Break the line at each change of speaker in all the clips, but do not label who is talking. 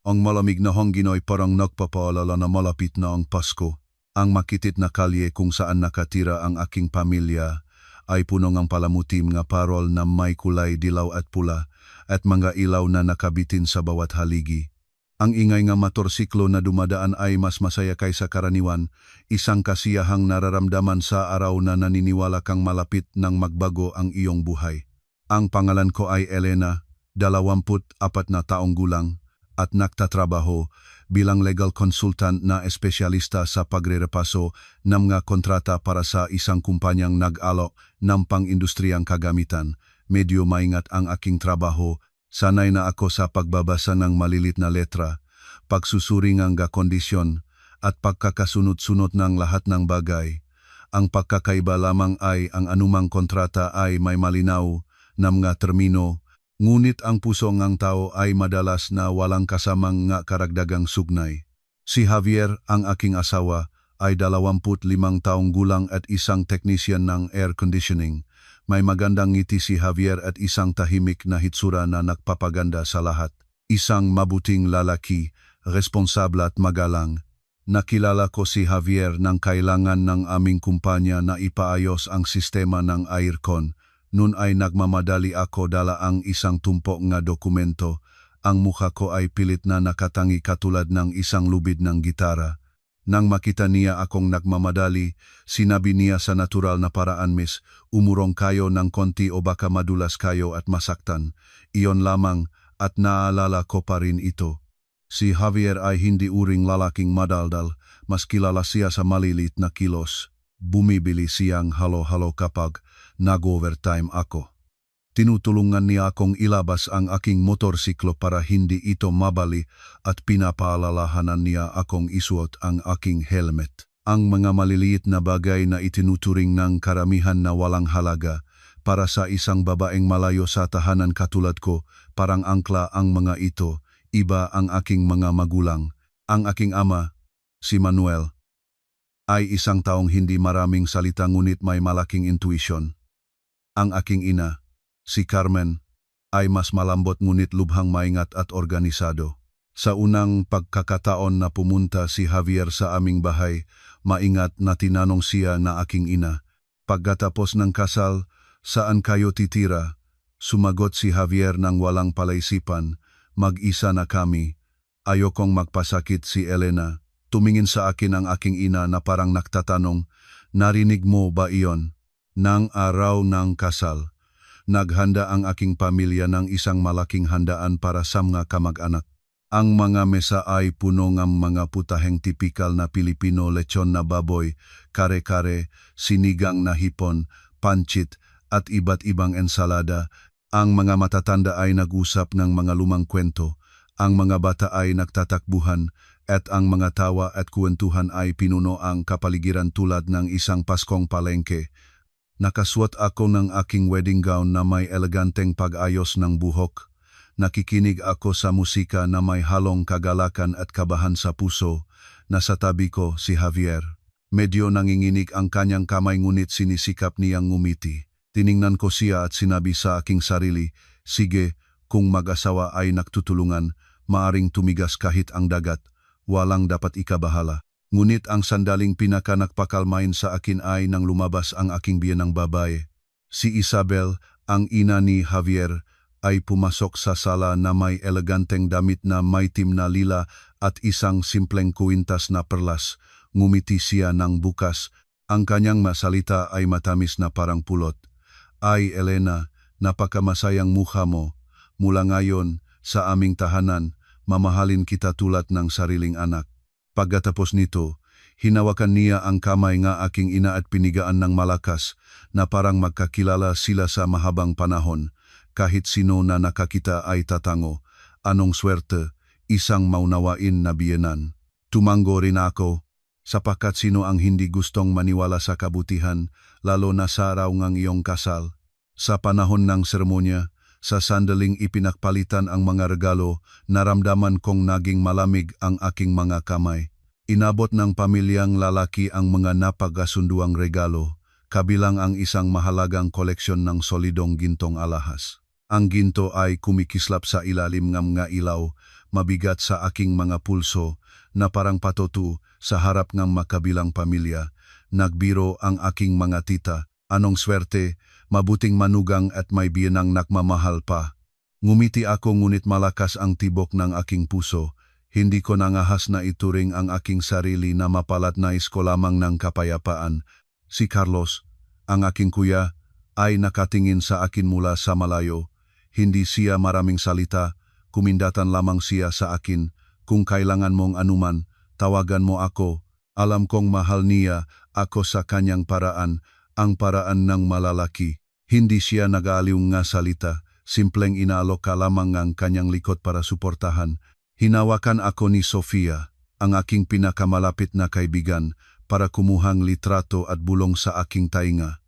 Ang malamig na hangin ay parang nagpapaalala na malapit na ang Pasko. Ang makitit na kalye kung saan nakatira ang aking pamilya ay puno ng palamutim nga parol na may kulay dilaw at pula at mga ilaw na nakabitin sa bawat haligi. Ang ingay nga motorsiklo na dumadaan ay mas masaya kaysa karaniwan, isang kasiyahang nararamdaman sa araw na naniniwala kang malapit nang magbago ang iyong buhay. Ang pangalan ko ay Elena, 24 na taong gulang, at nagtatrabaho bilang legal consultant na espesyalista sa pagrerepaso ng mga kontrata para sa isang kumpanyang nag-alok ng pang-industriyang kagamitan. Medyo maingat ang aking trabaho, sanay na ako sa pagbabasa ng malilit na letra, pagsusuri ng kondisyon, at pagkakasunod-sunod ng lahat ng bagay. Ang pagkakaiba lamang ay ang anumang kontrata ay may malinaw na mga termino, ngunit ang puso ng tao ay madalas na walang kasamang nga karagdagang sugnay. Si Javier, ang aking asawa, ay 25 taong gulang at isang technician ng air conditioning. May magandang ngiti si Javier at isang tahimik na hitsura na nagpapaganda sa lahat. Isang mabuting lalaki, responsable at magalang. Nakilala ko si Javier nang kailangan ng aming kumpanya na ipaayos ang sistema ng aircon. Noon ay nagmamadali ako dala ang isang tumpok nga dokumento. Ang mukha ko ay pilit na nakatangi katulad ng isang lubid ng gitara. Nang makita niya akong nagmamadali, sinabi niya sa natural na paraan, "Miss, umurong kayo ng konti o baka madulas kayo at masaktan." Iyon lamang at naalala ko pa rin ito. Si Javier ay hindi uring lalaking madaldal, mas kilala siya sa malilit na kilos. Bumibili siyang halo-halo kapag nag-overtime ako. Tinutulungan niya akong ilabas ang aking motorsiklo para hindi ito mabali at pinapaalalahanan niya akong isuot ang aking helmet. Ang mga maliliit na bagay na itinuturing ng karamihan na walang halaga para sa isang babaeng malayo sa tahanan katulad ko, parang angkla ang mga ito. Iba ang aking mga magulang. Ang aking ama, si Manuel, ay isang taong hindi maraming salita ngunit may malaking intuition. Ang aking ina, si Carmen, ay mas malambot ngunit lubhang maingat at organisado. Sa unang pagkakataon na pumunta si Javier sa aming bahay, maingat na tinanong siya na aking ina, "Pagkatapos ng kasal, saan kayo titira?" Sumagot si Javier ng walang palaisipan, "Mag-isa na kami." Ayokong magpasakit si Elena. Tumingin sa akin ang aking ina na parang nagtatanong, "Narinig mo ba iyon?" Nang araw ng kasal, naghanda ang aking pamilya ng isang malaking handaan para sa mga kamag-anak. Ang mga mesa ay puno ng mga putaheng tipikal na Pilipino, lechon na baboy, kare-kare, sinigang na hipon, pancit, at iba't ibang ensalada. Ang mga matatanda ay nag-usap ng mga lumang kwento, ang mga bata ay nagtatakbuhan, at ang mga tawa at kwentuhan ay pinuno ang kapaligiran tulad ng isang Paskong palengke. Nakasuot ako ng aking wedding gown na may eleganteng pag-ayos ng buhok. Nakikinig ako sa musika na may halong kagalakan at kabahan sa puso. Nasa tabi ko si Javier. Medyo nanginginig ang kanyang kamay ngunit sinisikap niyang ngumiti. Tiningnan ko siya at sinabi sa aking sarili, "Sige, kung mag-asawa ay nagtutulungan, maaring tumigas kahit ang dagat. Walang dapat ikabahala." Ngunit ang sandaling pinaka-nagpakalmain sa akin ay nang lumabas ang aking biyenang babae. Si Isabel, ang ina ni Javier, ay pumasok sa sala na may eleganteng damit na maitim na lila at isang simpleng kuwintas na perlas. Ngumiti siya ng bukas. Ang kanyang masalita ay matamis na parang pulot. "Ay Elena, napakamasayang mukha mo. Mula ngayon, sa aming tahanan, mamahalin kita tulad ng sariling anak." Pagkatapos nito, hinawakan niya ang kamay nga aking ina at pinigaan ng malakas na parang magkakilala sila sa mahabang panahon. Kahit sino na nakakita ay tatango, "Anong swerte, isang maunawain na biyenan." Tumango rin ako, sapagkat sino ang hindi gustong maniwala sa kabutihan, lalo na sa araw ng iyong kasal. Sa panahon ng seremonya, sa sandaling ipinakpalitan ang mga regalo, naramdaman kong naging malamig ang aking mga kamay. Inabot ng pamilyang lalaki ang mga napagasunduang regalo, kabilang ang isang mahalagang koleksyon ng solidong gintong alahas. Ang ginto ay kumikislap sa ilalim ng mga ilaw, mabigat sa aking mga pulso na parang patutu sa harap ng makabilang pamilya. Nagbiro ang aking mga tita, anong swerte, mabuting manugang at may biyenang nakmamahal pa. Ngumiti ako ngunit malakas ang tibok ng aking puso. Hindi ko nangahas na ituring ang aking sarili na mapalatnais ko lamang ng kapayapaan. Si Carlos, ang aking kuya, ay nakatingin sa akin mula sa malayo. Hindi siya maraming salita, kumindatan lamang siya sa akin. Kung kailangan mong anuman, tawagan mo ako. Alam kong mahal niya ako sa kanyang paraan, ang paraan ng malalaki. Hindi siya nag-aaliw nga salita, simpleng inaalok ka lamang ang kanyang likod para suportahan. Hinawakan ako ni Sofia, ang aking pinakamalapit na kaibigan, para kumuhang litrato at bulong sa aking tainga.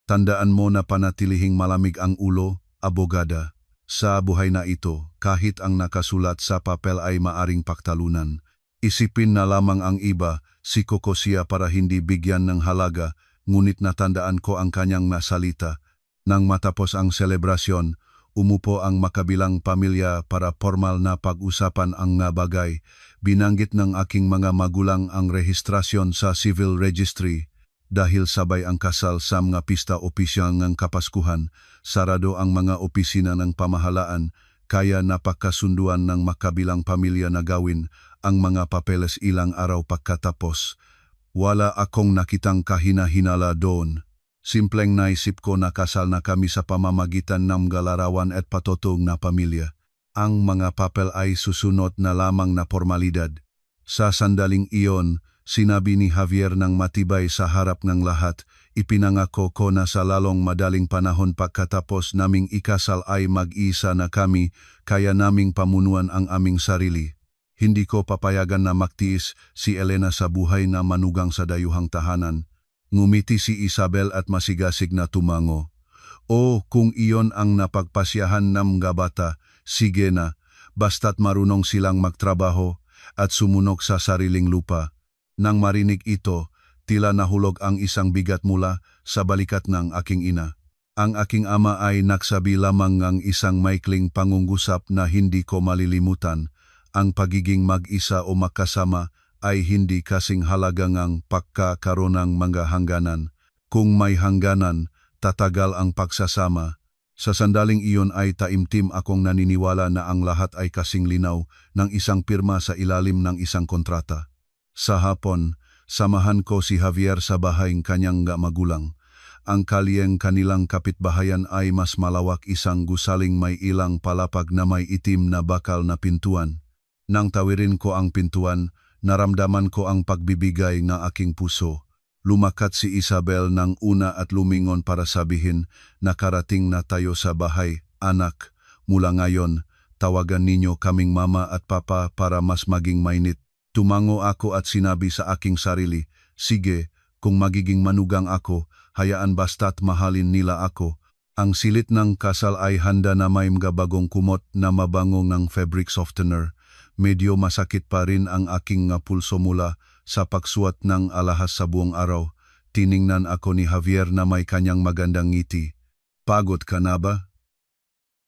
Tandaan mo na panatilihing malamig ang ulo, abogada. Sa buhay na ito, kahit ang nakasulat sa papel ay maaring paktalunan. Isipin na lamang ang iba, si Coco siya para hindi bigyan ng halaga, ngunit natandaan ko ang kanyang nasalita. Nang matapos ang selebrasyon, umupo ang makabilang pamilya para formal na pag-usapan ang nga bagay. Binanggit ng aking mga magulang ang rehistrasyon sa civil registry. Dahil sabay ang kasal sa mga pista opisyal ng Kapaskuhan, sarado ang mga opisina ng pamahalaan, kaya napakasunduan ng makabilang pamilya na gawin ang mga papeles ilang araw pagkatapos. Wala akong nakitang kahina-hinala doon. Simpleng naisip ko na kasal na kami sa pamamagitan ng galarawan at patotong na pamilya. Ang mga papel ay susunod na lamang na formalidad. Sa sandaling iyon, sinabi ni Javier ng matibay sa harap ng lahat, ipinangako ko na sa lalong madaling panahon pagkatapos naming ikasal ay mag-isa na kami, kaya naming pamunuan ang aming sarili. Hindi ko papayagan na magtiis si Elena sa buhay na manugang sa dayuhang tahanan. Ngumiti si Isabel at masigasig na tumango. O kung iyon ang napagpasyahan ng mga bata, sige na, basta't marunong silang magtrabaho at sumunok sa sariling lupa. Nang marinig ito, tila nahulog ang isang bigat mula sa balikat ng aking ina. Ang aking ama ay nagsabi lamang ng isang maikling pangungusap na hindi ko malilimutan. Ang pagiging mag-isa o makasama ay hindi kasing halaga ng pagkakaroon ng mga hangganan. Kung may hangganan, tatagal ang pagsasama. Sa sandaling iyon ay taimtim akong naniniwala na ang lahat ay kasing linaw ng isang pirma sa ilalim ng isang kontrata. Sa hapon, samahan ko si Javier sa bahay ng kanyang magulang. Ang kalyeng kanilang kapitbahayan ay mas malawak, isang gusaling may ilang palapag na may itim na bakal na pintuan. Nang tawirin ko ang pintuan, naramdaman ko ang pagbibigay ng aking puso. Lumakat si Isabel ng una at lumingon para sabihin, nakarating na tayo sa bahay, anak. Mula ngayon, tawagan ninyo kaming mama at papa para mas maging mainit. Tumango ako at sinabi sa aking sarili, sige, kung magiging manugang ako, hayaan basta't mahalin nila ako. Ang silit ng kasal ay handa na may mga bagong kumot na mabango ng fabric softener. Medyo masakit pa rin ang aking pulso mula sa pagsuot ng alahas sa buong araw. Tiningnan ako ni Javier na may kanyang magandang ngiti. Pagod ka na ba?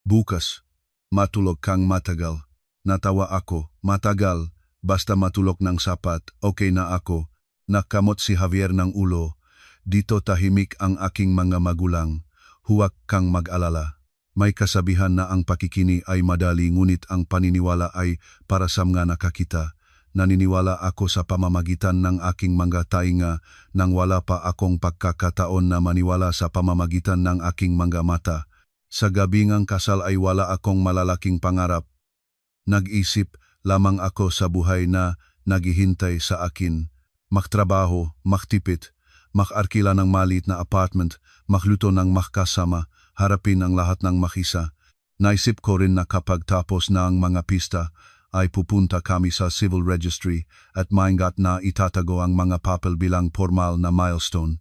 Bukas, matulog kang matagal. Natawa ako, matagal, basta matulog ng sapat, okay na ako. Nakamot si Javier ng ulo. Dito tahimik ang aking mga magulang. Huwag kang mag-alala. May kasabihan na ang pakikini ay madali ngunit ang paniniwala ay para sa mga nakakita. Naniniwala ako sa pamamagitan ng aking mga tainga nang wala pa akong pagkakataon na maniwala sa pamamagitan ng aking mga mata. Sa gabi ng kasal ay wala akong malalaking pangarap. Nag-isip lamang ako sa buhay na naghihintay sa akin. Magtrabaho, magtipid, mag-arkila ng maliit na apartment, magluto ng makasama, harapin ang lahat ng makisa. Naisip ko rin na kapag tapos na ang mga pista, ay pupunta kami sa civil registry at maingat na itatago ang mga papel bilang formal na milestone.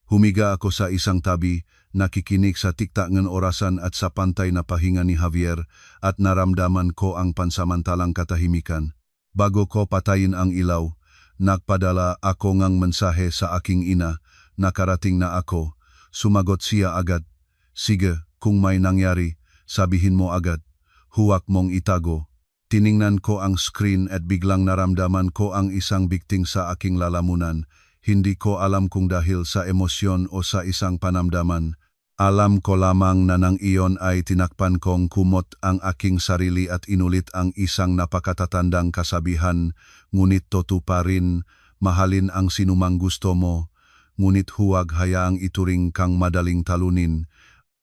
Humiga ako sa isang tabi, nakikinig sa tiktak ng orasan at sa pantay na pahinga ni Javier at naramdaman ko ang pansamantalang katahimikan. Bago ko patayin ang ilaw, nagpadala ako ng mensahe sa aking ina, nakarating na ako. Sumagot siya agad. Sige, kung may nangyari, sabihin mo agad. Huwag mong itago. Tiningnan ko ang screen at biglang naramdaman ko ang isang bigting sa aking lalamunan. Hindi ko alam kung dahil sa emosyon o sa isang panamdaman. Alam ko lamang na nang iyon ay tinakpan kong kumot ang aking sarili at inulit ang isang napakatatandang kasabihan, ngunit totoo pa rin, mahalin ang sinumang gusto mo, ngunit huwag hayaang ituring kang madaling talunin.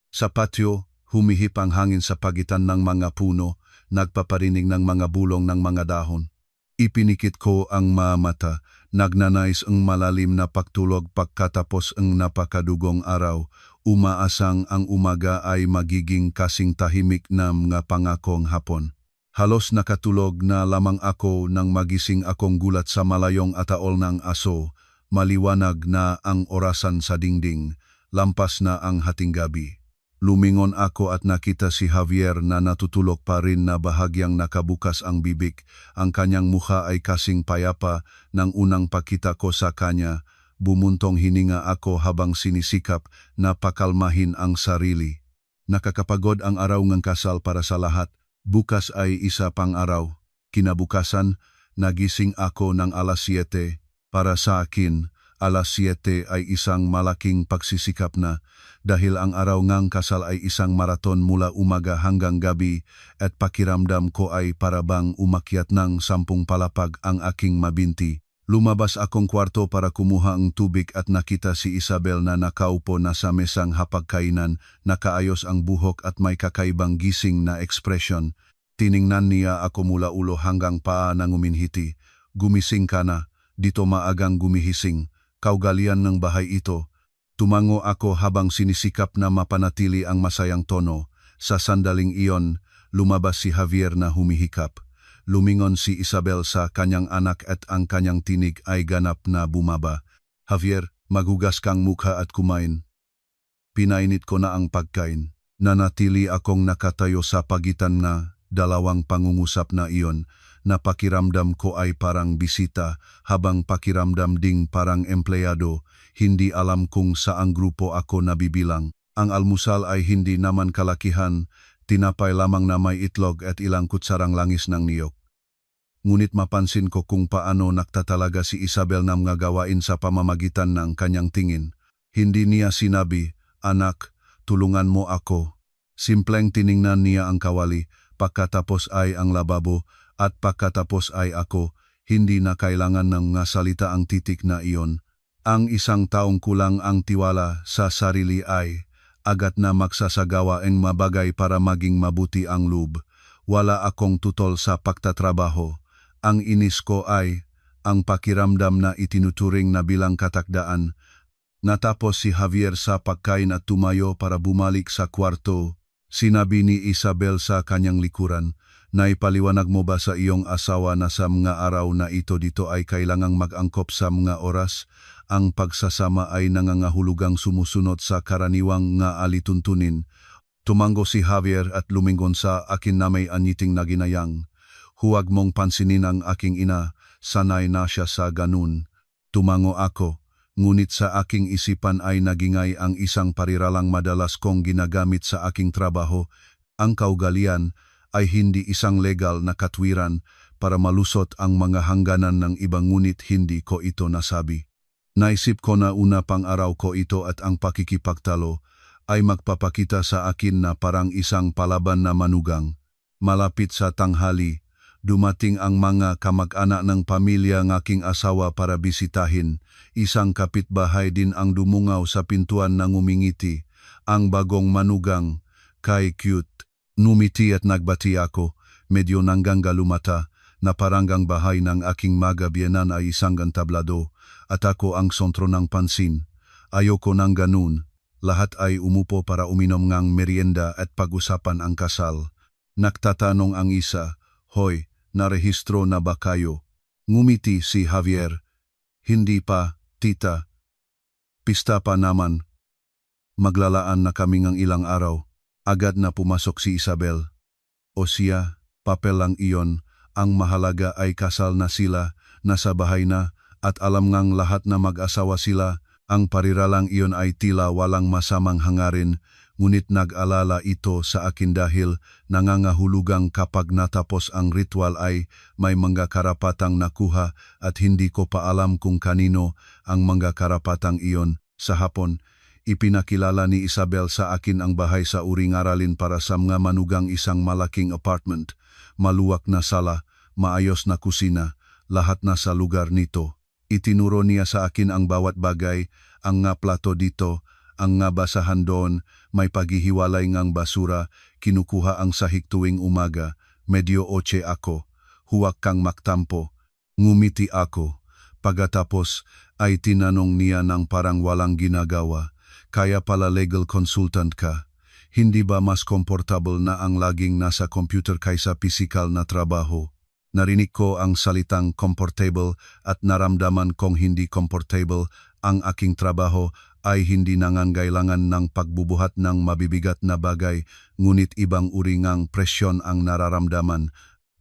Sa patio, humihip ang hangin sa pagitan ng mga puno, nagpaparinig ng mga bulong ng mga dahon. Ipinikit ko ang mga mata, nagnanais ang malalim na pagtulog pagkatapos ang napakadugong araw. Umaasang ang umaga ay magiging kasing tahimik na mga pangakong hapon. Halos nakatulog na lamang ako nang magising akong gulat sa malayong ataol ng aso. Maliwanag na ang orasan sa dingding, lampas na ang hating gabi. Lumingon ako at nakita si Javier na natutulog pa rin na bahagyang nakabukas ang bibig. Ang kanyang mukha ay kasing payapa ng unang pakita ko sa kanya. Bumuntong hininga ako habang sinisikap na pakalmahin ang sarili. Nakakapagod ang araw ng kasal para sa lahat. Bukas ay isa pang araw. Kinabukasan, nagising ako ng alas 7. Para sa akin, alas 7 ay isang malaking pagsisikap na dahil ang araw ng kasal ay isang maraton mula umaga hanggang gabi at pakiramdam ko ay parabang umakyat ng 10 palapag ang aking mabinti. Lumabas akong kwarto para kumuha ng tubig at nakita si Isabel na nakaupo na sa mesang hapagkainan, nakaayos ang buhok at may kakaibang gising na ekspresyon. Tiningnan niya ako mula ulo hanggang paa nang uminhiti. Gumising ka na, dito maagang gumihising. Kaugalian ng bahay ito. Tumango ako habang sinisikap na mapanatili ang masayang tono. Sa sandaling iyon, lumabas si Javier na humihikap. Lumingon si Isabel sa kanyang anak at ang kanyang tinig ay ganap na bumaba. Javier, maghugas kang mukha at kumain. Pinainit ko na ang pagkain. Nanatili akong nakatayo sa pagitan na dalawang pangungusap na iyon. Napakiramdam ko ay parang bisita, habang pakiramdam ding parang empleyado. Hindi alam kung saang grupo ako nabibilang. Ang almusal ay hindi naman kalakihan, tinapay lamang na may itlog at ilang kutsarang langis ng niyog. Ngunit mapansin ko kung paano nagtatalaga si Isabel ng mga gawain sa pamamagitan ng kanyang tingin. Hindi niya sinabi, "Anak, tulungan mo ako." Simpleng tiningnan niya ang kawali, pagkatapos ay ang lababo, at pagkatapos ay ako. Hindi na kailangan ng mga salita ang titik na iyon. Ang isang taong kulang ang tiwala sa sarili ay agad na magsasagawa ng mabagay para maging mabuti ang loob. Wala akong tutol sa pagtatrabaho. Ang inis ko ay ang pakiramdam na itinuturing na bilang katakdaan. Natapos si Javier sa pagkain at tumayo para bumalik sa kwarto. Sinabi ni Isabel sa kanyang likuran, "Naipaliwanag mo ba sa iyong asawa na sa mga araw na ito dito ay kailangang mag-angkop sa mga oras? Ang pagsasama ay nangangahulugang sumusunod sa karaniwang nga alituntunin." Tumango si Javier at lumingon sa akin na may anyiting na ginayang. "Huwag mong pansinin ang aking ina, sanay na siya sa ganun." Tumango ako, ngunit sa aking isipan ay nagingay ang isang pariralang madalas kong ginagamit sa aking trabaho. Ang kaugalian ay hindi isang legal na katwiran para malusot ang mga hangganan ng ibang, ngunit hindi ko ito nasabi. Naisip ko na una pang araw ko ito at ang pakikipagtalo ay magpapakita sa akin na parang isang palaban na manugang. Malapit sa tanghali, dumating ang mga kamag-anak ng pamilya ng aking asawa para bisitahin. Isang kapitbahay din ang dumungaw sa pintuan ng umingiti. Ang bagong manugang, kay cute. Numiti at nagbati ako, medyo nangganggalu mata, na paranggang bahay ng aking magabienan ay isang entablado, at ako ang sentro ng pansin. Ayoko nang ganun. Lahat ay umupo para uminom ng merienda at pag-usapan ang kasal. Nagtatanong ang isa, "Hoy, narehistro na ba kayo?" Ngumiti si Javier, "Hindi pa, tita. Pista pa naman. Maglalaan na kami ng ilang araw." Agad na pumasok si Isabel. "O siya, papel lang iyon. Ang mahalaga ay kasal na sila, nasa bahay na, at alam ngang lahat na mag-asawa sila. Ang pariralang iyon ay tila walang masamang hangarin, ngunit nag-alala ito sa akin dahil nangangahulugang kapag natapos ang ritual ay may mga karapatang nakuha at hindi ko pa alam kung kanino ang mga karapatang iyon. Sa hapon, ipinakilala ni Isabel sa akin ang bahay sa uring aralin para sa mga manugang, isang malaking apartment, maluwak na sala, maayos na kusina, lahat na sa lugar nito. Itinuro niya sa akin ang bawat bagay, ang nga plato dito, ang nga basahan doon, may paghihiwalay ngang basura, kinukuha ang sahig tuwing umaga, medyo oche ako, huwag kang maktampo. Ngumiti ako. Pagkatapos ay tinanong niya ng parang walang ginagawa, kaya pala legal consultant ka. Hindi ba mas comfortable na ang laging nasa computer kaysa pisikal na trabaho? Narinig ko ang salitang comfortable at naramdaman kong hindi comfortable. Ang aking trabaho ay hindi nangangailangan ng pagbubuhat ng mabibigat na bagay, ngunit ibang uri ngang presyon ang nararamdaman.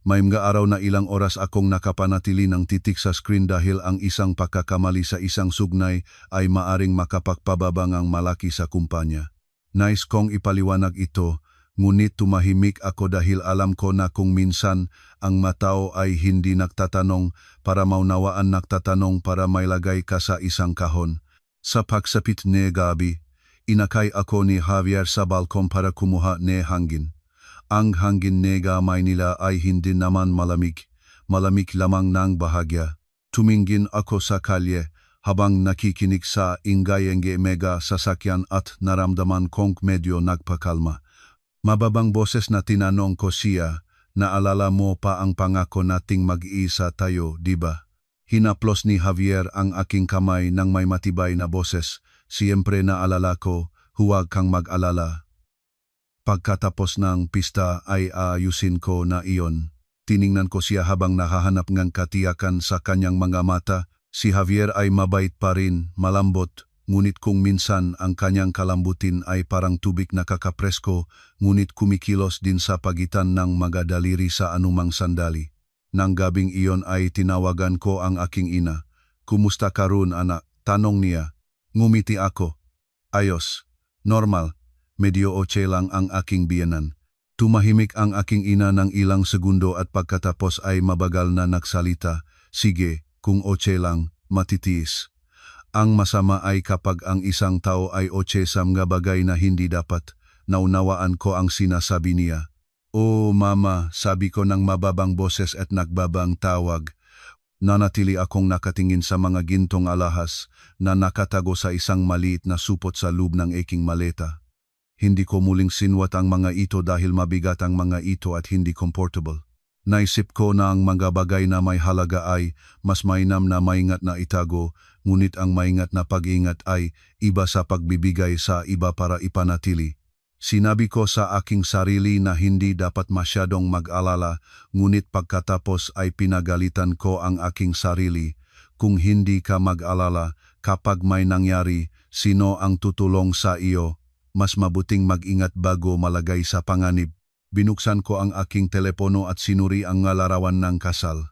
May mga araw na ilang oras akong nakapanatili ng titik sa screen dahil ang isang pagkakamali sa isang sugnay ay maaring makapagpababa ngang malaki sa kumpanya. Nais kong ipaliwanag ito, ngunit tumahimik ako dahil alam ko na kung minsan ang matao ay hindi nagtatanong para maunawaan, nagtatanong para mailagay ka sa isang kahon. Sa pagsapit ni gabi, inakay ako ni Javier sa balkon para kumuha ni hangin. Ang hangin ni gamay nila ay hindi naman malamig, malamig lamang ng bahagya. Tumingin ako sa kalye habang nakikinig sa ingay ng mega sasakyan at naramdaman kong medyo nagpakalma. Mababang boses na tinanong ko siya, naalala mo pa ang pangako nating mag-iisa tayo, di ba? Hinaplos ni Javier ang aking kamay ng may matibay na boses. Siyempre naalala ko, huwag kang mag-alala. Pagkatapos ng pista ay aayusin ko na iyon. Tiningnan ko siya habang nahahanap ng katiyakan sa kanyang mga mata. Si Javier ay mabait pa rin, malambot. Ngunit kung minsan ang kanyang kalambutin ay parang tubig na kakapresko, ngunit kumikilos din sa pagitan ng mga daliri sa anumang sandali. Nang gabing iyon ay tinawagan ko ang aking ina. Kumusta ka ron, anak? Tanong niya. Ngumiti ako. Ayos. Normal. Medyo oche lang ang aking biyenan. Tumahimik ang aking ina ng ilang segundo at pagkatapos ay mabagal na nagsalita. Sige, kung oche lang, matitiis. Ang masama ay kapag ang isang tao ay oche sa mga bagay na hindi dapat. Naunawaan ko ang sinasabi niya. Oh mama, sabi ko ng mababang boses at nagbabang tawag. Nanatili akong nakatingin sa mga gintong alahas na nakatago sa isang maliit na supot sa loob ng aking maleta. Hindi ko muling sinwat ang mga ito dahil mabigat ang mga ito at hindi comfortable. Naisip ko na ang mga bagay na may halaga ay mas mainam na maingat na itago, ngunit ang maingat na pag-ingat ay iba sa pagbibigay sa iba para ipanatili. Sinabi ko sa aking sarili na hindi dapat masyadong mag-alala, ngunit pagkatapos ay pinagalitan ko ang aking sarili. Kung hindi ka mag-alala, kapag may nangyari, sino ang tutulong sa iyo? Mas mabuting mag-ingat bago malagay sa panganib. Binuksan ko ang aking telepono at sinuri ang larawan ng kasal.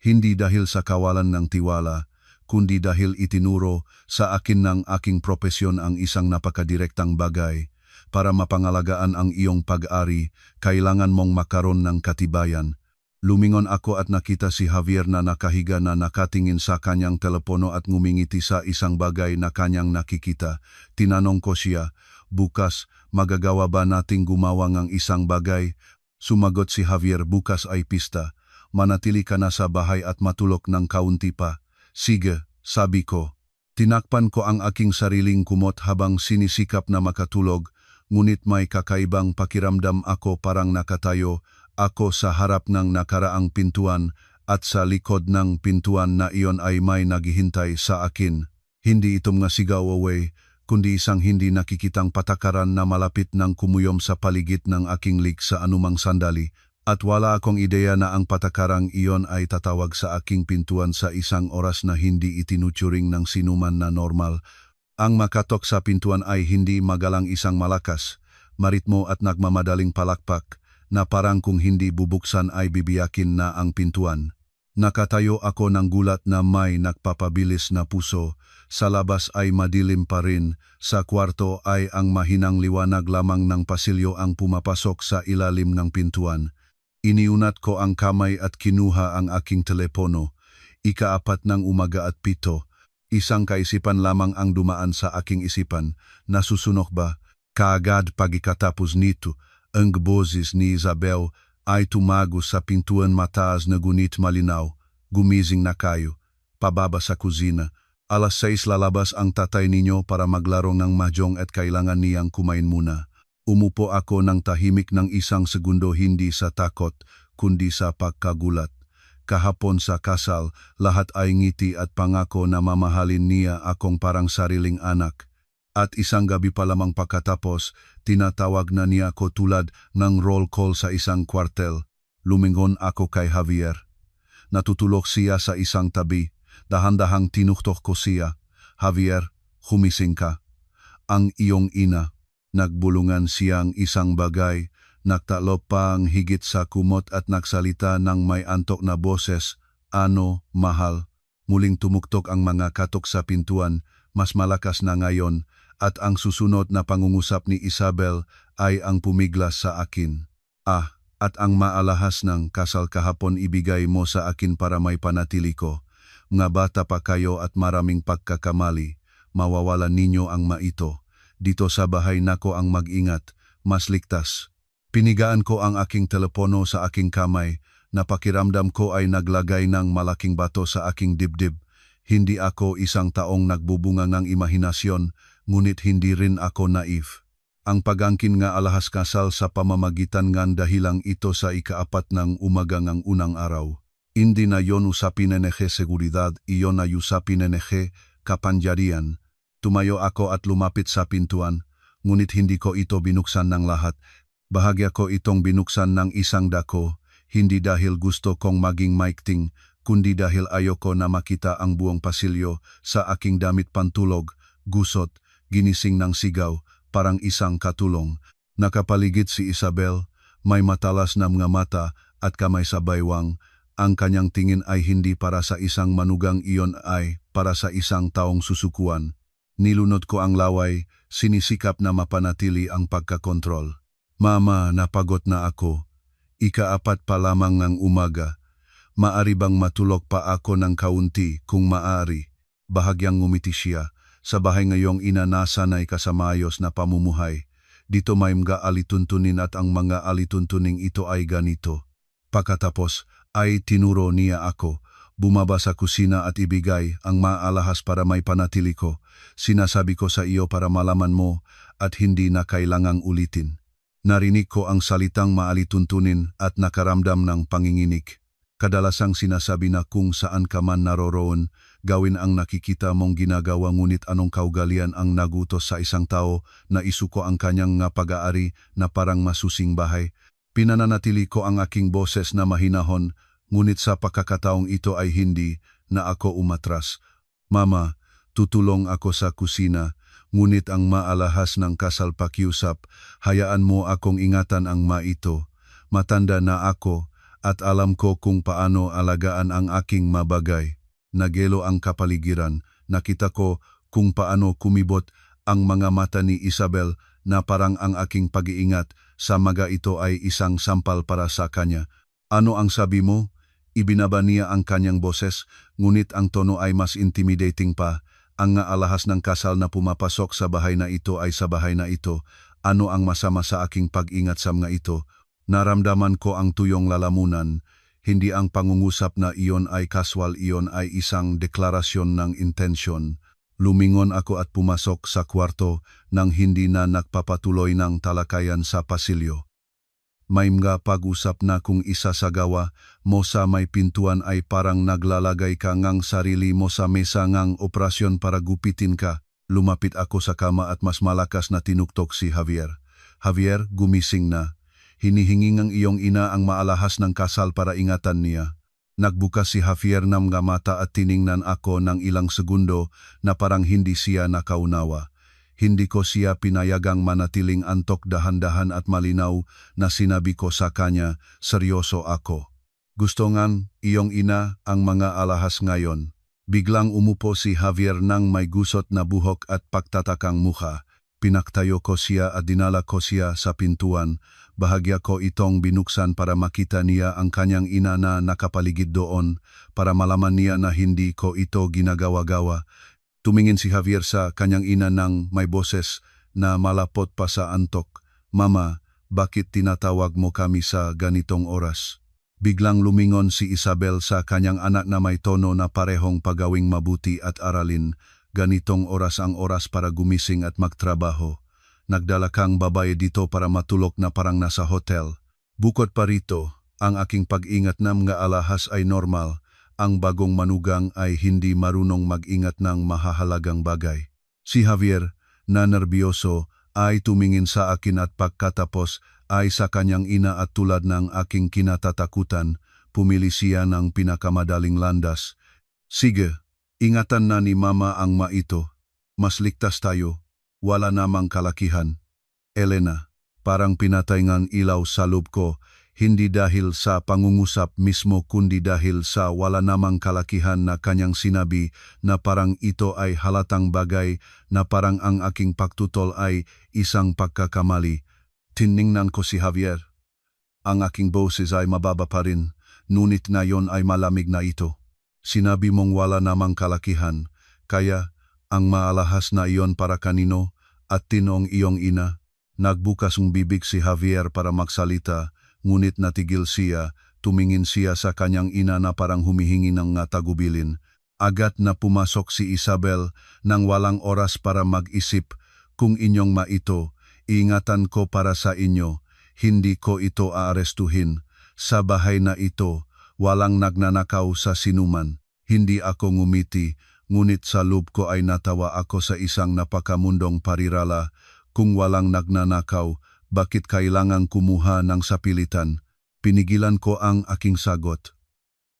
Hindi dahil sa kawalan ng tiwala, kundi dahil itinuro sa akin ng aking propesyon ang isang napakadirektang bagay. Para mapangalagaan ang iyong pag-ari, kailangan mong makaroon ng katibayan. Lumingon ako at nakita si Javier na nakahiga na nakatingin sa kanyang telepono at ngumingiti sa isang bagay na kanyang nakikita. Tinanong ko siya, bukas, magagawa ba nating gumawa ng isang bagay? Sumagot si Javier, bukas ay pista. Manatili ka na sa bahay at matulog ng kaunti pa. Sige, sabi ko. Tinakpan ko ang aking sariling kumot habang sinisikap na makatulog, ngunit may kakaibang pakiramdam ako, parang nakatayo ako sa harap ng nakaraang pintuan at sa likod ng pintuan na iyon ay may naghihintay sa akin. Hindi ito mga sigaw away, kundi isang hindi nakikitang patakaran na malapit ng kumuyom sa paligid ng aking lig sa anumang sandali, at wala akong ideya na ang patakarang iyon ay tatawag sa aking pintuan sa isang oras na hindi itinuturing ng sinuman na normal. Ang makatok sa pintuan ay hindi magalang, isang malakas, maritmo at nagmamadaling palakpak, na parang kung hindi bubuksan ay bibiyakin na ang pintuan. Nakatayo ako ng gulat na may nagpapabilis na puso. Sa labas ay madilim pa rin. Sa kwarto ay ang mahinang liwanag lamang ng pasilyo ang pumapasok sa ilalim ng pintuan. Iniunat ko ang kamay at kinuha ang aking telepono. Ika-4 ng umaga at 7. Isang kaisipan lamang ang dumaan sa aking isipan. Nasusunok ba? Kaagad pagkatapos nito, ang boses ni Isabel ay tumagos sa pintuan mataas na gunit malinaw. Gumising na kayo. Pababa sa kusina. 6:00 lalabas ang tatay ninyo para maglaro ng mahjong at kailangan niyang kumain muna. Umupo ako ng tahimik ng 1 segundo, hindi sa takot, kundi sa pagkagulat. Kahapon sa kasal, lahat ay ngiti at pangako na mamahalin niya akong parang sariling anak. At isang gabi pa lamang pagkatapos, tinatawag na niya ako tulad ng roll call sa isang kwartel. Lumingon ako kay Javier. Natutulog siya sa isang tabi. Dahan-dahang tinuktok ko siya. Javier, humising ka. Ang iyong ina. Nagbulungan siyang isang bagay. Nagtalop pa ang higit sa kumot at nagsalita ng may antok na boses. Ano, mahal? Muling tumuktok ang mga katok sa pintuan. Mas malakas na ngayon. At ang susunod na pangungusap ni Isabel ay ang pumiglas sa akin. At ang maalahas ng kasal kahapon ibigay mo sa akin para may panatili ko. Mga bata pa kayo at maraming pagkakamali. Mawawalan ninyo ang maito. Dito sa bahay nako ang mag-ingat, mas ligtas. Pinigaan ko ang aking telepono sa aking kamay. Napakiramdam ko ay naglagay ng malaking bato sa aking dibdib. Hindi ako isang taong nagbubunga ng imahinasyon, ngunit hindi rin ako naif. Ang pagangkin nga alahas kasal sa pamamagitan ng dahilang ito sa ika-4 ng umaga ng unang araw. Hindi na yon usapin NG seguridad, iyon ay usapin NG kapangyarihan. Tumayo ako at lumapit sa pintuan, ngunit hindi ko ito binuksan ng lahat. Bahagya ko itong binuksan ng isang dako, hindi dahil gusto kong maging maikting, kundi dahil ayoko na makita ang buong pasilyo sa aking damit pantulog, gusot, ginising ng sigaw, parang isang katulong. Nakapaligid si Isabel, may matalas na mga mata at kamay sa baywang. Ang kanyang tingin ay hindi para sa isang manugang, iyon ay para sa isang taong susukuan. Nilunod ko ang laway, sinisikap na mapanatili ang pagkakontrol. Mama, napagod na ako. Ika-4 pa lamang ng umaga. Maari bang matulog pa ako ng kaunti kung maaari? Bahagyang ngumiti siya. Sa bahay ngayong ina nasanay ka sa maayos na pamumuhay. Dito may mga alituntunin at ang mga alituntuning ito ay ganito. Pagkatapos ay tinuro niya ako. Bumaba sa kusina at ibigay ang maalahas para may panatili ko. Sinasabi ko sa iyo para malaman mo at hindi na kailangang ulitin. Narinig ko ang salitang maalituntunin at nakaramdam ng panginginig. Kadalasang sinasabi na kung saan ka man naroroon, gawin ang nakikita mong ginagawa, ngunit anong kaugalian ang nagutos sa isang tao na isuko ang kanyang nga pag-aari na parang masusing bahay. Pinananatili ko ang aking boses na mahinahon, ngunit sa pagkakataong ito ay hindi na ako umatras. Mama, tutulong ako sa kusina, ngunit ang maalahas ng kasal pakiusap, hayaan mo akong ingatan ang maito. Matanda na ako at alam ko kung paano alagaan ang aking mabagay. Nagelo ang kapaligiran, nakita ko kung paano kumibot ang mga mata ni Isabel na parang ang aking pag-iingat sa mga ito ay isang sampal para sa kanya. Ano ang sabi mo? Ibinaba niya ang kanyang boses, ngunit ang tono ay mas intimidating pa. Ang nga alahas ng kasal na pumapasok sa bahay na ito ay sa bahay na ito. Ano ang masama sa aking pag-ingat sa mga ito? Naramdaman ko ang tuyong lalamunan. Hindi ang pangungusap na iyon ay kaswal, iyon ay isang deklarasyon ng intensyon. Lumingon ako at pumasok sa kwarto nang hindi na nagpapatuloy ng talakayan sa pasilyo. May mga pag-usap na kung isasagawa mo sa may pintuan ay parang naglalagay ka ngang sarili mo sa mesa ngang operasyon para gupitin ka. Lumapit ako sa kama at mas malakas na tinuktok si Javier. Javier, gumising na. Hinihingi ng iyong ina ang maalahas ng kasal para ingatan niya. Nagbukas si Javier ng mga mata at tiningnan ako ng ilang segundo na parang hindi siya nakaunawa. Hindi ko siya pinayagang manatiling antok, dahan-dahan at malinaw na sinabi ko sa kanya, seryoso ako. Gusto ngang iyong ina ang mga alahas ngayon. Biglang umupo si Javier nang may gusot na buhok at pagtatakang mukha. Pinaktayo ko siya at dinala ko siya sa pintuan. Bahagya ko itong binuksan para makita niya ang kanyang ina na nakapaligid doon, para malaman niya na hindi ko ito ginagawa-gawa. Tumingin si Javier sa kanyang ina nang may boses na malapot pa sa antok. Mama, bakit tinatawag mo kami sa ganitong oras? Biglang lumingon si Isabel sa kanyang anak na may tono na parehong pagawing mabuti at aralin. Ganitong oras ang oras para gumising at magtrabaho. Nagdala kang babae dito para matulog na parang nasa hotel. Bukod pa rito, ang aking pag-ingat ng mga alahas ay normal. Ang bagong manugang ay hindi marunong mag-ingat ng mahahalagang bagay. Si Javier, na nerbiyoso, ay tumingin sa akin at pagkatapos ay sa kanyang ina at tulad ng aking kinatatakutan, pumili siya ng pinakamadaling landas. Sige, ingatan na ni Mama ang ito. Mas ligtas tayo. Wala namang kalakihan. Elena, parang pinatay ngang ilaw sa loob ko, hindi dahil sa pangungusap mismo kundi dahil sa wala namang kalakihan na kanyang sinabi na parang ito ay halatang bagay na parang ang aking pagtutol ay isang pagkakamali. Tiningnan ko si Javier. Ang aking boses ay mababa pa rin, ngunit ngayon ay malamig na ito. Sinabi mong wala namang kalakihan, kaya ang maalahas na iyon para kanino at tinong iyong ina. Nagbukas ang bibig si Javier para magsalita, ngunit natigil siya, tumingin siya sa kanyang ina na parang humihingi ng tagubilin. Agad na pumasok si Isabel nang walang oras para mag-isip. Kung inyong ito, ingatan ko para sa inyo, hindi ko ito aarestuhin. Sa bahay na ito, walang nagnanakaw sa sinuman. Hindi ako ngumiti, ngunit sa loob ko ay natawa ako sa isang napakamundong parirala. Kung walang nagnanakaw, bakit kailangang kumuha ng sapilitan? Pinigilan ko ang aking sagot.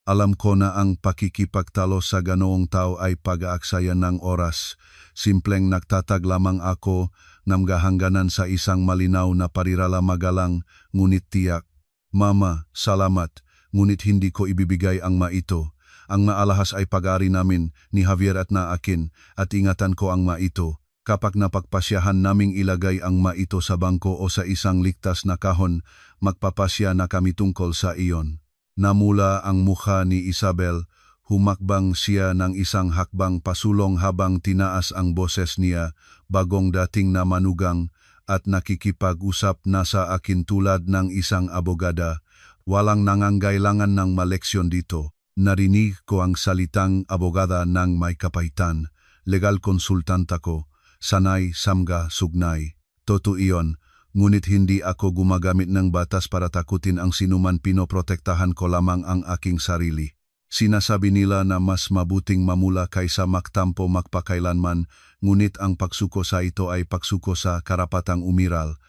Alam ko na ang pakikipagtalo sa ganoong tao ay pag-aaksaya ng oras. Simpleng nagtatag lamang ako ng gahangganan sa isang malinaw na parirala magalang, ngunit tiyak. Mama, salamat, ngunit hindi ko ibibigay ang ito. Ang maalahas ay pag-ari namin ni Javier at na akin, at ingatan ko ang ito. Kapag napagpasyahan naming ilagay ang ito sa bangko o sa isang ligtas na kahon, magpapasya na kami tungkol sa iyon. Namula ang mukha ni Isabel, humakbang siya ng isang hakbang pasulong habang tinaas ang boses niya, bagong dating na manugang, at nakikipag-usap na sa akin tulad ng isang abogada. Walang nangangailangan ng maleksyon dito. Narinig ko ang salitang abogada ng may kapaitan. Legal consultant ako. Sanay, samga, sugnay. Totoo iyon. Ngunit hindi ako gumagamit ng batas para takutin ang sinuman, pinoprotektahan ko lamang ang aking sarili. Sinasabi nila na mas mabuting mamula kaysa magtampo magpakailanman, ngunit ang pagsuko sa ito ay pagsuko sa karapatang umiral.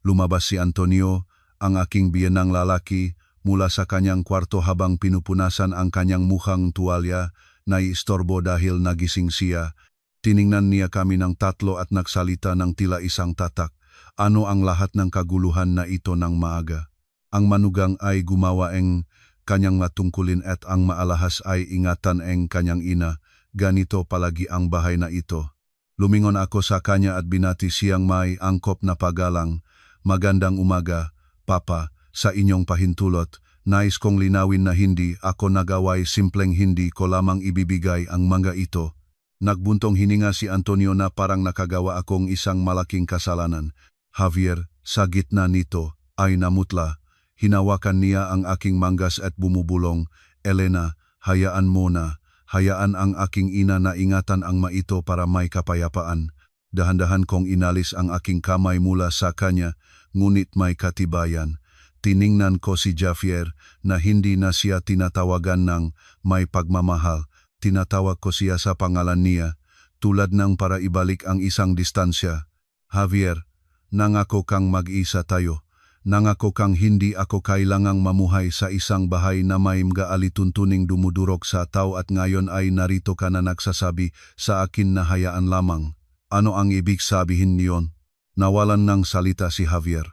Lumabas si Antonio, ang aking biyenang lalaki, mula sa kanyang kwarto habang pinupunasan ang kanyang mukhang tuwalya, naiistorbo dahil nagising siya. Tiningnan niya kami ng tatlo at nagsalita ng tila isang tatak. Ano ang lahat ng kaguluhan na ito ng maaga? Ang manugang ay gumawa ang kanyang matungkulin at ang maalahas ay ingatan ang kanyang ina. Ganito palagi ang bahay na ito. Lumingon ako sa kanya at binati siyang may angkop na pagalang. Magandang umaga, Papa, sa inyong pahintulot. Nais kong linawin na hindi ako nagaway, simpleng hindi ko lamang ibibigay ang mga ito. Nagbuntong hininga si Antonio na parang nakagawa akong isang malaking kasalanan. Javier, sa gitna nito, ay namutla. Hinawakan niya ang aking manggas at bumubulong. Elena, hayaan mo na. Hayaan ang aking ina na ingatan ang ito para may kapayapaan. Dahan-dahan kong inalis ang aking kamay mula sa kanya, ngunit may katibayan. Tiningnan ko si Javier na hindi na siya tinatawagan ng may pagmamahal. Tinatawag ko siya sa pangalan niya, tulad ng para ibalik ang isang distansya. Javier, nangako kang mag-isa tayo. Nangako kang hindi ako kailangang mamuhay sa isang bahay na may mga alituntuning dumudurog sa tao, at ngayon ay narito ka na nagsasabi sa akin na hayaan lamang. Ano ang ibig sabihin niyon? Nawalan ng salita si Javier.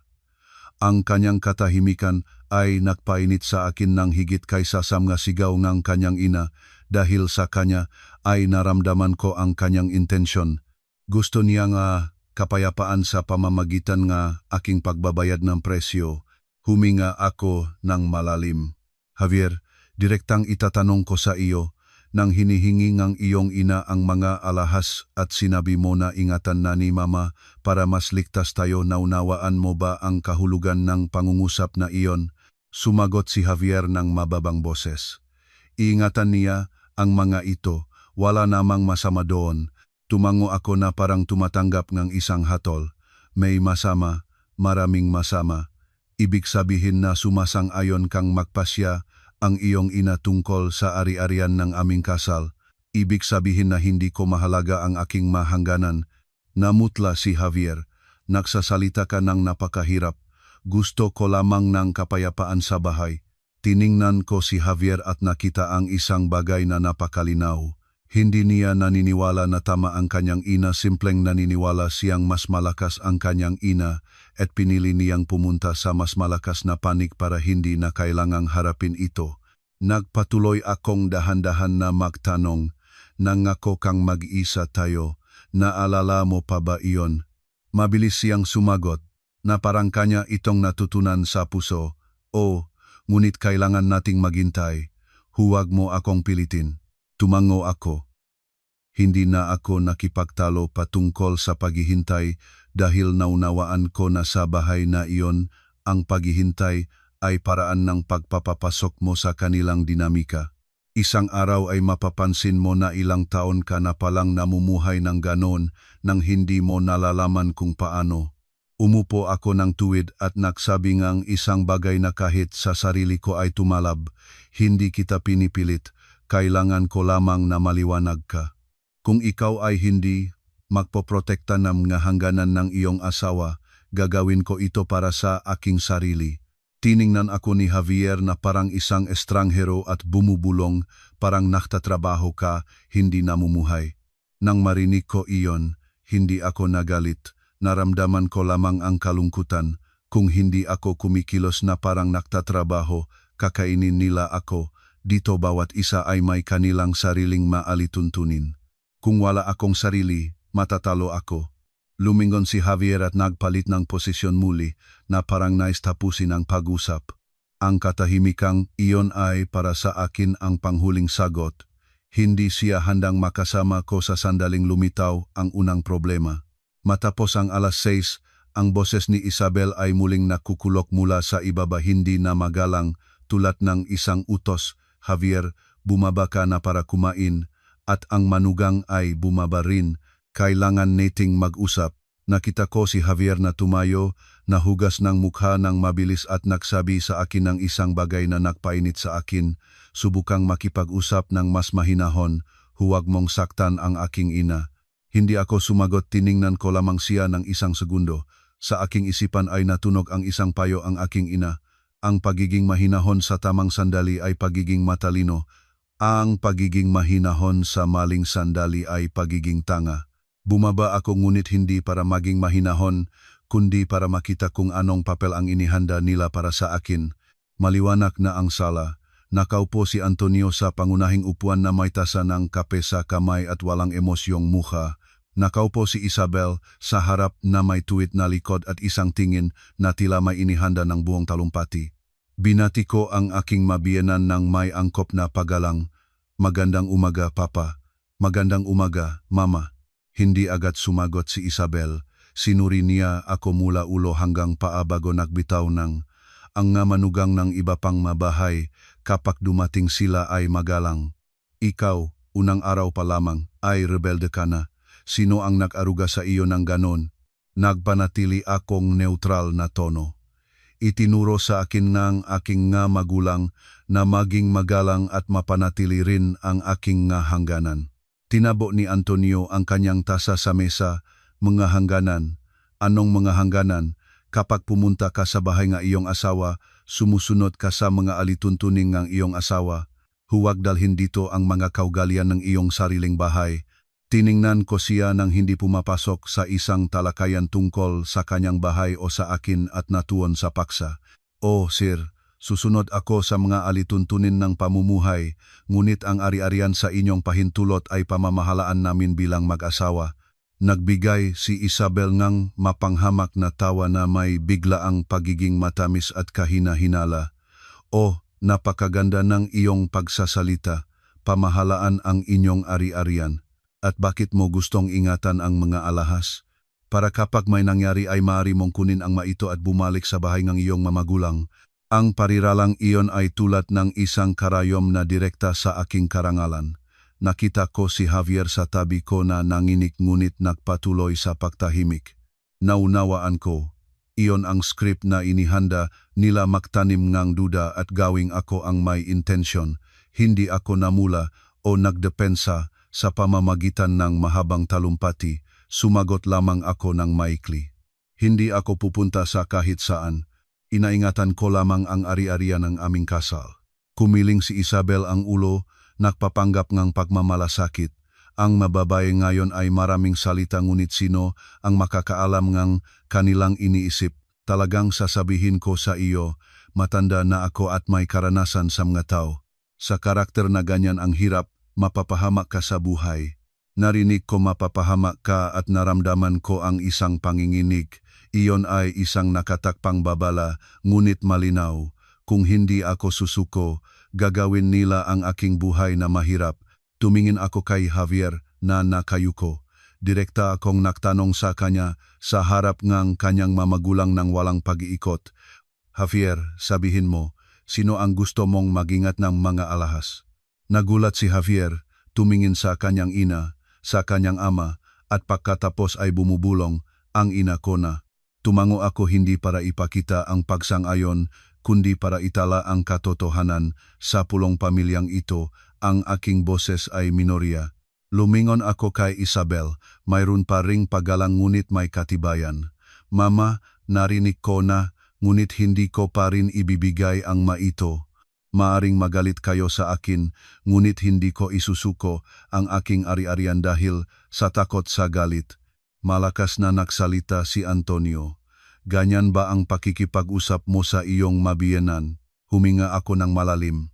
Ang kanyang katahimikan ay nagpainit sa akin ng higit kaysa sa mga sigaw ng kanyang ina. Dahil sa kanya ay naramdaman ko ang kanyang intensyon. Gusto niya nga kapayapaan sa pamamagitan nga aking pagbabayad ng presyo. Huminga ako ng malalim. Javier, direktang itatanong ko sa iyo, nang hinihingi ng iyong ina ang mga alahas at sinabi mo na ingatan na ni mama para mas ligtas tayo, naunawaan mo ba ang kahulugan ng pangungusap na iyon? Sumagot si Javier ng mababang boses. Iingatan niya ang mga ito, wala namang masama doon. Tumango ako na parang tumatanggap ng isang hatol. May masama, maraming masama. Ibig sabihin na sumasang-ayon kang magpasya ang iyong ina tungkol sa ari-arian ng aming kasal. Ibig sabihin na hindi ko mahalaga ang aking mahangganan. Namutla si Javier. Nagsasalita ka ng napakahirap. Gusto ko lamang ng kapayapaan sa bahay. Tiningnan ko si Javier at nakita ang isang bagay na napakalinaw. Hindi niya naniniwala na tama ang kanyang ina, simpleng naniniwala siyang mas malakas ang kanyang ina at pinili niyang pumunta sa mas malakas na panig para hindi na kailangang harapin ito. Nagpatuloy akong dahan-dahan na magtanong, nangako kang mag-isa tayo, naalala mo pa ba iyon? Mabilis siyang sumagot, na parang kanya itong natutunan sa puso. O, ngunit kailangan nating maghintay, huwag mo akong pilitin. Tumango ako. Hindi na ako nakipagtalo patungkol sa paghihintay dahil naunawaan ko na sa bahay na iyon ang paghihintay ay paraan ng pagpapapasok mo sa kanilang dinamika. Isang araw ay mapapansin mo na ilang taon ka na palang namumuhay ng ganon nang hindi mo nalalaman kung paano. Umupo ako ng tuwid at nagsabi ngang isang bagay na kahit sa sarili ko ay tumalab, hindi kita pinipilit. Kailangan ko lamang na maliwanag ka. Kung ikaw ay hindi magpoprotekta ng mga hangganan ng iyong asawa, gagawin ko ito para sa aking sarili. Tiningnan ako ni Javier na parang isang estranghero at bumubulong, parang naktatrabaho ka, hindi namumuhay. Nang marinig ko iyon, hindi ako nagalit. Naramdaman ko lamang ang kalungkutan. Kung hindi ako kumikilos na parang naktatrabaho, kakainin nila ako. Dito bawat isa ay may kanilang sariling maalituntunin. Kung wala akong sarili, matatalo ako. Lumingon si Javier at nagpalit ng posisyon muli na parang nais tapusin ang pag-usap. Ang katahimikang iyon ay para sa akin ang panghuling sagot. Hindi siya handang makasama ko sa sandaling lumitaw ang unang problema. Matapos ang 6:00, ang boses ni Isabel ay muling nakukulok mula sa ibaba, hindi na magalang tulad ng isang utos. Javier, bumaba ka na para kumain, at ang manugang ay bumaba rin. Kailangan nating mag-usap. Nakita ko si Javier na tumayo, nahugas ng mukha ng mabilis at nagsabi sa akin ng isang bagay na nagpainit sa akin. Subukang makipag-usap ng mas mahinahon, huwag mong saktan ang aking ina. Hindi ako sumagot, tiningnan ko lamang siya ng isang segundo. Sa aking isipan ay natunog ang isang payo ang aking ina. Ang pagiging mahinahon sa tamang sandali ay pagiging matalino. Ang pagiging mahinahon sa maling sandali ay pagiging tanga. Bumaba ako ngunit hindi para maging mahinahon, kundi para makita kung anong papel ang inihanda nila para sa akin. Maliwanag na ang sala. Nakaupo si Antonio sa pangunahing upuan na may tasa ng kape sa kamay at walang emosyong mukha. Nakaupo si Isabel sa harap na may tuwid na likod at isang tingin na tila may inihanda ng buong talumpati. Binati ko ang aking mabiyenan ng may angkop na paggalang. Magandang umaga, Papa. Magandang umaga, Mama. Hindi agad sumagot si Isabel. Sinuri niya ako mula ulo hanggang paa bago nagbitaw ng ang nga manugang ng iba pang mabahay kapag dumating sila ay magalang. Ikaw, unang araw pa lamang, ay rebelde ka na. Sino ang nag-aruga sa iyo ng ganon? Nagpanatili akong neutral na tono. Itinuro sa akin ng aking nga magulang na maging magalang at mapanatili rin ang aking nga hangganan. Tinabo ni Antonio ang kanyang tasa sa mesa. Mga hangganan. Anong mga hangganan? Kapag pumunta ka sa bahay ng iyong asawa, sumusunod ka sa mga alituntunin ng iyong asawa. Huwag dalhin dito ang mga kaugalian ng iyong sariling bahay. Tiningnan ko siya nang hindi pumapasok sa isang talakayan tungkol sa kanyang bahay o sa akin at natuon sa paksa. Oh, sir, Susunod ako sa mga alituntunin ng pamumuhay, ngunit ang ari-arian sa inyong pahintulot ay pamamahalaan namin bilang mag-asawa. Nagbigay si Isabel ng mapanghamak na tawa na may biglaang pagiging matamis at kahina-hinala. O, napakaganda ng iyong pagsasalita, pamahalaan ang inyong ari-arian. At bakit mo gustong ingatan ang mga alahas? Para kapag may nangyari ay maaari mong kunin ang maito at bumalik sa bahay ng iyong mamagulang. Ang pariralang iyon ay tulad ng isang karayom na direkta sa aking karangalan. Nakita ko si Javier sa tabi ko na nanginig ngunit nagpatuloy sa pagtahimik. Naunawaan ko, iyon ang script na inihanda nila magtanim ngang duda at gawing ako ang may intensyon. Hindi ako namula o nagdepensa sa pamamagitan ng mahabang talumpati, sumagot lamang ako ng maikli. Hindi ako pupunta sa kahit saan. Inaingatan ko lamang ang ari-arian ng aming kasal. Kumiling si Isabel ang ulo, nagpapanggap ngang pagmamalasakit. Ang mababae ngayon ay maraming salita ngunit sino ang makakaalam ngang kanilang iniisip. Talagang sasabihin ko sa iyo, matanda na ako at may karanasan sa mga tao. Sa karakter na ganyan ang hirap, mapapahamak ka sa buhay. Narinig ko mapapahamak ka at naramdaman ko ang isang panginginig. Iyon ay isang nakatakpang babala, ngunit malinaw. Kung hindi ako susuko, gagawin nila ang aking buhay na mahirap. Tumingin ako kay Javier na nakayuko. Direkta akong nagtanong sa kanya sa harap ng kanyang mamagulang ng walang pag-iikot. Javier, sabihin mo, sino ang gusto mong magingat ng mga alahas? Nagulat si Javier, tumingin sa kanyang ina, sa kanyang ama, at pagkatapos ay bumubulong, ang ina ko na. Tumango ako hindi para ipakita ang pagsang-ayon, kundi para itala ang katotohanan sa pulong pamilyang ito, ang aking boses ay minorya. Lumingon ako kay Isabel, mayroon pa ring paggalang ngunit may katibayan. Mama, narinig ko na, ngunit hindi ko pa rin ibibigay ang maito. Maaring magalit kayo sa akin, ngunit hindi ko isusuko ang aking ari-arian dahil sa takot sa galit. Malakas na nagsalita si Antonio. Ganyan ba ang pakikipag-usap mo sa iyong mabiyenan? Huminga ako ng malalim.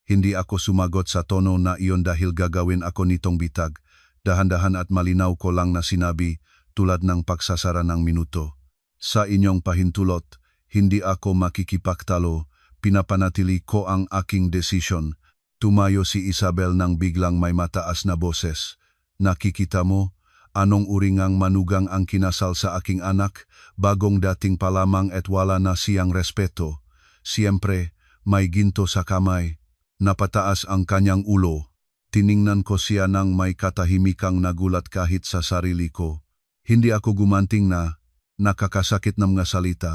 Hindi ako sumagot sa tono na iyon dahil gagawin ako nitong bitag. Dahan-dahan at malinaw ko lang na sinabi tulad ng pagsasara ng minuto. Sa inyong pahintulot, hindi ako makikipagtalo. Pinapanatili ko ang aking desisyon. Tumayo si Isabel nang biglang may mataas na boses. Nakikita mo? Anong uringang manugang ang kinasal sa aking anak, bagong dating pa lamang at wala na siyang respeto. Siyempre, may ginto sa kamay. Napataas ang kanyang ulo. Tiningnan ko siya nang may katahimikang nagulat kahit sa sarili ko. Hindi ako gumanting na nakakasakit ng mga salita.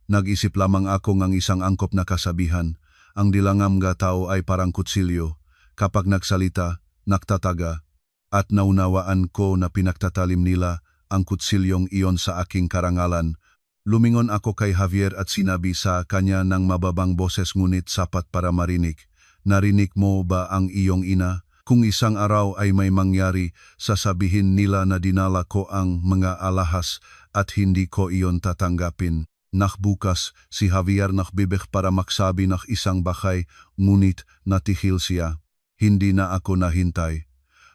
Nag-isip lamang ako ng isang angkop na kasabihan. Ang dilangam nga tao ay parang kutsilyo. Kapag nagsalita, nagtataga. At naunawaan ko na pinagtatalim nila ang kutsilyong iyon sa aking karangalan. Lumingon ako kay Javier at sinabi sa kanya ng mababang boses ngunit sapat para marinig. Narinig mo ba ang iyong ina? Kung isang araw ay may mangyari, sasabihin nila na dinala ko ang mga alahas at hindi ko iyon tatanggapin. Nakbukas si Javier nakbibig para magsabi ng isang bakay, ngunit natihil siya. Hindi na ako nahintay.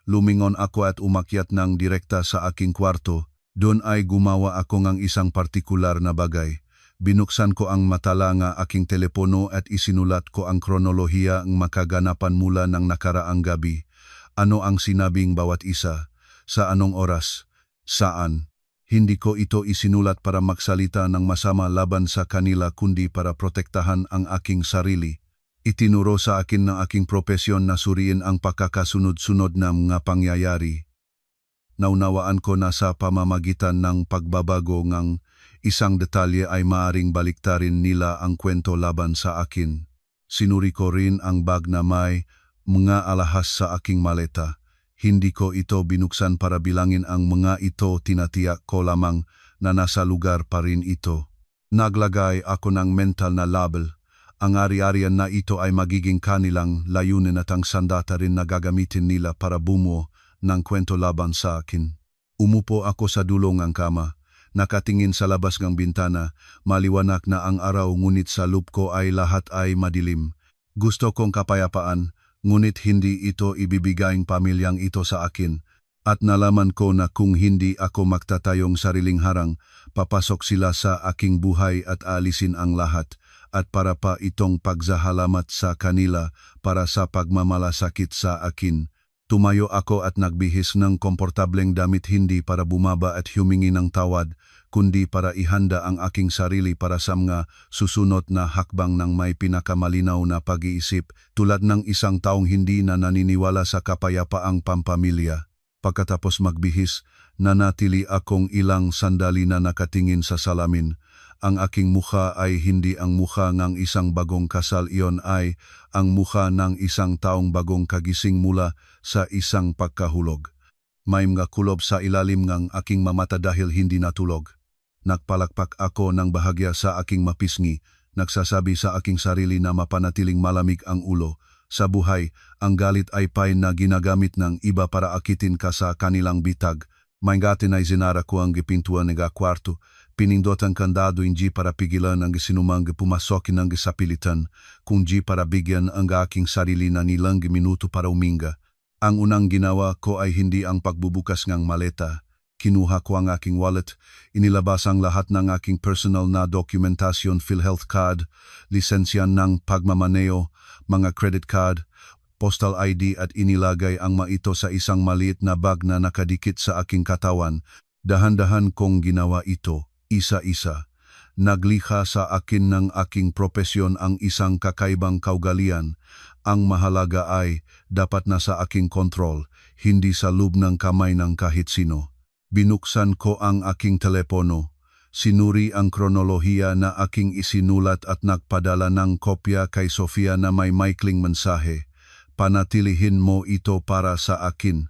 Lumingon ako at umakyat ng direkta sa aking kwarto. Doon ay gumawa ako ng isang partikular na bagay. Binuksan ko ang matala nga aking telepono at isinulat ko ang kronolohiya ng makaganapan mula ng nakaraang gabi. Ano ang sinabing bawat isa? Sa anong oras? Saan? Hindi ko ito isinulat para magsalita ng masama laban sa kanila kundi para protektahan ang aking sarili. Itinuro sa akin ng aking propesyon na suriin ang pagkakasunod-sunod na mga pangyayari. Naunawaan ko na sa pamamagitan ng pagbabago ng isang detalye ay maaring baliktarin nila ang kwento laban sa akin. Sinuri ko rin ang bag na may mga alahas sa aking maleta. Hindi ko ito binuksan para bilangin ang mga ito, tinatiyak ko lamang na nasa lugar pa rin ito. Naglagay ako ng mental na label. Ang ari-arian na ito ay magiging kanilang layunin at ang sandata rin na gagamitin nila para bumuo ng kwento laban sa akin. Umupo ako sa dulong ng kama. Nakatingin sa labas ng bintana, maliwanag na ang araw ngunit sa loob ko ay lahat ay madilim. Gusto kong kapayapaan, ngunit hindi ito ibibigay ng pamilyang ito sa akin. At nalaman ko na kung hindi ako magtatayong sariling harang, papasok sila sa aking buhay at alisin ang lahat. At para pa itong pagsahalamat sa kanila para sa pagmamalasakit sa akin. Tumayo ako at nagbihis ng komportableng damit hindi para bumaba at humingi ng tawad, kundi para ihanda ang aking sarili para sa mga susunod na hakbang ng may pinakamalinaw na pag-iisip tulad ng isang taong hindi na naniniwala sa kapayapaang pampamilya. Pagkatapos magbihis, nanatili akong ilang sandali na nakatingin sa salamin. Ang aking mukha ay hindi ang mukha ng isang bagong kasal, iyon ay ang mukha ng isang taong bagong kagising mula sa isang pagkahulog. May mga kulob sa ilalim ng aking mamata dahil hindi natulog. Nagpalakpak ako ng bahagya sa aking mapisngi, nagsasabi sa aking sarili na mapanatiling malamig ang ulo. Sa buhay, ang galit ay pay na ginagamit ng iba para akitin ka sa kanilang bitag. May gatin ay zinara ko ang gipintuan ng kwarto. Pinindot ang kandado hindi para pigilan ang sinumang pumasokin ng sapilitan, kundi para bigyan ang aking sarili na nilang minuto para uminga. Ang unang ginawa ko ay hindi ang pagbubukas ng maleta. Kinuha ko ang aking wallet, inilabas ang lahat ng aking personal na dokumentasyon, PhilHealth card, lisensya ng pagmamaneo, mga credit card, postal ID at inilagay ang mga ito sa isang maliit na bag na nakadikit sa aking katawan. Dahan-dahan kong ginawa ito. Isa-isa. Naglikha sa akin ng aking propesyon ang isang kakaibang kaugalian. Ang mahalaga ay dapat nasa aking kontrol, hindi sa loob ng kamay ng kahit sino. Binuksan ko ang aking telepono. Sinuri ang kronolohiya na aking isinulat at nagpadala ng kopya kay Sofia na may maikling mensahe. Panatilihin mo ito para sa akin.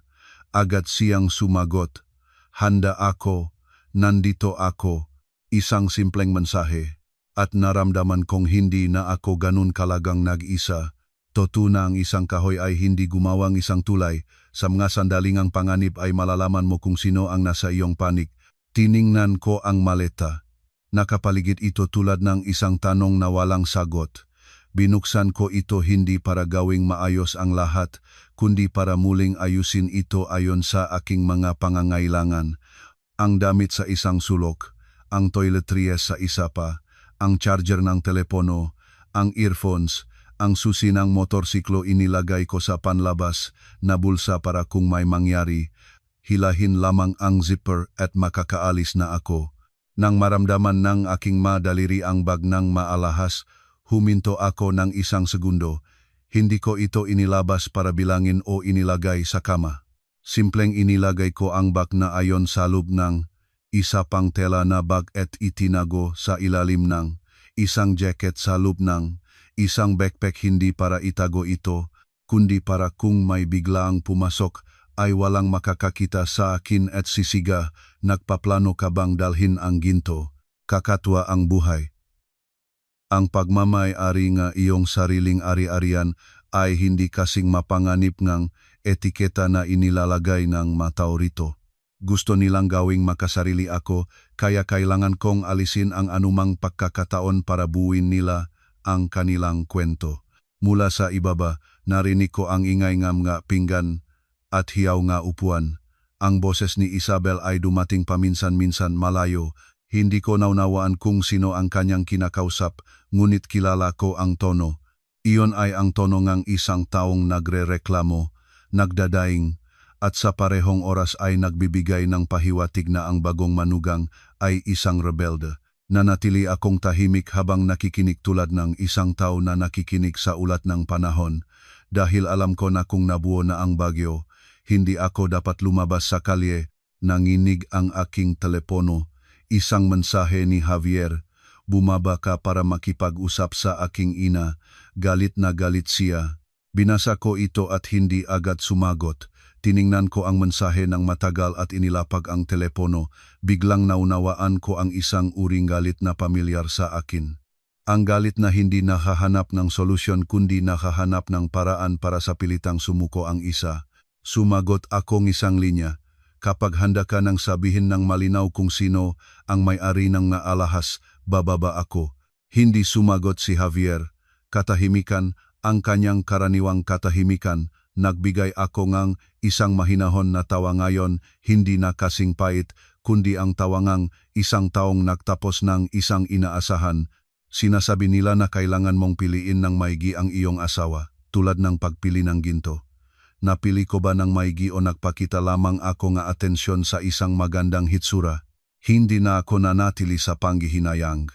Agad siyang sumagot. Handa ako, nandito ako. Isang simpleng mensahe, at naramdaman kong hindi na ako ganun kalagang nag-isa. Totoo na ang isang kahoy ay hindi gumawang isang tulay. Sa mga sandaling ang panganib ay malalaman mo kung sino ang nasa iyong panig. Tiningnan ko ang maleta. Nakapaligid ito tulad ng isang tanong na walang sagot. Binuksan ko ito hindi para gawing maayos ang lahat, kundi para muling ayusin ito ayon sa aking mga pangangailangan. Ang damit sa isang sulok. Ang toiletries sa isa pa, ang charger ng telepono, ang earphones, ang susi ng motorsiklo inilagay ko sa panlabas na bulsa para kung may mangyari, hilahin lamang ang zipper at makakaalis na ako. Nang maramdaman ng aking madaliri ang bag ng maalahas, huminto ako ng isang segundo. Hindi ko ito inilabas para bilangin o inilagay sa kama. Simpleng inilagay ko ang bag na ayon sa loob ng isa pang tela na bag at itinago sa ilalim ng isang jacket sa loob ng isang backpack hindi para itago ito, kundi para kung may biglaang pumasok ay walang makakakita sa akin at sisiga, nagpaplano ka bang dalhin ang ginto, kakatwa ang buhay. Ang pagmamay-ari nga iyong sariling ari-arian ay hindi kasing mapanganib ng etiketa na inilalagay ng matao rito. Gusto nilang gawing makasarili ako, kaya kailangan kong alisin ang anumang pagkakataon para buuin nila ang kanilang kwento. Mula sa ibaba, narinig ko ang ingay ng mga pinggan at hiyaw nga upuan. Ang boses ni Isabel ay dumating paminsan-minsan malayo. Hindi ko naunawaan kung sino ang kanyang kinakausap, ngunit kilala ko ang tono. Iyon ay ang tono ng isang taong nagre-reklamo, nagdadaing, at sa parehong oras ay nagbibigay ng pahiwatig na ang bagong manugang ay isang rebelde. Nanatili akong tahimik habang nakikinig tulad ng isang tao na nakikinig sa ulat ng panahon. Dahil alam ko na kung nabuo na ang bagyo, hindi ako dapat lumabas sa kalye. Nanginig ang aking telepono. Isang mensahe ni Javier. Bumaba ka para makipag-usap sa aking ina. Galit na galit siya. Binasa ko ito at hindi agad sumagot. Tiningnan ko ang mensahe ng matagal at inilapag ang telepono. Biglang naunawaan ko ang isang uring galit na pamilyar sa akin. Ang galit na hindi nakahanap ng solusyon kundi nakahanap ng paraan para sa pilitang sumuko ang isa. Sumagot akong isang linya. Kapag handa ka nang sabihin ng malinaw kung sino ang may-ari ng naalahas, bababa ako. Hindi sumagot si Javier. Katahimikan, ang kanyang karaniwang katahimikan. Nagbigay ako ngang isang mahinahon na tawa ngayon, hindi na kasing pait, kundi ang tawangang isang taong nagtapos ng isang inaasahan. Sinasabi nila na kailangan mong piliin ng maigi ang iyong asawa, tulad ng pagpili ng ginto. Napili ko ba ng maigi o nagpakita lamang ako nga atensyon sa isang magandang hitsura? Hindi na ako nanatili sa panghihinayang.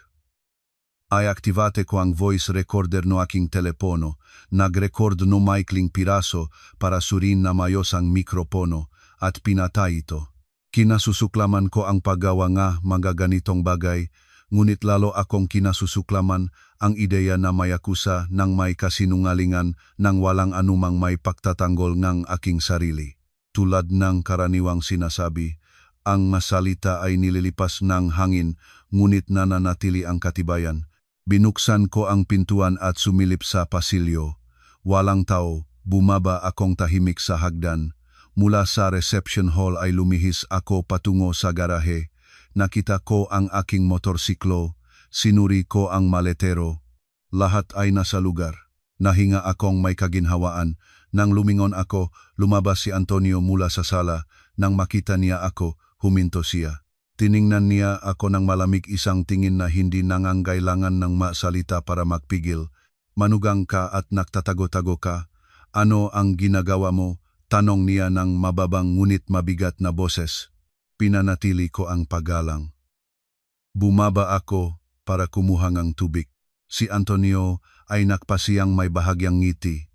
Ay aktivate ko ang voice recorder no aking telepono, nag-record no maikling piraso para surin na mayos ang mikropono at pinatay ito. Kinasusuklaman ko ang paggawa nga mga ganitong bagay, ngunit lalo akong kinasusuklaman ang ideya na may akusa ng may kasinungalingan nang walang anumang may pagtatanggol ng aking sarili. Tulad ng karaniwang sinasabi, ang masalita ay nililipas ng hangin ngunit nananatili ang katibayan. Binuksan ko ang pintuan at sumilip sa pasilyo. Walang tao, bumaba akong tahimik sa hagdan. Mula sa reception hall ay lumihis ako patungo sa garahe. Nakita ko ang aking motorsiklo, sinuri ko ang maletero. Lahat ay nasa lugar. Nahinga akong may kaginhawaan. Nang lumingon ako, lumabas si Antonio mula sa sala. Nang makita niya ako, huminto siya. Tiningnan niya ako ng malamig, isang tingin na hindi nangangailangan ng masalita para magpigil. Manugang ka at nagtatago-tago ka. Ano ang ginagawa mo? Tanong niya ng mababang ngunit mabigat na boses. Pinanatili ko ang paggalang. Bumaba ako para kumuha ng tubig. Si Antonio ay nagpasiyang may bahagyang ngiti.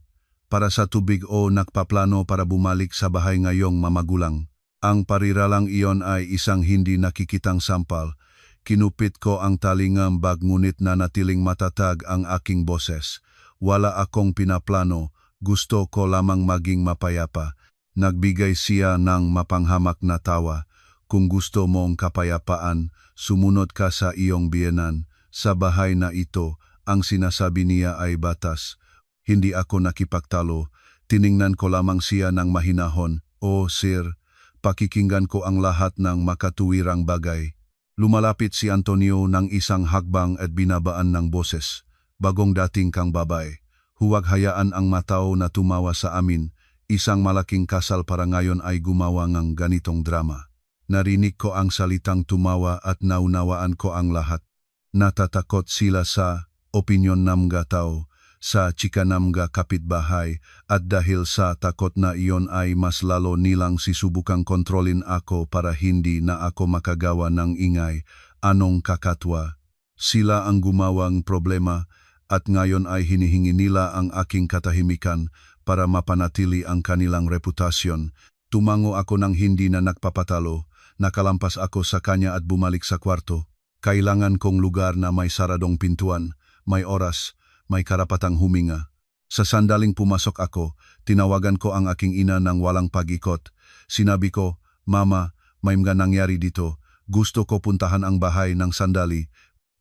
Para sa tubig o nagpaplano para bumalik sa bahay ngayong mamagulang. Ang pariralang iyon ay isang hindi nakikitang sampal. Kinupit ko ang talingang bag ngunit nanatiling matatag ang aking boses. Wala akong pinaplano, gusto ko lamang maging mapayapa. Nagbigay siya ng mapanghamak na tawa. Kung gusto mong kapayapaan, sumunod ka sa iyong biyenan. Sa bahay na ito, ang sinasabi niya ay batas. Hindi ako nakipagtalo. Tiningnan ko lamang siya ng mahinahon. O sir, pakikinggan ko ang lahat ng makatuwirang bagay. Lumalapit si Antonio ng isang hakbang at binabaan ng boses. Bagong dating kang babae. Huwag hayaan ang matao na tumawa sa amin. Isang malaking kasal para ngayon ay gumawa ng ganitong drama. Narinig ko ang salitang tumawa at naunawaan ko ang lahat. Natatakot sila sa opinyon ng mga tao, sa chika ng mga kapitbahay, at dahil sa takot na iyon ay mas lalo nilang sisubukang kontrolin ako para hindi na ako makagawa ng ingay. Anong kakatwa? Sila ang gumawang problema at ngayon ay hinihingi nila ang aking katahimikan para mapanatili ang kanilang reputasyon. Tumango ako ng hindi na nagpapatalo. Nakalampas ako sa kanya at bumalik sa kwarto. Kailangan kong lugar na may saradong pintuan, may oras, may karapatang huminga. Sa sandaling pumasok ako, tinawagan ko ang aking ina ng walang pag-ikot. Sinabi ko, Mama, may mga nangyari dito. Gusto ko puntahan ang bahay ng sandali.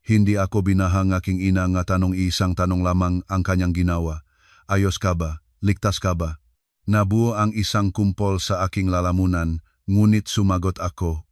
Hindi ako binahang aking ina nga tanong, isang tanong lamang ang kanyang ginawa. Ayos ka ba? Ligtas ka ba? Nabuo ang isang kumpol sa aking lalamunan. Ngunit sumagot ako,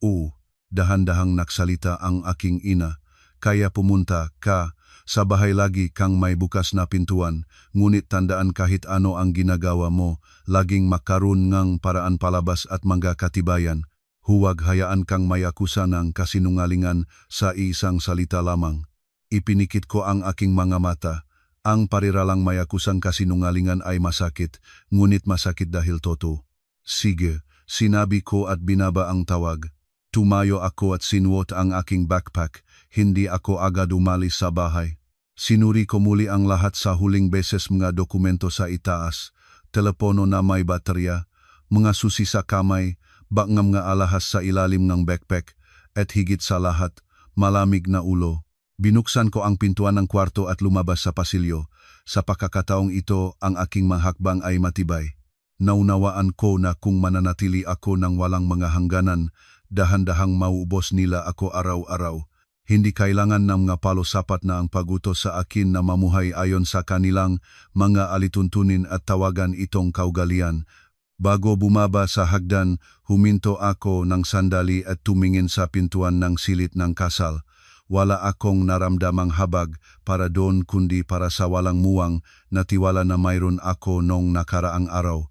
dahan-dahang nagsalita ang aking ina. Kaya pumunta ka, sa bahay lagi kang may bukas na pintuan, ngunit tandaan kahit ano ang ginagawa mo, laging makaroon ngang paraan palabas at mga katibayan. Huwag hayaan kang may akusa ng kasinungalingan sa isang salita lamang. Ipinikit ko ang aking mga mata. Ang pariralang may akusang kasinungalingan ay masakit, ngunit masakit dahil totoo. Sige. Sinabi ko at binaba ang tawag. Tumayo ako at sinuot ang aking backpack. Hindi ako agad umalis sa bahay. Sinuri ko muli ang lahat sa huling beses, mga dokumento sa itaas, telepono na may baterya, mga susi sa kamay, bangam nga alahas sa ilalim ng backpack, at higit sa lahat, malamig na ulo. Binuksan ko ang pintuan ng kwarto at lumabas sa pasilyo. Sa pagkakataong ito, ang aking mahakbang ay matibay. Naunawaan ko na kung mananatili ako ng walang mga hangganan, dahan-dahang mauubos nila ako araw-araw. Hindi kailangan ng mga palo, sapat na ang pagutos sa akin na mamuhay ayon sa kanilang mga alituntunin at tawagan itong kaugalian. Bago bumaba sa hagdan, huminto ako ng sandali at tumingin sa pintuan ng silid ng kasal. Wala akong naramdamang habag para doon kundi para sa walang muwang na tiwala na mayroon ako nung nakaraang araw.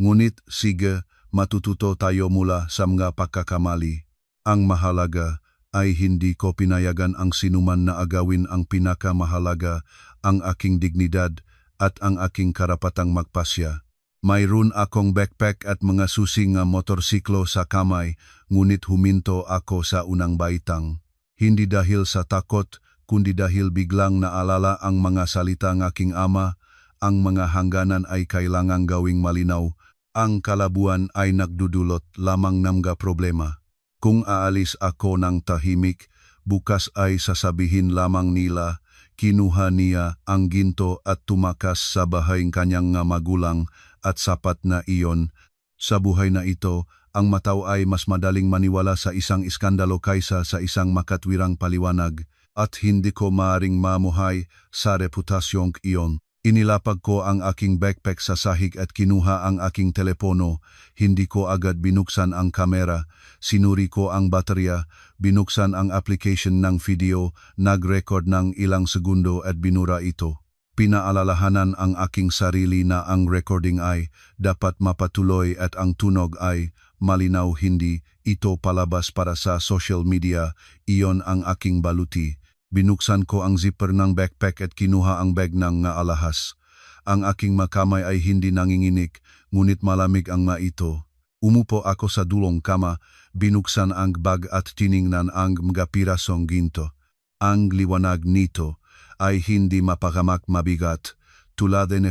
Ngunit sige, matututo tayo mula sa mga pagkakamali. Ang mahalaga ay hindi ko pinayagan ang sinuman na agawin ang pinakamahalaga, ang aking dignidad at ang aking karapatang magpasya. Mayroon akong backpack at mga susi nga motorsiklo sa kamay, ngunit huminto ako sa unang baitang. Hindi dahil sa takot, kundi dahil biglang naalala ang mga salita ng aking ama, ang mga hangganan ay kailangang gawing malinaw, ang kalabuan ay nagdudulot lamang ng mga problema. Kung aalis ako ng tahimik, bukas ay sasabihin lamang nila, kinuha niya ang ginto at tumakas sa bahay kanyang nga magulang at sapat na iyon. Sa buhay na ito, ang matao ay mas madaling maniwala sa isang iskandalo kaysa sa isang makatwirang paliwanag at hindi ko maaring mamuhay sa reputasyong iyon. Inilapag ko ang aking backpack sa sahig at kinuha ang aking telepono. Hindi ko agad binuksan ang kamera. Sinuri ko ang baterya, binuksan ang application ng video, nag-record ng ilang segundo at binura ito. Pinaalalahanan ang aking sarili na ang recording ay dapat mapatuloy at ang tunog ay malinaw, hindi ito palabas para sa social media. Iyon ang aking baluti. Binuksan ko ang zipper ng backpack at kinuha ang bag ng nga alahas. Ang aking makamay ay hindi nanginginig, ngunit malamig ang ito. Umupo ako sa dulong kama, binuksan ang bag at tiningnan ang mga pirasong ginto. Ang liwanag nito ay hindi mapakamak mabigat, tulad ng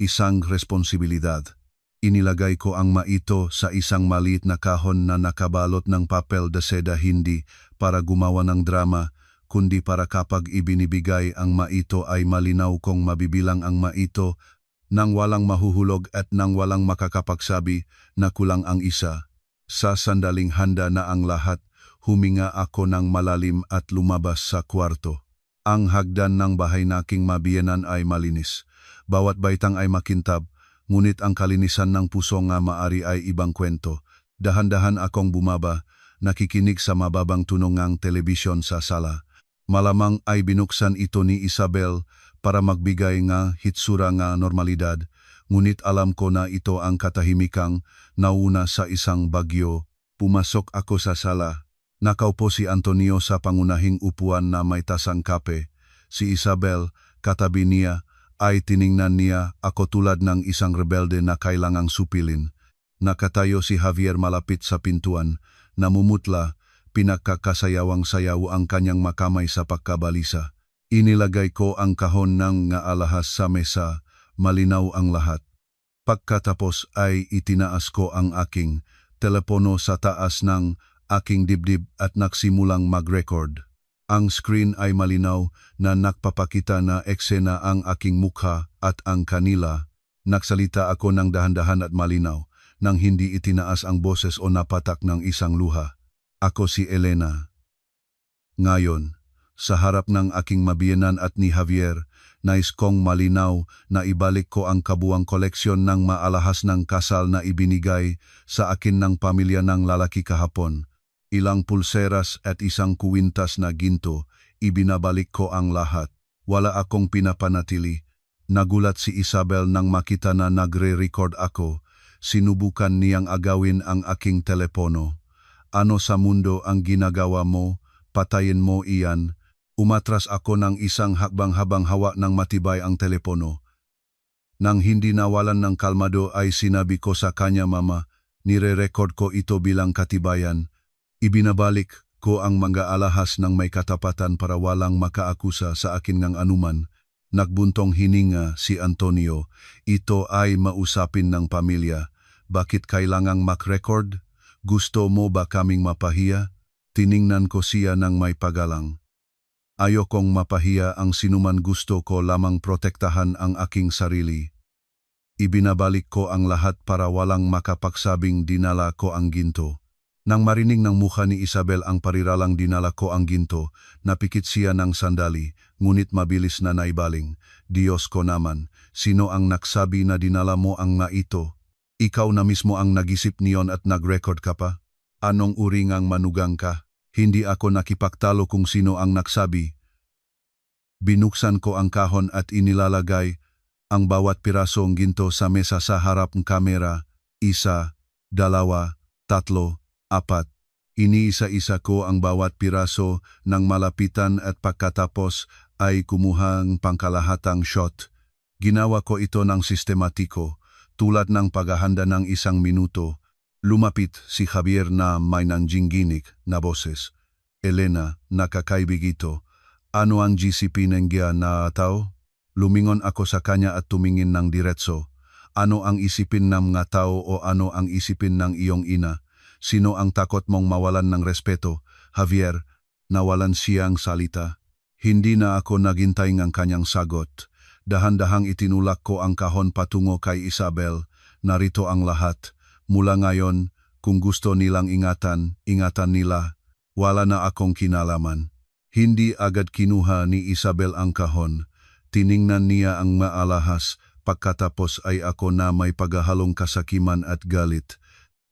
isang responsibilidad. Inilagay ko ang ito sa isang maliit na kahon na nakabalot ng papel de seda, hindi para gumawa ng drama, kundi para kapag ibinibigay ang ito ay malinaw kong mabibilang ang ito nang walang mahuhulog at nang walang makakapagsabi na kulang ang isa. Sa sandaling handa na ang lahat, huminga ako ng malalim at lumabas sa kwarto. Ang hagdan ng bahay naking mabiyanan ay malinis. Bawat baitang ay makintab, ngunit ang kalinisan ng puso nga maari ay ibang kwento. Dahan-dahan akong bumaba, nakikinig sa mababang tunog ng telebisyon sa sala. Malamang ay binuksan ito ni Isabel para magbigay nga hitsura nga normalidad, ngunit alam ko na ito ang katahimikang nauna sa isang bagyo. Pumasok ako sa sala. Nakaupo si Antonio sa pangunahing upuan na may tasang kape. Si Isabel, katabi niya, ay tiningnan niya ako tulad ng isang rebelde na kailangang supilin. Nakatayo si Javier malapit sa pintuan, namumutla, pinagkakasayawang-sayaw ang kanyang makamay sa pagkabalisa. Inilagay ko ang kahon ng nga alahas sa mesa, malinaw ang lahat. Pagkatapos ay itinaas ko ang aking telepono sa taas ng aking dibdib at nagsimulang mag-record. Ang screen ay malinaw na nagpapakita na eksena ang aking mukha at ang kanila. Nagsalita ako ng dahan-dahan at malinaw, nang hindi itinaas ang boses o napatak ng isang luha. Ako si Elena. Ngayon, sa harap ng aking mabiyanan at ni Javier, nais kong malinaw na ibalik ko ang kabuang koleksyon ng maalahas ng kasal na ibinigay sa akin ng pamilya ng lalaki kahapon. Ilang pulseras at isang kuwintas na ginto, ibinabalik ko ang lahat. Wala akong pinapanatili. Nagulat si Isabel nang makita na nagre-record ako. Sinubukan niyang agawin ang aking telepono. Ano sa mundo ang ginagawa mo? Patayin mo iyan. Umatras ako ng isang hakbang habang hawak ng matibay ang telepono. Nang hindi nawalan ng kalmado ay sinabi ko sa kanya, Mama, nire-record ko ito bilang katibayan. Ibinabalik ko ang mga alahas ng may katapatan para walang makaakusa sa akin ng anuman. Nagbuntong hininga si Antonio. Ito ay mausapin ng pamilya. Bakit kailangang mag-record? Gusto mo ba kaming mapahiya? Tiningnan ko siya ng may pagalang. Ayokong mapahiya ang sinuman, gusto ko lamang protektahan ang aking sarili. Ibinabalik ko ang lahat para walang makapagsabing dinala ko ang ginto. Nang marinig ng mukha ni Isabel ang pariralang dinala ko ang ginto, napikit siya ng sandali, ngunit mabilis na naibaling. Diyos ko naman, sino ang nagsabi na dinala mo ang ito? Ikaw na mismo ang nag-isip niyon at nag-record ka pa? Anong uri ngang manugang ka? Hindi ako nakipaktalo kung sino ang nagsabi. Binuksan ko ang kahon at inilalagay ang bawat pirasong ginto sa mesa sa harap ng kamera. 1, 2, 3, 4. Iniisa-isa ko ang bawat piraso ng malapitan at pagkatapos ay kumuha ng pangkalahatang shot. Ginawa ko ito ng sistematiko, tulad ng paghahanda ng 1 minuto. Lumapit si Javier na may nanjinginig na boses. Elena, nakakaibig ito. Ano ang GCP ng na tao? Lumingon ako sa kanya at tumingin ng diretso. Ano ang isipin ng mga tao o ano ang isipin ng iyong ina? Sino ang takot mong mawalan ng respeto? Javier, nawalan siyang salita. Hindi na ako naghintay ng kanyang sagot. Dahan-dahang itinulak ko ang kahon patungo kay Isabel. Narito ang lahat. Mula ngayon, kung gusto nilang ingatan nila. Wala na akong kinalaman. Hindi agad kinuha ni Isabel ang kahon. Tiningnan niya ang maalahas. Pagkatapos ay ako na may paghahalong kasakiman at galit.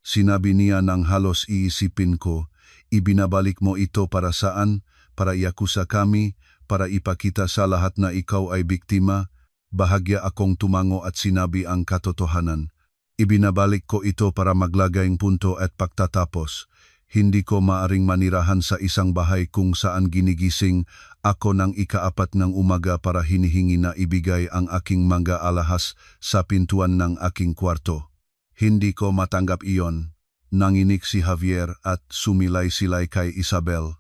Sinabi niya nang halos iisipin ko, ibinabalik mo ito para saan? Para iakusa kami? Para ipakita sa lahat na ikaw ay biktima? Bahagya akong tumango at sinabi ang katotohanan. Ibinabalik ko ito para maglagay ng punto at pagtatapos. Hindi ko maaring manirahan sa isang bahay kung saan ginigising ako ng 4 ng umaga para hinihingi na ibigay ang aking mga alahas sa pintuan ng aking kwarto. Hindi ko matanggap iyon. Nanginig si Javier at sumilay-silay kay Isabel.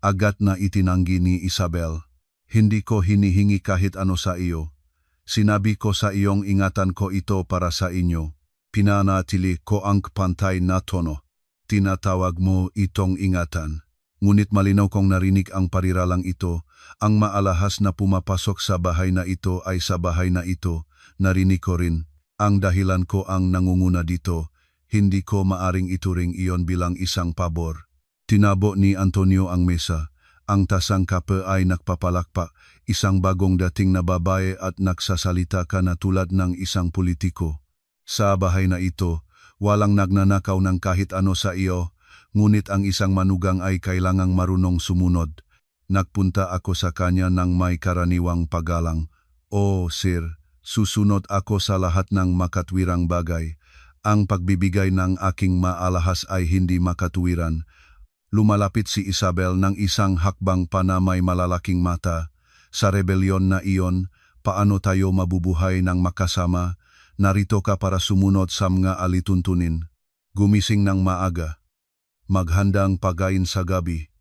Agad na itinanggi ni Isabel. Hindi ko hinihingi kahit ano sa iyo. Sinabi ko sa iyong ingatan ko ito para sa inyo. Pinanatili ko ang pantay na tono. Tinatawag mo itong ingatan. Ngunit malinaw kong narinig ang pariralang ito. Ang maalahas na pumapasok sa bahay na ito ay sa bahay na ito. Narinig ko rin. Ang dahilan ko ang nangunguna dito. Hindi ko maaring ituring iyon bilang isang pabor. Tinabo ni Antonio ang mesa. Ang tasang kape ay nagpapalakpak. Isang bagong dating na babae at nagsasalita ka na tulad ng isang politiko. Sa bahay na ito, walang nagnanakaw ng kahit ano sa iyo, ngunit ang isang manugang ay kailangang marunong sumunod. Nagpunta ako sa kanya ng may karaniwang paggalang. O sir, susunod ako sa lahat ng makatwirang bagay. Ang pagbibigay ng aking maalahas ay hindi makatuwiran. Lumalapit si Isabel ng isang hakbang pa na may malalaking mata. Sa rebelyon na iyon, paano tayo mabubuhay ng makasama? Narito ka para sumunod sa mga alituntunin. Gumising ng maaga. Maghandang pagkain sa gabi.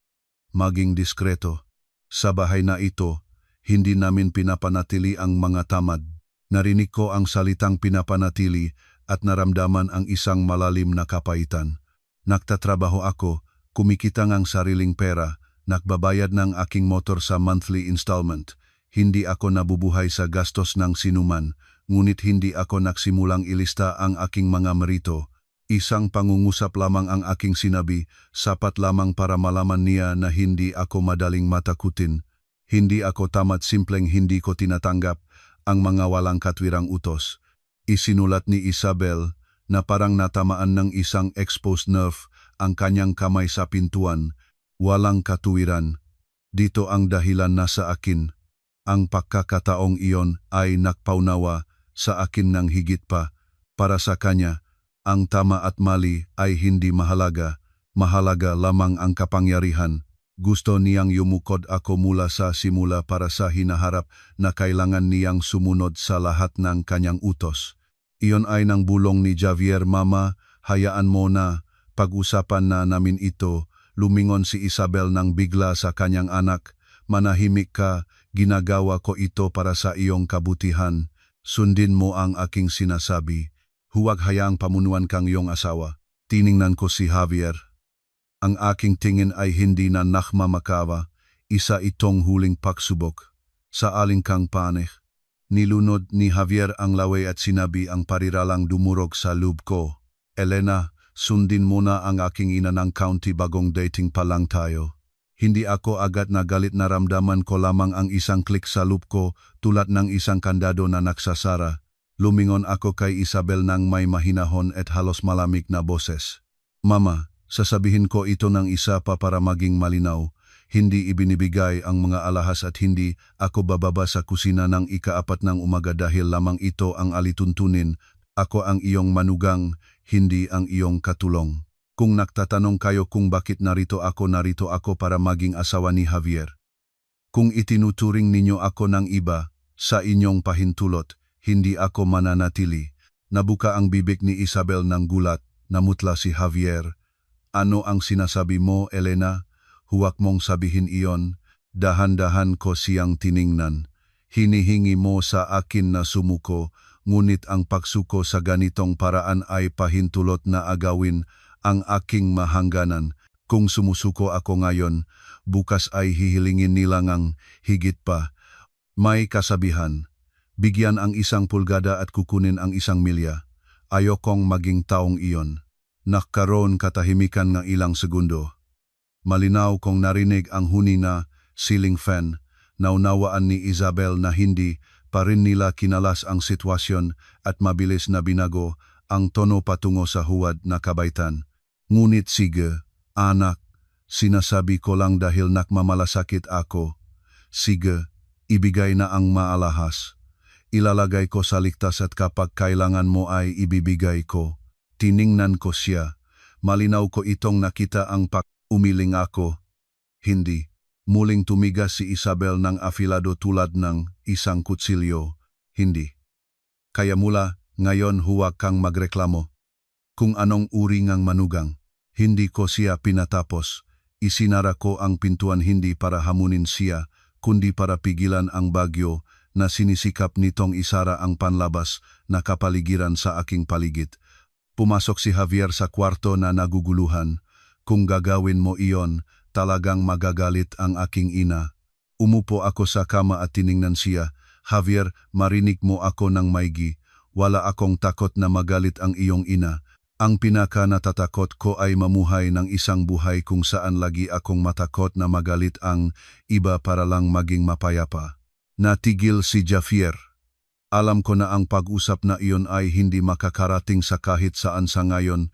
Maging diskreto. Sa bahay na ito, hindi namin pinapanatili ang mga tamad. Narinig ko ang salitang pinapanatili at naramdaman ang isang malalim na kapaitan. Nagtatrabaho ako, kumikita ng sariling pera, nagbabayad ng aking motor sa monthly installment. Hindi ako nabubuhay sa gastos ng sinuman, ngunit hindi ako nagsimulang ilista ang aking mga merito. Isang pangungusap lamang ang aking sinabi, sapat lamang para malaman niya na hindi ako madaling matakutin. Hindi ako tamad, simpleng hindi ko tinatanggap ang mga walang katwirang utos. Isinulat ni Isabel na parang natamaan ng isang exposed nerve ang kanyang kamay sa pintuan. Walang katuwiran. Dito ang dahilan nasa akin. Ang pagkakataong iyon ay nakpaunawa sa akin ng higit pa. Para sa kanya, ang tama at mali ay hindi mahalaga. Mahalaga lamang ang kapangyarihan. Gusto niyang yumukod ako mula sa simula para sa hinaharap na kailangan niyang sumunod sa lahat ng kanyang utos. Iyon ay nang bulong ni Javier. Mama, hayaan mo na. Pag-usapan na namin ito. Lumingon si Isabel nang bigla sa kanyang anak. Manahimik ka, ginagawa ko ito para sa iyong kabutihan. Sundin mo ang aking sinasabi. Huwag hayaang pamunuan kang iyong asawa. Tiningnan ko si Javier. Ang aking tingin ay hindi na nakmamakawa. Isa itong huling pagsubok. Sa aling kang panig. Nilunod ni Javier ang laway at sinabi ang pariralang dumurog sa loob ko. Elena, sundin mo na ang aking ina ng county, bagong dating pa lang tayo. Hindi ako agad nagalit, naramdaman ko lamang ang isang klik sa loob ko tulad ng isang kandado na nagsasara. Lumingon ako kay Isabel nang may mahinahon at halos malamig na boses. Mama, sasabihin ko ito ng isa pa para maging malinaw. Hindi ibinibigay ang mga alahas at hindi ako bababa sa kusina ng ika-4 ng umaga dahil lamang ito ang alituntunin. Ako ang iyong manugang, hindi ang iyong katulong. Kung nagtatanong kayo kung bakit narito ako para maging asawa ni Javier. Kung itinuturing ninyo ako ng iba, sa inyong pahintulot, hindi ako mananatili. Nabuka ang bibig ni Isabel ng gulat, namutla si Javier. Ano ang sinasabi mo, Elena? Huwag mong sabihin iyon. Dahan-dahan ko siyang tiningnan. Hinihingi mo sa akin na sumuko, ngunit ang pagsuko sa ganitong paraan ay pahintulot na agawin ang aking mahangganan. Kung sumusuko ako ngayon, bukas ay hihilingin nila ngang higit pa. May kasabihan, bigyan ang 1 pulgada at kukunin ang 1 milya. Ayokong maging taong iyon. Nagkaroon katahimikan ng ilang segundo. Malinaw kong narinig ang huni na ceiling fan. Naunawaan ni Isabel na hindi pa rin nila kinalas ang sitwasyon at mabilis na binago ang tono patungo sa huwad na kabaitan. Ngunit sige, anak, sinasabi ko lang dahil nakmamalasakit ako. Sige, ibigay na ang maalahas. Ilalagay ko sa ligtas at kapag kailangan mo ay ibibigay ko. Tiningnan ko siya. Malinaw ko itong nakita ang umiling ako. Hindi. Muling tumigas si Isabel ng afilado tulad ng isang kutsilyo. Hindi. Kaya mula ngayon huwag kang magreklamo. Kung anong uri ngang manugang, hindi ko siya pinatapos. Isinara ko ang pintuan hindi para hamunin siya, kundi para pigilan ang bagyo na sinisikap nitong isara ang panlabas na kapaligiran sa aking paligid. Pumasok si Javier sa kwarto na naguguluhan. Kung gagawin mo iyon, talagang magagalit ang aking ina. Umupo ako sa kama at tiningnan siya. Javier, marinig mo ako ng maigi. Wala akong takot na magalit ang iyong ina. Ang pinaka natatakot ko ay mamuhay ng isang buhay kung saan lagi akong matakot na magalit ang iba para lang maging mapayapa. Natigil si Javier. Alam ko na ang pag-usap na iyon ay hindi makakarating sa kahit saan sa ngayon,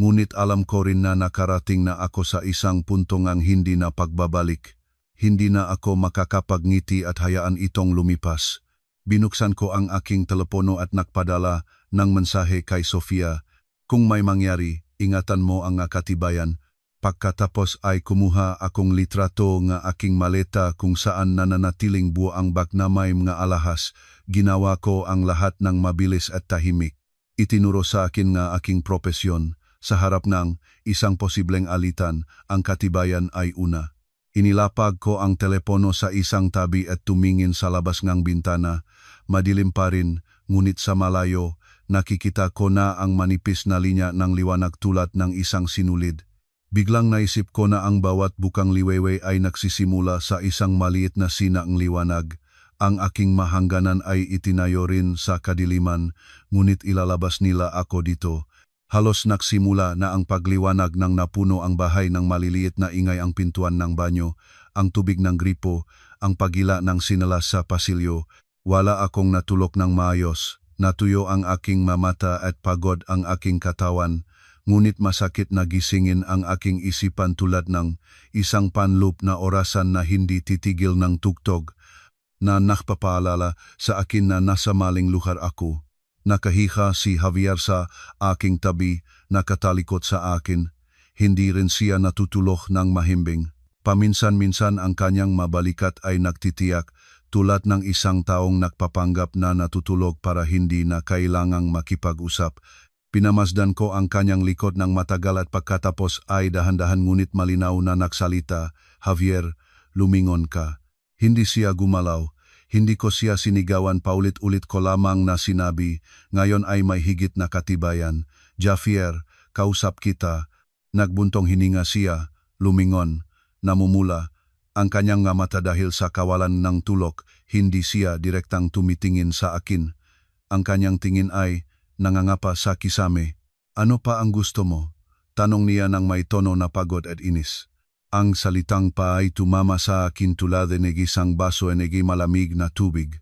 ngunit alam ko rin na nakarating na ako sa isang punto ngang hindi na pagbabalik. Hindi na ako makakapagngiti at hayaan itong lumipas. Binuksan ko ang aking telepono at nagpadala ng mensahe kay Sofia. Kung may mangyari, ingatan mo ang katibayan. Pagkatapos ay kumuha akong litrato ng aking maleta kung saan nananatiling buo ang bag na may mga alahas. Ginawa ko ang lahat ng mabilis at tahimik. Itinuro sa akin ng aking propesyon. Sa harap ng isang posibleng alitan, ang katibayan ay una. Inilapag ko ang telepono sa isang tabi at tumingin sa labas ng bintana. Madilim pa rin, ngunit sa malayo, nakikita ko na ang manipis na linya ng liwanag tulad ng isang sinulid. Biglang naisip ko na ang bawat bukang liwewe ay nagsisimula sa isang maliit na sinang liwanag. Ang aking mahangganan ay itinayo rin sa kadiliman, ngunit ilalabas nila ako dito. Halos nagsimula na ang pagliwanag ng napuno ang bahay ng maliliit na ingay ang pintuan ng banyo, ang tubig ng gripo, ang pagila ng sinalas sa pasilyo. Wala akong natulog ng maayos, natuyo ang aking mamata at pagod ang aking katawan, ngunit masakit na gisingin ang aking isipan tulad ng isang panloop na orasan na hindi titigil ng tugtog, na nakpapaalala sa akin na nasa maling lugar ako. Nakahiga si Javier sa aking tabi, nakatalikot sa akin. Hindi rin siya natutulog ng mahimbing. Paminsan-minsan ang kanyang mabalikat ay nagtitiyak tulad ng isang taong nagpapanggap na natutulog para hindi na kailangang makipag-usap. Pinamasdan ko ang kanyang likod ng matagal at pagkatapos ay dahan-dahan ngunit malinaw na nagsalita, Javier, lumingon ka. Hindi siya gumalaw. Hindi ko siya sinigawan, paulit-ulit ko lamang na sinabi, ngayon ay may higit na katibayan. Javier, kausap kita. Nagbuntong hininga siya, lumingon, namumula. Ang kanyang nga mata dahil sa kawalan ng tulog, hindi siya direktang tumitingin sa akin. Ang kanyang tingin ay nangangapa sa kisame. Ano pa ang gusto mo? Tanong niya ng may tono na pagod at inis. Ang salitang pa ay tumama sa akin tulad ng isang baso ng malamig na tubig.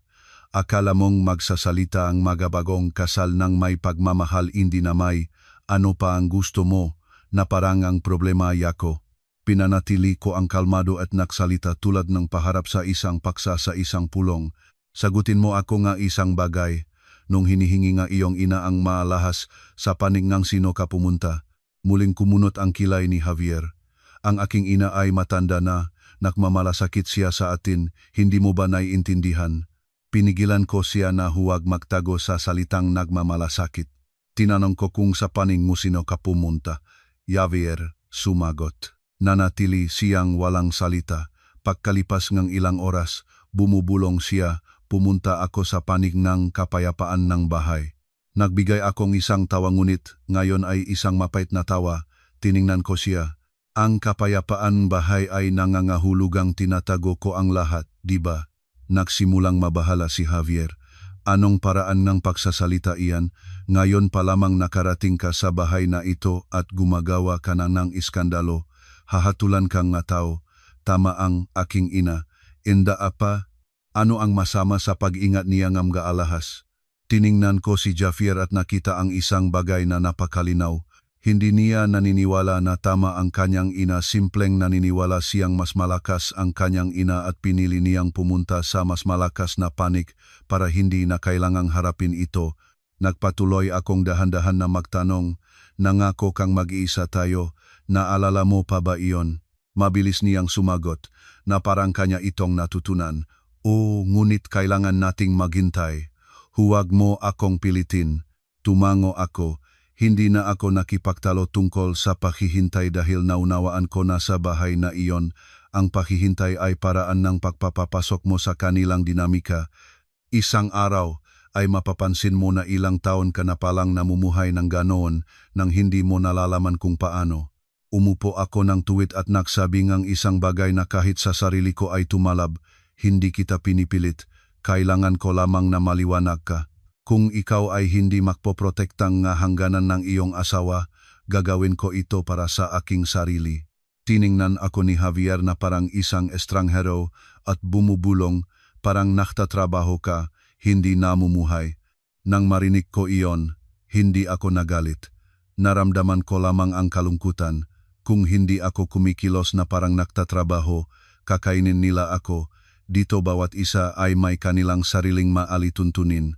Akala mong magsasalita ang magabagong kasal ng may pagmamahal hindi na may, ano pa ang gusto mo, na parang ang problema ay ako. Pinanatili ko ang kalmado at nagsalita tulad ng paharap sa isang paksa sa isang pulong. Sagutin mo ako nga isang bagay. Nung hinihingi nga iyong ina ang maalahas sa panig ng sino ka pumunta, muling kumunot ang kilay ni Javier. Ang aking ina ay matanda na, nagmamalasakit siya sa atin, hindi mo ba naiintindihan? Pinigilan ko siya na huwag magtago sa salitang nagmamalasakit. Tinanong ko kung sa paning mo sino ka pumunta. Javier sumagot. Nanatili siyang walang salita. Pagkalipas ng ilang oras, bumubulong siya, pumunta ako sa panig ng kapayapaan ng bahay. Nagbigay akong isang tawa ngunit ngayon ay isang mapait na tawa. Tiningnan ko siya. Ang kapayapaan bahay ay nangangahulugang tinatago ko ang lahat, di ba? Nagsimulang mabahala si Javier. Anong paraan ng pagsasalita iyan? Ngayon pa lamang nakarating ka sa bahay na ito at gumagawa ka na ng iskandalo. Hahatulan kang nga tao. Tama ang aking ina. Inda apa? Ano ang masama sa pag-ingat niya ng mga alahas? Tiningnan ko si Javier at nakita ang isang bagay na napakalinaw. Hindi niya naniniwala na tama ang kanyang ina, simpleng naniniwala siyang mas malakas ang kanyang ina at pinili niyang pumunta sa mas malakas na panig para hindi na kailangang harapin ito. Nagpatuloy akong dahan-dahan na magtanong, nangako kang mag-iisa tayo, naalala mo pa ba iyon? Mabilis niyang sumagot, na parang kanya itong natutunan. Ngunit kailangan nating maghintay. Huwag mo akong pilitin. Tumango ako. Hindi na ako nakipagtalo tungkol sa paghihintay dahil naunawaan ko na sa bahay na iyon. Ang paghihintay ay paraan ng pagpapapasok mo sa kanilang dinamika. Isang araw ay mapapansin mo na ilang taon ka na palang namumuhay ng ganoon nang hindi mo nalalaman kung paano. Umupo ako ng tuwid at nagsabi ng isang bagay na kahit sa sarili ko ay tumalab. Hindi kita pinipilit. Kailangan ko lamang na maliwanag ka. Kung ikaw ay hindi magpoprotektang nga hangganan ng iyong asawa, gagawin ko ito para sa aking sarili. Tiningnan ako ni Javier na parang isang estranghero at bumubulong, parang naktatrabaho ka, hindi namumuhay. Nang marinig ko iyon, hindi ako nagalit. Naramdaman ko lamang ang kalungkutan. Kung hindi ako kumikilos na parang naktatrabaho, kakainin nila ako. Dito bawat isa ay may kanilang sariling maalituntunin.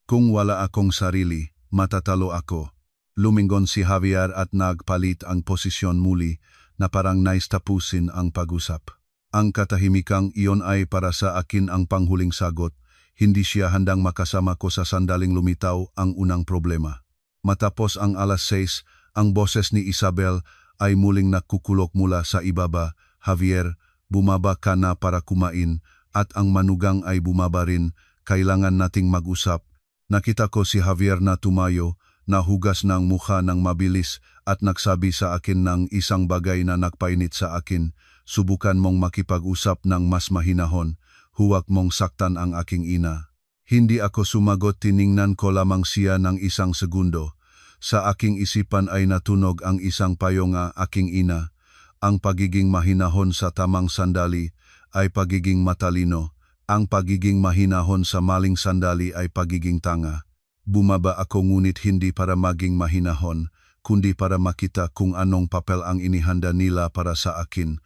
Kung wala akong sarili, matatalo ako. Lumingon si Javier at nagpalit ang posisyon muli na parang nais tapusin ang pag-usap. Ang katahimikang iyon ay para sa akin ang panghuling sagot. Hindi siya handang makasama ko sa sandaling lumitaw ang unang problema. Matapos ang alas 6, ang boses ni Isabel ay muling nakukulok mula sa ibaba. Javier, bumaba ka na para kumain at ang manugang ay bumaba rin. Kailangan nating mag-usap. Nakita ko si Javier na tumayo, nahugas ng mukha ng mabilis at nagsabi sa akin ng isang bagay na nagpainit sa akin. Subukan mong makipag-usap ng mas mahinahon, huwag mong saktan ang aking ina. Hindi ako sumagot, tiningnan ko lamang siya ng isang segundo. Sa aking isipan ay natunog ang isang payo nga aking ina. Ang pagiging mahinahon sa tamang sandali ay pagiging matalino. Ang pagiging mahinahon sa maling sandali ay pagiging tanga. Bumaba ako ngunit hindi para maging mahinahon, kundi para makita kung anong papel ang inihanda nila para sa akin.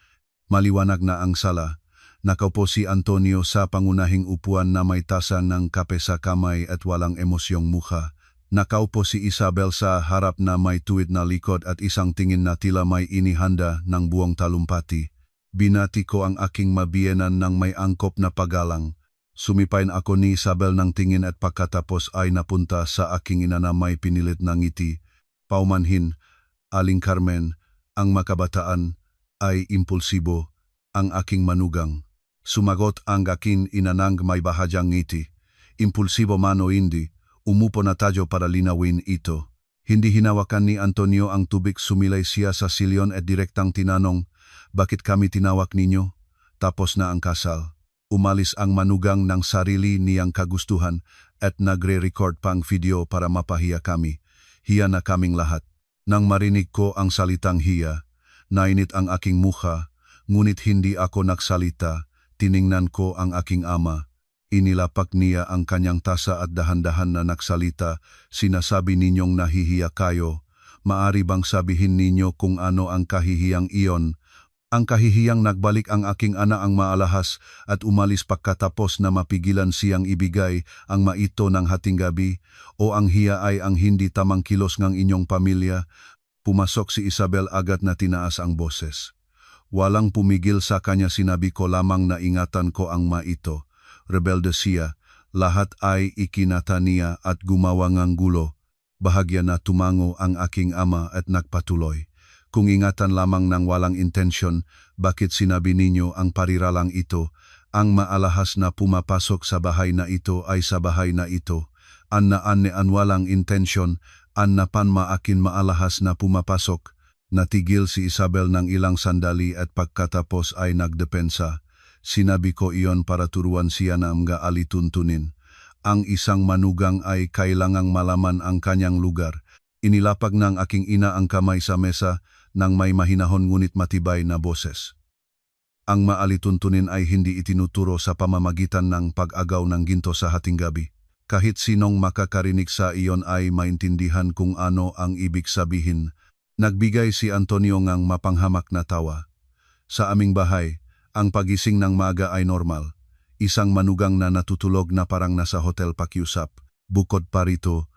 Maliwanag na ang sala. Nakaupo si Antonio sa pangunahing upuan na may tasa ng kape sa kamay at walang emosyong mukha. Nakaupo si Isabel sa harap na may tuwid na likod at isang tingin na tila may inihanda ng buong talumpati. Binati ko ang aking mabiyenan ng may angkop na paggalang. Sumipain ako ni Isabel ng tingin at pagkatapos ay napunta sa aking ina na may pinilit na ngiti. Paumanhin, Aling Carmen, ang makabataan ay impulsibo, ang aking manugang. Sumagot ang aking ina ng may bahagyang ngiti. Impulsibo man o hindi, umupo na tayo para linawin ito. Hindi hinawakan ni Antonio ang tubig, sumilay siya sa silyon at direktang tinanong, bakit kami tinawag ninyo? Tapos na ang kasal. Umalis ang manugang ng sarili niyang kagustuhan at nagre-record pang video para mapahiya kami. Hiya na kaming lahat. Nang marinig ko ang salitang hiya, nainit ang aking mukha, ngunit hindi ako nagsalita. Tiningnan ko ang aking ama. Inilapak niya ang kanyang tasa at dahan-dahan na nagsalita. Sinasabi ninyong nahihiya kayo. Maari bang sabihin ninyo kung ano ang kahihiyang iyon? Ang kahihiyang nagbalik ang aking ana ang maalahas at umalis pagkatapos na mapigilan siyang ibigay ang maito ng hating gabi, o ang hiya ay ang hindi tamang kilos ng inyong pamilya? Pumasok si Isabel agad na tinaas ang boses. Walang pumigil sa kanya, sinabi ko lamang na ingatan ko ang maito. Rebelde siya, lahat ay ikinata niya at gumawa ng gulo. Bahagya na tumango ang aking ama at nagpatuloy. Kung ingatan lamang ng walang intensyon, bakit sinabi ninyo ang pariralang ito? Ang maalahas na pumapasok sa bahay na ito ay sa bahay na ito. An walang intensyon, an na pan maakin maalahas na pumapasok. Natigil si Isabel ng ilang sandali at pagkatapos ay nagdepensa. Sinabi ko iyon para turuan siya na mga alituntunin. Ang isang manugang ay kailangang malaman ang kanyang lugar. Inilapag ng aking ina ang kamay sa mesa nang may mahinahon ngunit matibay na boses. Ang maalituntunin ay hindi itinuturo sa pamamagitan ng pag-agaw ng ginto sa hating gabi. Kahit sinong makakarinig sa iyon ay maintindihan kung ano ang ibig sabihin. Nagbigay si Antonio ng mapanghamak na tawa. Sa aming bahay, ang pagising ng maaga ay normal. Isang manugang na natutulog na parang nasa hotel pakiusap. Bukod pa rito,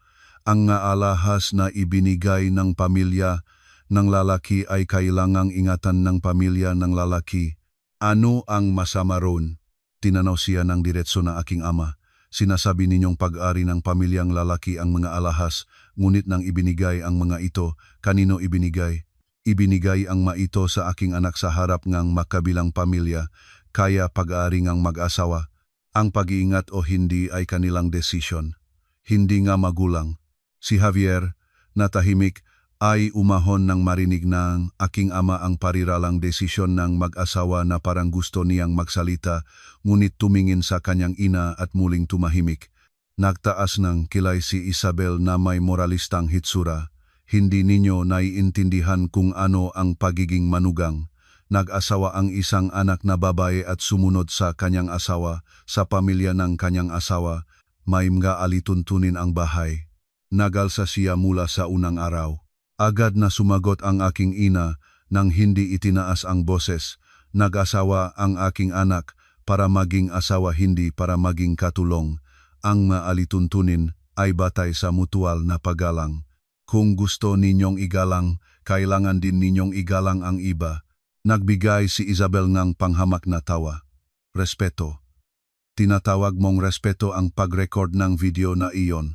ang alahas na ibinigay ng pamilya ng lalaki ay kailangang ingatan ng pamilya ng lalaki. Ano ang masama roon? Tinanaw siya ng diretso na aking ama. Sinasabi ninyong pag-ari ng pamilyang lalaki ang mga alahas, ngunit nang ibinigay ang mga ito, kanino ibinigay? Ibinigay ang maito sa aking anak sa harap ng makabilang pamilya, kaya pag-aari ng mag-asawa. Ang pag-iingat o hindi ay kanilang desisyon. Hindi nga magulang. Si Javier, na tahimik, ay umahon nang marinig ng aking ama ang pariralang desisyon ng mag-asawa na parang gusto niyang magsalita, ngunit tumingin sa kanyang ina at muling tumahimik. Nagtaas ng kilay si Isabel na may moralistang hitsura. Hindi ninyo naiintindihan kung ano ang pagiging manugang. Nag-asawa ang isang anak na babae at sumunod sa kanyang asawa, sa pamilya ng kanyang asawa. May mga alituntunin ang bahay. Nagalsa siya mula sa unang araw. Agad na sumagot ang aking ina nang hindi itinaas ang boses. Nag-asawa ang aking anak para maging asawa, hindi para maging katulong. Ang maalituntunin ay batay sa mutual na paggalang. Kung gusto ninyong igalang, kailangan din ninyong igalang ang iba. Nagbigay si Isabel ng panghamak na tawa. Respeto. Tinatawag mong respeto ang pag-record ng video na iyon.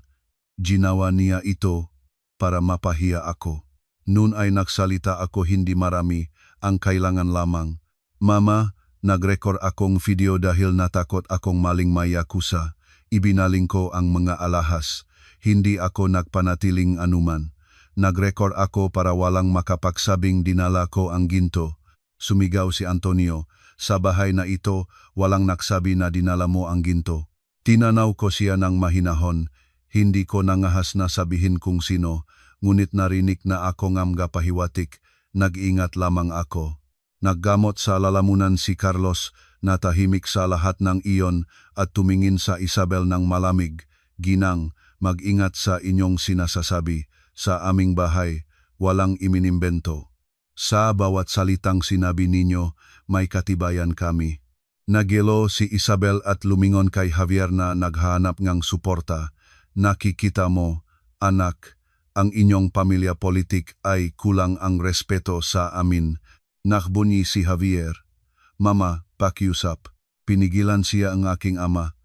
Ginawa niya ito para mapahiya ako. Noon ay nagsalita ako hindi marami, ang kailangan lamang. Mama, nag-record akong video dahil natakot akong maling mayakusa. Ibinaling ko ang mga alahas. Hindi ako nagpanatiling anuman. Nag-record ako para walang makapagsabing dinala ko ang ginto. Sumigaw si Antonio. Sa bahay na ito, walang nagsabi na dinala mo ang ginto. Tinanaw ko siya ng mahinahon. Hindi ko nangahas na sabihin kung sino, ngunit narinig na ako ng pahiwatik. Nag-ingat lamang ako. Naggamot sa lalamunan si Carlos, na tahimik sa lahat ng iyon at tumingin sa Isabel ng malamig. Ginang, mag-ingat sa inyong sinasasabi. Sa aming bahay, walang iminimbento. Sa bawat salitang sinabi ninyo, may katibayan kami. Nagelo si Isabel at lumingon kay Javier na naghahanap ng suporta. Nakikita mo, anak, ang inyong pamilya politik ay kulang ang respeto sa amin. Nakbunyi si Javier. Mama, pakiusap. Pinigilan siya ang aking ama.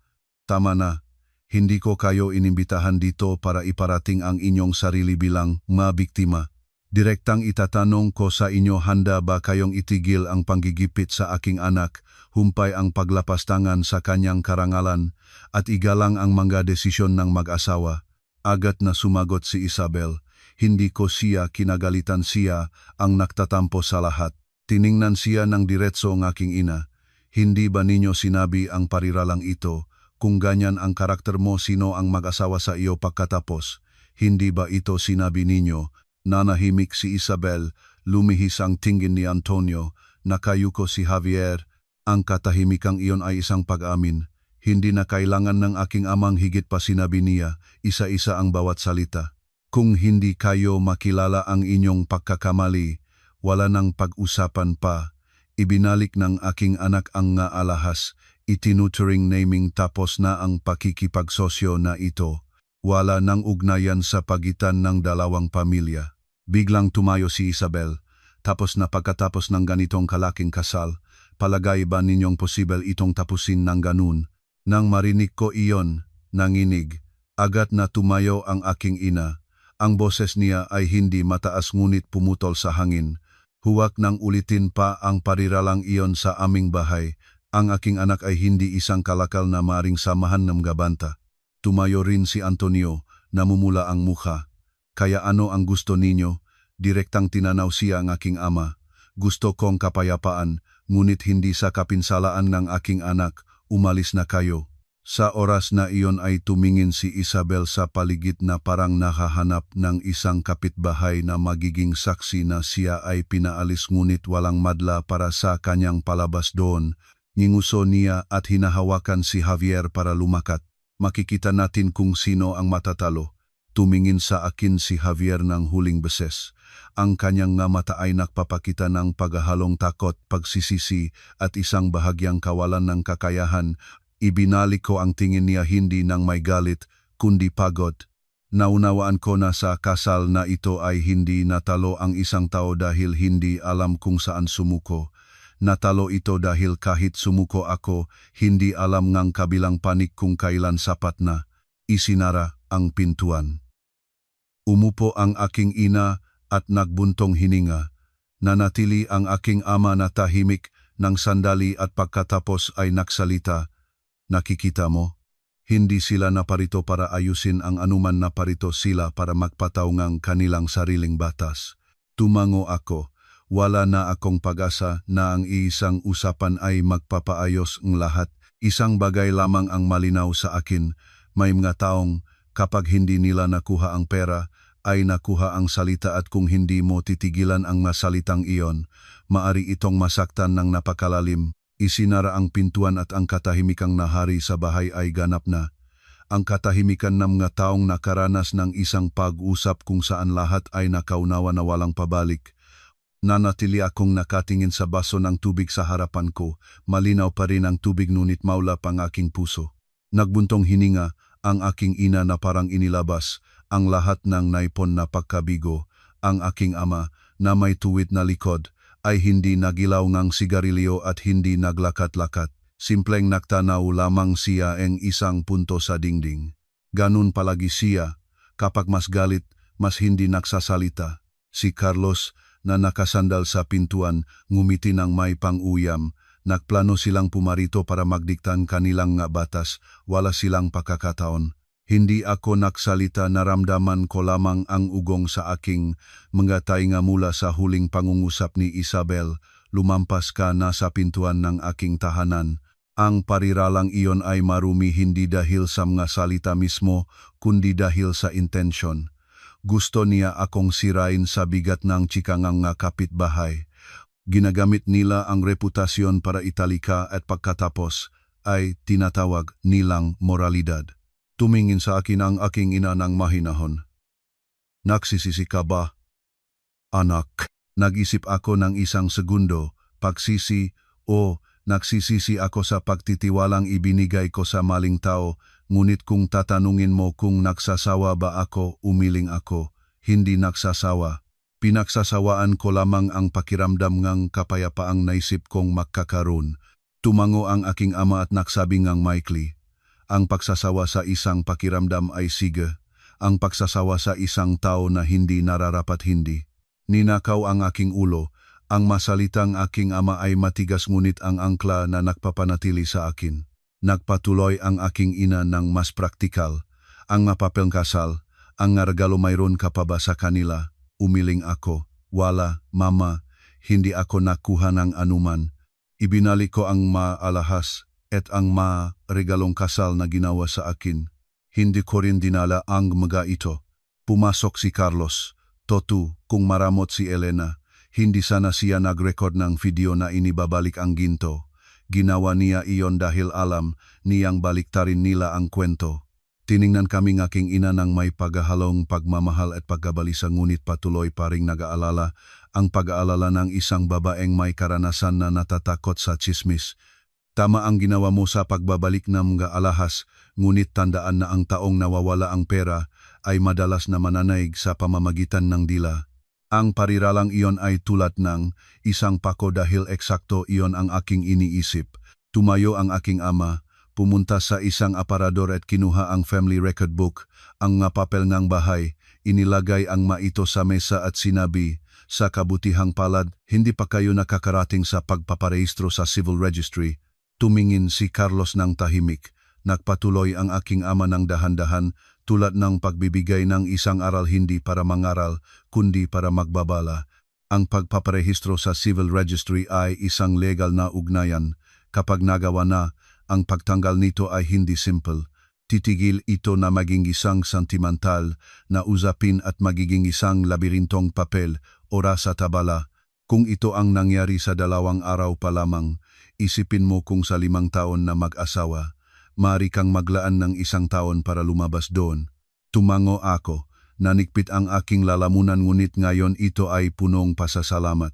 Tama na. Hindi ko kayo inimbitahan dito para iparating ang inyong sarili bilang mabiktima. Direktang itatanong ko sa inyo, handa ba kayong itigil ang panggigipit sa aking anak, humpay ang paglapastangan sa kanyang karangalan, at igalang ang mga desisyon ng mag-asawa? Agad na sumagot si Isabel. Hindi ko siya kinagalitan, siya ang nagtatampo sa lahat. Tiningnan siya ng diretso ang aking ina. Hindi ba ninyo sinabi ang pariralang ito? Kung ganyan ang karakter mo, sino ang mag-asawa sa iyo pagkatapos? Hindi ba ito sinabi ninyo? Nanahimik si Isabel, lumihis ang tingin ni Antonio, nakayuko si Javier. Ang katahimikang iyon ay isang pag-amin. Hindi na kailangan ng aking amang higit pa sinabi niya, isa-isa ang bawat salita. Kung hindi kayo makilala ang inyong pagkakamali, wala nang pag-usapan pa. Ibinalik ng aking anak ang nga alahas, itinuturing naming tapos na ang pakikipagsosyo na ito. Wala nang ugnayan sa pagitan ng dalawang pamilya. Biglang tumayo si Isabel, tapos na pagkatapos ng ganitong kalaking kasal, palagay ba ninyong posible itong tapusin ng ganun? Nang marinig ko iyon, nanginig, agad na tumayo ang aking ina. Ang boses niya ay hindi mataas ngunit pumutol sa hangin. Huwag nang ulitin pa ang pariralang iyon sa aming bahay. Ang aking anak ay hindi isang kalakal na maring samahan ng gabanta. Tumayo rin si Antonio, namumula ang mukha. Kaya ano ang gusto ninyo? Direktang tinanaw siya ang aking ama. Gusto kong kapayapaan, ngunit hindi sa kapinsalaan ng aking anak. Umalis na kayo. Sa oras na iyon ay tumingin si Isabel sa paligid na parang nakahanap ng isang kapitbahay na magiging saksi na siya ay pinaalis ngunit walang madla para sa kanyang palabas doon. Ninguso niya at hinahawakan si Javier para lumakat. Makikita natin kung sino ang matatalo. Tumingin sa akin si Javier ng huling beses. Ang kanyang nga mata ay nagpapakita ng paghahalong takot, pagsisisi at isang bahagyang kawalan ng kakayahan. Ibinalik ko ang tingin niya hindi ng may galit, kundi pagod. Naunawaan ko na sa kasal na ito ay hindi natalo ang isang tao dahil hindi alam kung saan sumuko. Natalo ito dahil kahit sumuko ako, hindi alam ngang kabilang panik kung kailan sapat na. Isinara ang pintuan. Umupo ang aking ina at nagbuntong hininga. Nanatili ang aking ama na tahimik ng sandali at pagkatapos ay nagsalita. Nakikita mo? Hindi sila naparito para ayusin ang anuman, naparito sila para magpataw ng kanilang sariling batas. Tumango ako. Wala na akong pag-asa na ang iisang usapan ay magpapaayos ng lahat. Isang bagay lamang ang malinaw sa akin. May mga taong kapag hindi nila nakuha ang pera, ay nakuha ang salita at kung hindi mo titigilan ang masalitang iyon, maari itong masaktan ng napakalalim. Isinara ang pintuan at ang katahimikang nahari sa bahay ay ganap na. Ang katahimikan ng mga taong nakaranas ng isang pag-usap kung saan lahat ay nakaunawa na walang pabalik. Nanatili akong nakatingin sa baso ng tubig sa harapan ko, malinaw pa rin ang tubig ngunit maulap ang aking puso. Nagbuntong hininga ang aking ina na parang inilabas, ang lahat ng naipon na pagkabigo. Ang aking ama na may tuwid na likod ay hindi nagilaw ng sigarilyo at hindi naglakat-lakat. Simpleng nagtanaw lamang siya ang isang punto sa dingding. Ganun palagi siya, kapag mas galit, mas hindi nagsasalita. Si Carlos na nakasandal sa pintuan, ngumiti ng may pang-uyam. Nagplano silang pumarito para magdiktan kanilang nga batas, wala silang pakakataon. Hindi ako nagsalita, naramdaman ko lamang ang ugong sa aking mga tainga mula sa huling pangungusap ni Isabel. Lumampas ka na sa pintuan ng aking tahanan. Ang pariralang iyon ay marumi hindi dahil sa mga salita mismo, kundi dahil sa intensyon. Gusto niya akong sirain sa bigat ng chikangang nga kapitbahay. Ginagamit nila ang reputasyon para italika at pagkatapos ay tinatawag nilang moralidad. Tumingin sa akin ang aking ina ng mahinahon. Nagsisisi ka ba? Anak, nag-isip ako ng isang segundo, pagsisi o nagsisisi ako sa pagtitiwalang ibinigay ko sa maling tao, ngunit kung tatanungin mo kung nagsasawa ba ako, umiling ako, hindi nagsasawa. Pinagsasawaan ko lamang ang pakiramdam ng kapayapaang naisip kong magkakaroon. Tumango ang aking ama at nagsabi ngang maikli. Ang pagsasawa sa isang pakiramdam ay sige. Ang pagsasawa sa isang tao na hindi nararapat hindi. Ninakaw ang aking ulo. Ang masalitang aking ama ay matigas ngunit ang angkla na nagpapanatili sa akin. Nagpatuloy ang aking ina ng mas praktikal. Ang mapapel kasal, ang regalo mayroon ka pa ba sa kanila? Umiling ako. Wala, mama, hindi ako nakuha ng anuman. Ibinalik ko ang maalahas at ang regalong kasal na ginawa sa akin. Hindi ko rin dinala ang mga ito. Pumasok si Carlos. Totu, kung maramot si Elena, hindi sana siya nag-record ng video na inibabalik ang ginto. Ginawa niya iyon dahil alam niyang baliktarin nila ang kwento. Tiningnan kami ng aking ina ng may paghahalong pagmamahal at pagkabalisa ngunit patuloy pa ring nag-aalala ang pag-aalala ng isang babaeng may karanasan na natatakot sa tsismis. Tama ang ginawa mo sa pagbabalik ng mga alahas, ngunit tandaan na ang taong nawawala ang pera ay madalas na mananaig sa pamamagitan ng dila. Ang pariralang iyon ay tulad ng isang pako dahil eksakto iyon ang aking iniisip. Tumayo ang aking ama, pumunta sa isang aparador at kinuha ang family record book, ang nga papel ng bahay, inilagay ang maito sa mesa at sinabi, sa kabutihang palad, hindi pa kayo nakakarating sa pagpaparehistro sa civil registry. Tumingin si Carlos ng tahimik. Nagpatuloy ang aking ama ng dahan-dahan tulad ng pagbibigay ng isang aral hindi para mangaral, kundi para magbabala. Ang pagpaparehistro sa civil registry ay isang legal na ugnayan. Kapag nagawa na, ang pagtanggal nito ay hindi simple. Titigil ito na maging isang sentimental na usapin at magiging isang labirintong papel, oras at abala. Kung ito ang nangyari sa 2 araw pa lamang, isipin mo kung sa 5 taon na mag-asawa, maaari kang maglaan ng 1 taon para lumabas doon. Tumango ako, nanikpit ang aking lalamunan ngunit ngayon ito ay punong pasasalamat.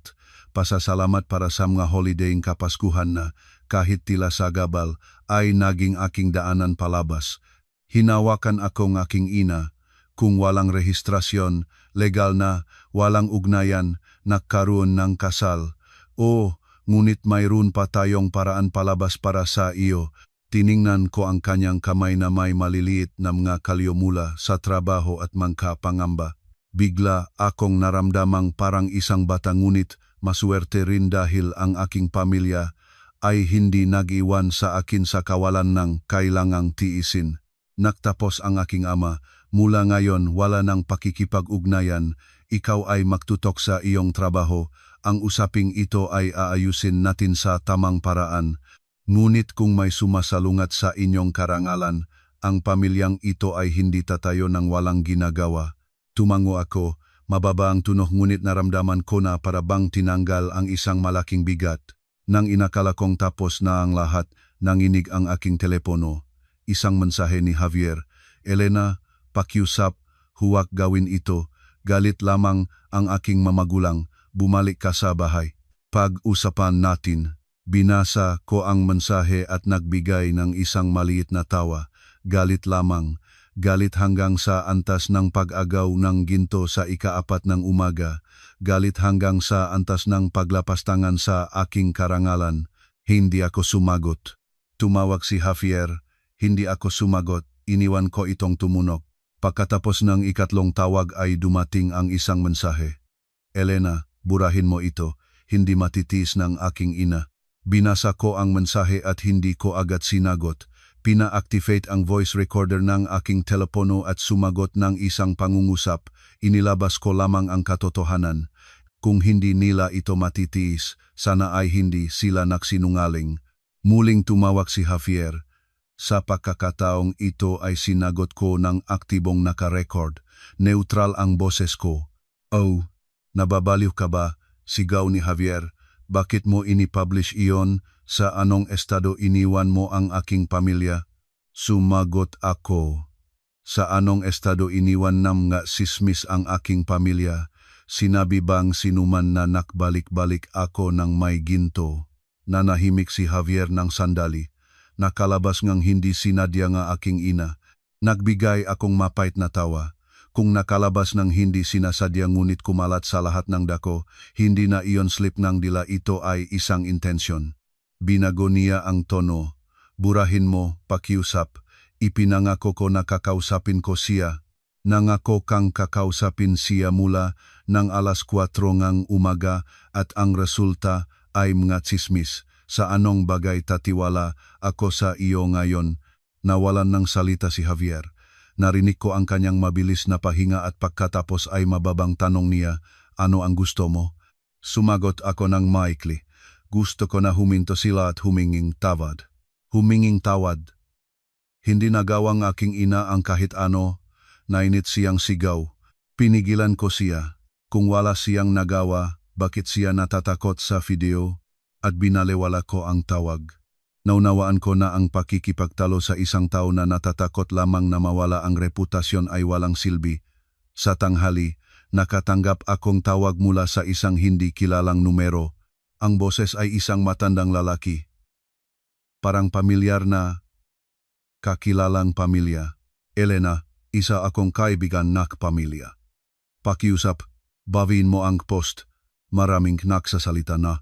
Pasasalamat para sa mga holidaying kapaskuhan na, kahit tila sa gabal, ay naging aking daanan palabas. Hinawakan ako ng aking ina. Kung walang rehistrasyon, legal na, walang ugnayan, nagkaroon ng kasal. Ngunit mayroon pa tayong paraan palabas para sa iyo. Tiningnan ko ang kanyang kamay na may maliliit na mga kalyo mula sa trabaho at mga pangamba. Bigla akong naramdamang parang isang bata ngunit maswerte rin dahil ang aking pamilya ay hindi nag-iwan sa akin sa kawalan ng kailangang tiisin. Nagtapos ang aking ama, mula ngayon wala nang pakikipag-ugnayan, ikaw ay magtutok sa iyong trabaho, ang usaping ito ay aayusin natin sa tamang paraan. Ngunit kung may sumasalungat sa inyong karangalan, ang pamilyang ito ay hindi tatayo ng walang ginagawa. Tumango ako, mababa ang tunog ngunit naramdaman ko na para bang tinanggal ang isang malaking bigat. Nang inakala kong tapos na ang lahat, nanginig ang aking telepono. Isang mensahe ni Javier, Elena, pakiusap, huwag gawin ito. Galit lamang ang aking mamagulang, bumalik ka sa bahay. Pag-usapan natin. Binasa ko ang mensahe at nagbigay ng isang maliit na tawa. Galit lamang. Galit hanggang sa antas ng pag-agaw ng ginto sa 4 ng umaga. Galit hanggang sa antas ng paglapastangan sa aking karangalan. Hindi ako sumagot. Tumawag si Javier. Hindi ako sumagot. Iniwan ko itong tumunog. Pagkatapos ng 3 tawag ay dumating ang isang mensahe. Elena, burahin mo ito. Hindi matitiis ng aking ina. Binasa ko ang mensahe at hindi ko agad sinagot. Pina-activate ang voice recorder ng aking telepono at sumagot ng isang pangungusap. Inilabas ko lamang ang katotohanan. Kung hindi nila ito matitiis, sana ay hindi sila nagsinungaling. Muling tumawag si Javier. Sa pagkakataong ito ay sinagot ko ng aktibong nakarecord. Neutral ang boses ko. Oh, nababaliw ka ba? Sigaw ni Javier. Bakit mo inipublish iyon? Sa anong estado iniwan mo ang aking pamilya? Sumagot ako. Sa anong estado iniwan ng nga sismis ang aking pamilya? Sinabi bang sinuman na nakbalik-balik ako ng may ginto? Nanahimik si Javier ng sandali. Nakalabas ngang hindi sinadya nga aking ina. Nagbigay akong mapait na tawa. Kung nakalabas ng hindi sinasadya ngunit kumalat sa lahat ng dako, hindi na iyon slip ng dila, ito ay isang intensyon. Binago niya ang tono. Burahin mo, pakiusap. Ipinangako ko na kakausapin ko siya. Nangako kang kakausapin siya mula ng alas 4 ng umaga at ang resulta ay mga tsismis. Sa anong bagay tatiwala ako sa iyo ngayon? Nawalan ng salita si Javier. Narinig ko ang kanyang mabilis na pahinga at pagkatapos ay mababang tanong niya, ano ang gusto mo? Sumagot ako ng maikli. Gusto ko na huminto sila at huminging tawad. Huminging tawad. Hindi nagawang aking ina ang kahit ano, nainit siyang sigaw. Pinigilan ko siya. Kung wala siyang nagawa, bakit siya natatakot sa video? At binalewala ko ang tawag. Naunawaan ko na ang pakikipagtalo sa isang tao na natatakot lamang na mawala ang reputasyon ay walang silbi. Sa tanghali, nakatanggap akong tawag mula sa isang hindi kilalang numero. Ang boses ay isang matandang lalaki. Parang pamilyar na kakilalang pamilya. Elena, isa akong kaibigan nak pamilya. Pakiusap, bawiin mo ang post. Maraming nagsasalita na.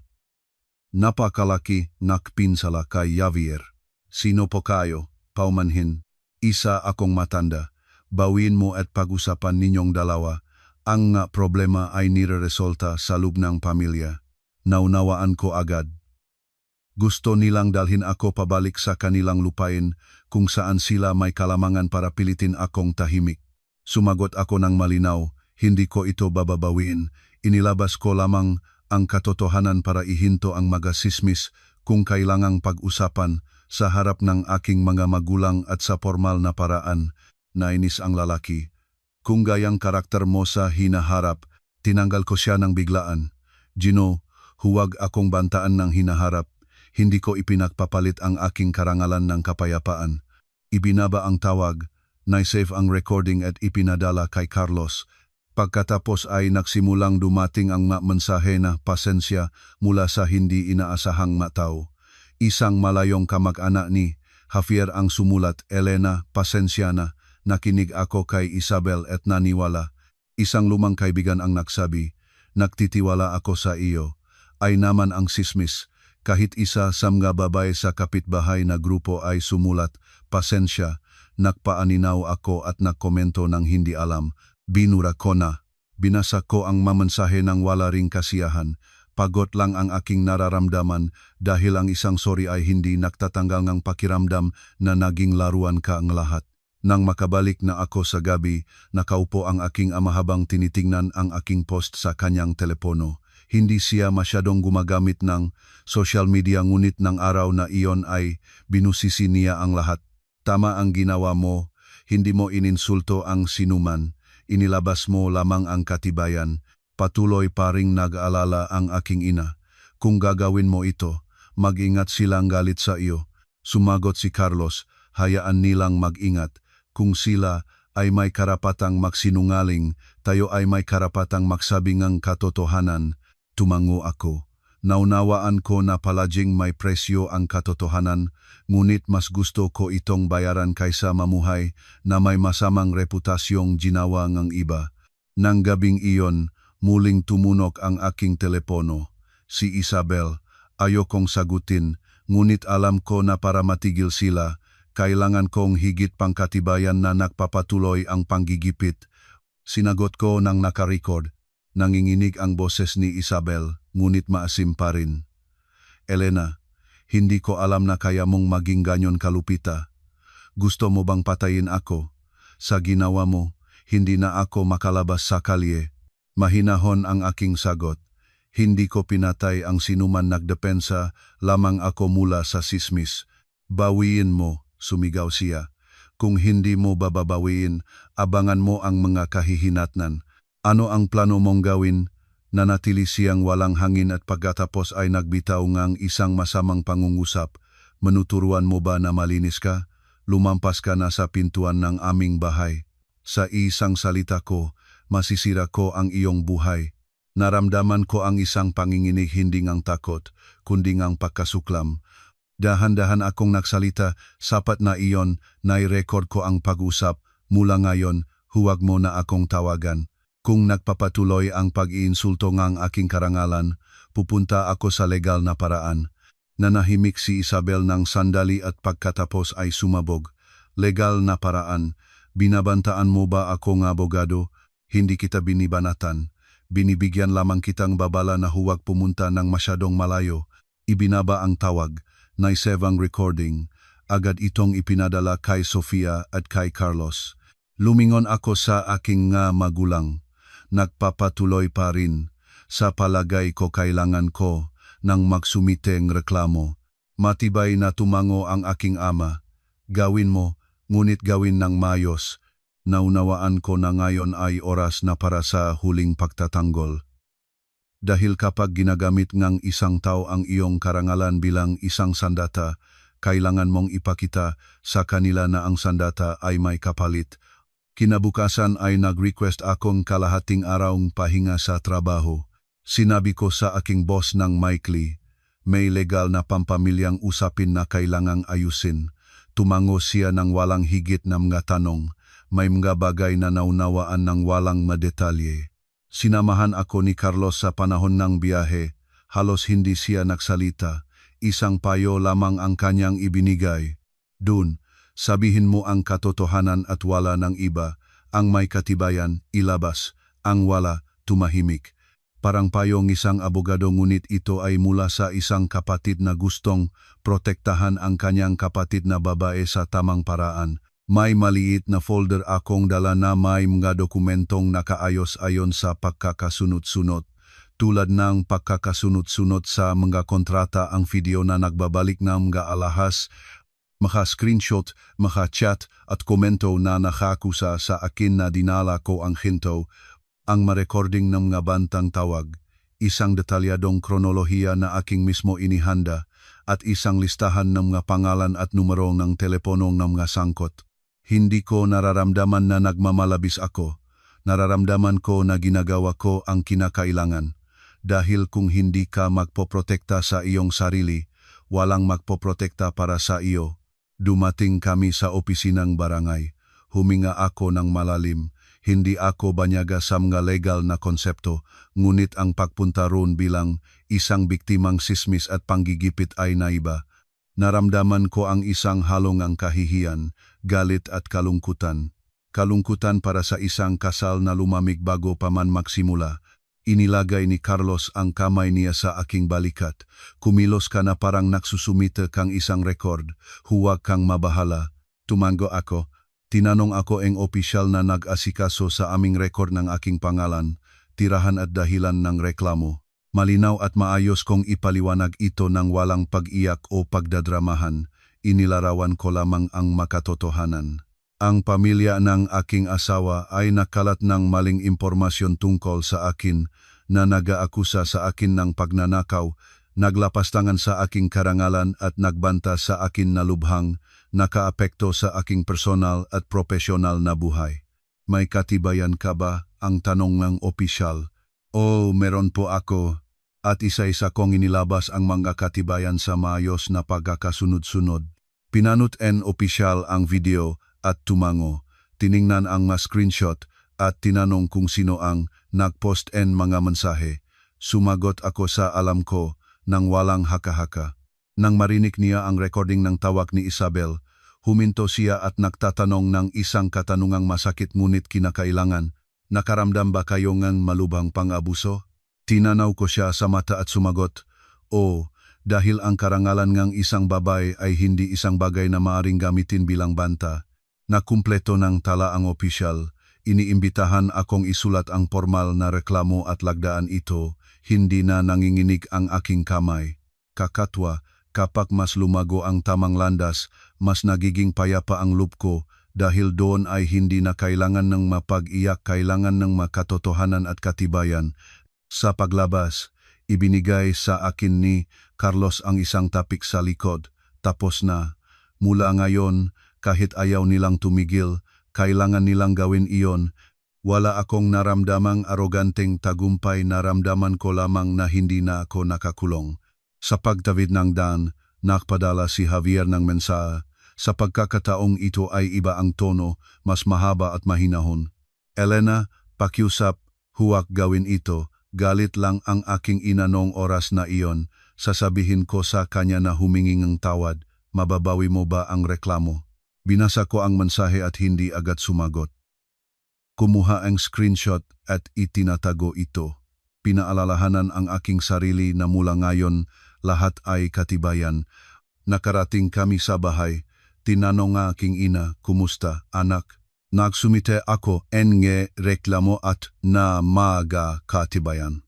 Napakalaki nakpinsala kay Javier. Sino po kayo? Paumanhin. Isa akong matanda. Bawiin mo at pag-usapan ninyong dalawa. Ang problema ay nireresolta sa loob ng pamilya. Naunawaan ko agad. Gusto nilang dalhin ako pabalik sa kanilang lupain kung saan sila may kalamangan para pilitin akong tahimik. Sumagot ako ng malinaw, hindi ko ito bababawiin. Inilabas ko lamang ang katotohanan para ihinto ang mga sismis kung kailangang pag-usapan sa harap ng aking mga magulang at sa formal na paraan. Nainis ang lalaki. Kung gayang karakter mo sa hinaharap, tinanggal ko siya ng biglaan. Gino, huwag akong bantaan ng hinaharap. Hindi ko ipinagpapalit ang aking karangalan ng kapayapaan. Ibinaba ang tawag, naisave ang recording at ipinadala kay Carlos. Pagkatapos ay nagsimulang dumating ang mensahe na pasensya mula sa hindi inaasahang matao. Isang malayong kamag-anak ni Javier ang sumulat, Elena, pasensya na, nakinig ako kay Isabel at naniwala. Isang lumang kaibigan ang nagsabi, nagtitiwala ako sa iyo. Ay naman ang sismis. Kahit isa sa mga babae sa kapitbahay na grupo ay sumulat, pasensya, nagpaaninaw ako at nagkomento ng hindi alam. Binura ko na. Binasa ko ang mamensahe ng wala ring kasiyahan. Pagod lang ang aking nararamdaman dahil ang isang sorry ay hindi nagtatanggal ng pakiramdam na naging laruan ka ang lahat. Nang makabalik na ako sa gabi, nakaupo ang aking ama habang tinitingnan ang aking post sa kanyang telepono. Hindi siya masyadong gumagamit ng social media ngunit ng araw na iyon ay binusisi niya ang lahat. Tama ang ginawa mo, hindi mo ininsulto ang sinuman, inilabas mo lamang ang katibayan. Patuloy pa ring nag-aalala ang aking ina. Kung gagawin mo ito, mag-ingat silang galit sa iyo. Sumagot si Carlos, hayaan nilang mag-ingat. Kung sila ay may karapatang magsinungaling, tayo ay may karapatang magsabi ng katotohanan. Tumango ako. Naunawaan ko na palaging may presyo ang katotohanan, ngunit mas gusto ko itong bayaran kaysa mamuhay na may masamang reputasyong ginawa ng iba. Nang gabing iyon, muling tumunok ang aking telepono. Si Isabel, ayokong sagutin, ngunit alam ko na para matigil sila, kailangan kong higit pang katibayan na nagpapatuloy ang panggigipit. Sinagot ko ng nakarecord. Nanginginig ang boses ni Isabel, ngunit maasim pa rin. Elena, hindi ko alam na kaya mong maging ganyon kalupita. Gusto mo bang patayin ako? Sa ginawa mo, hindi na ako makalabas sa kalye. Mahinahon ang aking sagot. Hindi ko pinatay ang sinuman nagdepensa, lamang ako mula sa sismis. Bawiin mo, sumigaw siya. Kung hindi mo bababawiin, abangan mo ang mga kahihinatnan. Ano ang plano mong gawin? Nanatili siyang walang hangin at pagkatapos ay nagbitaw ngang isang masamang pangungusap. Manuturuan mo ba na malinis ka? Lumampas ka na sa pintuan ng aming bahay. Sa isang salita ko, masisira ko ang iyong buhay. Naramdaman ko ang isang panginginig hindi ngang takot, kundi ngang pagkasuklam. Dahan-dahan akong nagsalita, sapat na iyon, nai-record ko ang pag-usap. Mula ngayon, huwag mo na akong tawagan. Kung nagpapatuloy ang pag-iinsulto ngang aking karangalan, pupunta ako sa legal na paraan. Nanahimik si Isabel ng sandali at pagkatapos ay sumabog. Legal na paraan. Binabantaan mo ba ako ng abogado? Hindi kita binibanatan. Binibigyan lamang kitang babala na huwag pumunta ng masyadong malayo. Ibinaba ang tawag. Naisave ang recording. Agad itong ipinadala kay Sofia at kay Carlos. Lumingon ako sa aking magulang. Nagpapatuloy pa rin. Sa palagay ko kailangan ko nang magsumiteng reklamo. Matibay na tumango ang aking ama. Gawin mo, ngunit gawin ng mayos. Naunawaan ko na ngayon ay oras na para sa huling pagtatanggol. Dahil kapag ginagamit ng isang tao ang iyong karangalan bilang isang sandata, kailangan mong ipakita sa kanila na ang sandata ay may kapalit. Kinabukasan ay nag-request akong kalahating arawng pahinga sa trabaho. Sinabi ko sa aking boss ng maikli, may legal na pampamilyang usapin na kailangang ayusin. Tumango siya ng walang higit na mga tanong. May mga bagay na naunawaan ng walang madetalye. Sinamahan ako ni Carlos sa panahon ng biyahe. Halos hindi siya nagsalita. Isang payo lamang ang kanyang ibinigay. Dun, sabihin mo ang katotohanan at wala ng iba. Ang may katibayan, ilabas. Ang wala, tumahimik. Parang payong isang abogado, ngunit ito ay mula sa isang kapatid na gustong protektahan ang kanyang kapatid na babae sa tamang paraan. May maliit na folder akong dala na may mga dokumentong nakaayos ayon sa pagkakasunod-sunod. Tulad ng pagkakasunod-sunod sa mga kontrata, ang video na nagbabalik ng mga alahas, mga screenshot, mga chat at komento na nakakusa sa akin na dinala ko ang hinto, ang ma-recording ng mga bantang tawag, isang detalyadong kronolohiya na aking mismo inihanda, at isang listahan ng mga pangalan at numero ng telepono ng mga sangkot. Hindi ko nararamdaman na nagmamalabis ako. Nararamdaman ko na ginagawa ko ang kinakailangan. Dahil kung hindi ka magpoprotekta sa iyong sarili, walang magpoprotekta para sa iyo. Dumating kami sa opisinang barangay. Huminga ako ng malalim. Hindi ako banyaga sa mga legal na konsepto, ngunit ang pagpunta roon bilang isang biktimang sismis at panggigipit ay naiba. Naramdaman ko ang isang halongang kahihiyan, galit at kalungkutan. Kalungkutan para sa isang kasal na lumamig bago pa man magsimula. Inilagay ni Carlos ang kamay niya sa aking balikat. Kumilos ka na parang nagsusumite kang isang rekord. Huwag kang mabahala. Tumango ako. Tinanong ako ang opisyal na nag-asikaso sa aming rekord ng aking pangalan, tirahan at dahilan ng reklamo. Malinaw at maayos kong ipaliwanag ito ng walang pag-iyak o pagdadramahan. Inilarawan ko lamang ang makatotohanan. Ang pamilya ng aking asawa ay nakalat ng maling impormasyon tungkol sa akin na nag-aakusa sa akin ng pagnanakaw, naglapastangan sa aking karangalan at nagbanta sa akin na lubhang, nakaapekto sa aking personal at profesional na buhay. May katibayan ka ba? Ang tanong ng opisyal. Oh, meron po ako. At isa-isa kong inilabas ang mga katibayan sa maayos na pagkakasunod-sunod. Pinanut en opisyal ang video at tumango. Tiningnan ang mga screenshot at tinanong kung sino ang nagpost en mga mensahe. Sumagot ako sa alam ko nang walang haka-haka. Nang marinig niya ang recording ng tawag ni Isabel, huminto siya at nagtatanong ng isang katanungang masakit ngunit kinakailangan. Nakaramdam ba kayo ng malubhang pang-abuso? Tinanaw ko siya sa mata at sumagot, "Oo, dahil ang karangalan ng isang babae ay hindi isang bagay na maaring gamitin bilang banta." Nakumpleto ng tala ang opisyal. Iniimbitahan akong isulat ang formal na reklamo at lagdaan ito. Hindi na nanginginig ang aking kamay. Kakatwa, kapag mas lumago ang tamang landas, mas nagiging payapa ang loob ko dahil doon ay hindi na kailangan ng mapag-iyak, kailangan ng makatotohanan at katibayan. Sa paglabas, ibinigay sa akin ni Carlos ang isang tapik sa likod. Tapos na. Mula ngayon, kahit ayaw nilang tumigil, kailangan nilang gawin iyon. Wala akong naramdamang aroganteng tagumpay, naramdaman ko lamang na hindi na ako nakakulong. Sa pagtawid ng daan, nakpadala si Javier ng mensahe. Sa pagkakataong ito ay iba ang tono, mas mahaba at mahinahon. "Elena, pakiusap, huwag gawin ito. Galit lang ang aking ina noong oras na iyon. Sasabihin ko sa kanya na humingi ng tawad. Mababawi mo ba ang reklamo?" Binasa ko ang mensahe at hindi agad sumagot. Kumuha ang screenshot at itinatago ito. Pinaalalahanan ang aking sarili na mula ngayon lahat ay katibayan. Nakarating kami sa bahay. Tinanong ang aking ina, "Kumusta, anak?" Nagsumite ako nge reklamo at na maga katibayan.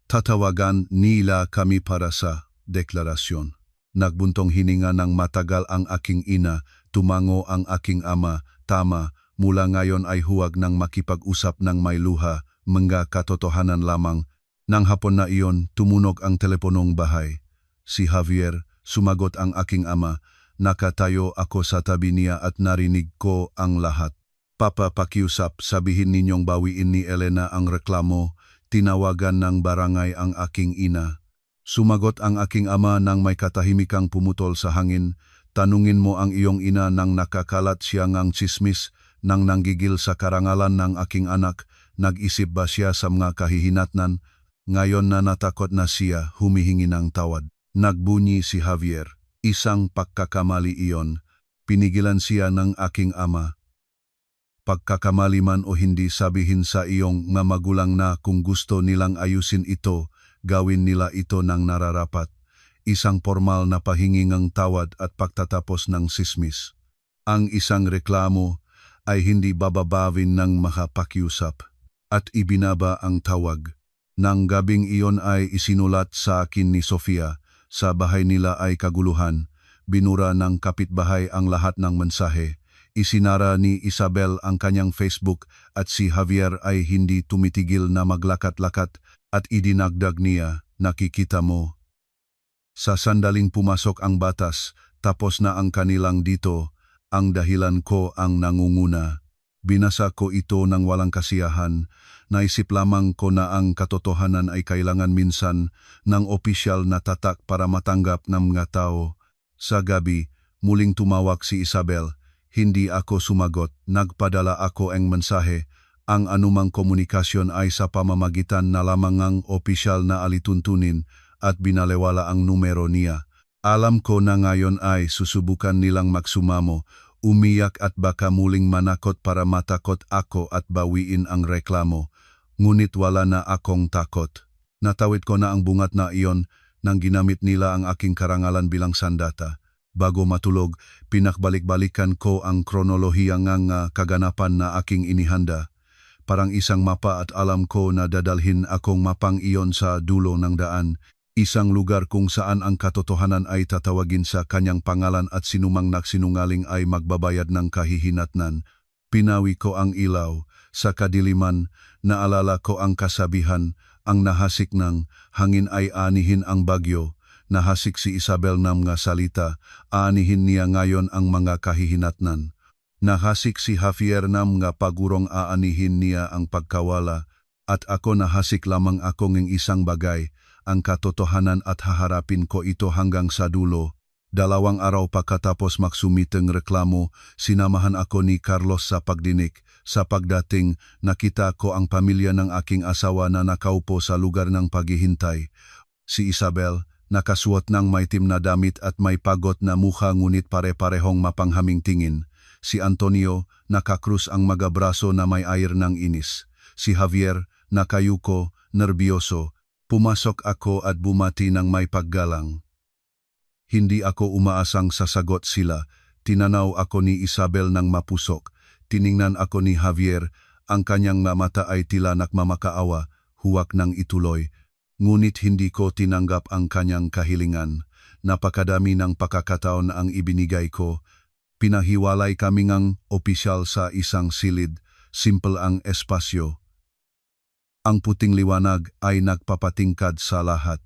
Tatawagan nila kami para sa deklarasyon. Nagbuntong hininga ng matagal ang aking ina, tumango ang aking ama, "Tama, mula ngayon ay huwag nang makipag-usap ng may luha, mga katotohanan lamang." Nang hapon na iyon, tumunog ang teleponong bahay. Si Javier, sumagot ang aking ama. Nakatayo ako sa tabi niya at narinig ko ang lahat. Papa, pakiusap, sabihin ninyong bawiin ni Elena ang reklamo. Tinawagan ng barangay ang aking ina. Sumagot ang aking ama nang may katahimikang pumutol sa hangin. Tanungin mo ang iyong ina nang nakakalat siya ngang tsismis nang nanggigil sa karangalan ng aking anak. Nag-isip ba siya sa mga kahihinatnan? Ngayon na natakot na siya, humihingi ng tawad. Nagbunyi si Javier. Isang pagkakamali iyon. Pinigilan siya ng aking ama. Pagkakamali man o hindi, sabihin sa iyong mga magulang na kung gusto nilang ayusin ito, gawin nila ito ng nararapat. Isang formal na pahingi ng tawad at pagtatapos ng sismis. Ang isang reklamo ay hindi bababawin ng makapakiusap at ibinaba ang tawag. Nang gabing iyon ay isinulat sa akin ni Sofia. Sa bahay nila ay kaguluhan. Binura ng kapitbahay ang lahat ng mensahe. Isinara ni Isabel ang kanyang Facebook at si Javier ay hindi tumitigil na maglakat-lakat at idinagdag niya, nakikita mo. Sa sandaling pumasok ang batas, tapos na ang kanilang dito. Ang dahilan ko ang nangunguna. Binasa ko ito ng walang kasiyahan. Naisip lamang ko na ang katotohanan ay kailangan minsan ng opisyal na tatak para matanggap ng mga tao. Sa gabi, muling tumawag si Isabel. Hindi ako sumagot. Nagpadala ako ng mensahe. Ang anumang komunikasyon ay sa pamamagitan na lamang ng opisyal na alituntunin at binalewala ang numero niya. Alam ko na ngayon ay susubukan nilang magsumamo, umiyak at baka muling manakot para matakot ako at bawiin ang reklamo. Ngunit wala na akong takot. Natawid ko na ang bungat na iyon nang ginamit nila ang aking karangalan bilang sandata. Bago matulog, pinakbalik-balikan ko ang kronolohiya ng kaganapan na aking inihanda. Parang isang mapa at alam ko na dadalhin akong mapang iyon sa dulo ng daan. Isang lugar kung saan ang katotohanan ay tatawagin sa kanyang pangalan at sinumang nagsinungaling ay magbabayad ng kahihinatnan. Pinawi ko ang ilaw. Sa kadiliman, naalala ko ang kasabihan, ang nahasik ng hangin ay anihin ang bagyo. Nahasik si Isabel ng mga salita, aanihin niya ngayon ang mga kahihinatnan. Nahasik si Javier ng mga pagurong, aanihin niya ang pagkawala. At ako nahasik lamang ako ng isang bagay, ang katotohanan at haharapin ko ito hanggang sa dulo. 2 araw pagkatapos magsumiteng reklamo, sinamahan ako ni Carlos sa pagdinig. Sa pagdating, nakita ko ang pamilya ng aking asawa na nakaupo sa lugar ng paghihintay. Si Isabel, nakasuot ng maitim na damit at may pagod na mukha ngunit pare-parehong mapanghaming tingin. Si Antonio, nakakrus ang mga braso na may air ng inis. Si Javier, nakayuko, nerbioso. Pumasok ako at bumati ng may paggalang. Hindi ako umaasang sasagot sila. Tinanaw ako ni Isabel ng mapusok. Tiningnan ako ni Javier. Ang kanyang mata ay tila nagmamakaawa, huwag nang ituloy. Ngunit hindi ko tinanggap ang kanyang kahilingan. Napakadami ng pagkakataon ang ibinigay ko. Pinahiwalay kami ngang opisyal sa isang silid. Simple ang espasyo. Ang puting liwanag ay nagpapatingkad sa lahat.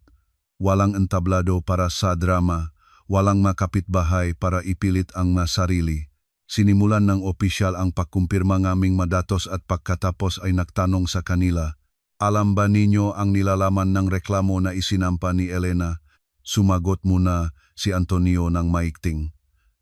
Walang entablado para sa drama, walang makapitbahay para ipilit ang sarili. Sinimulan ng opisyal ang pagkumpirma ngaming madatos at pagkatapos ay nagtanong sa kanila, alam ba ninyo ang nilalaman ng reklamo na isinampa ni Elena? Sumagot muna si Antonio ng maikting.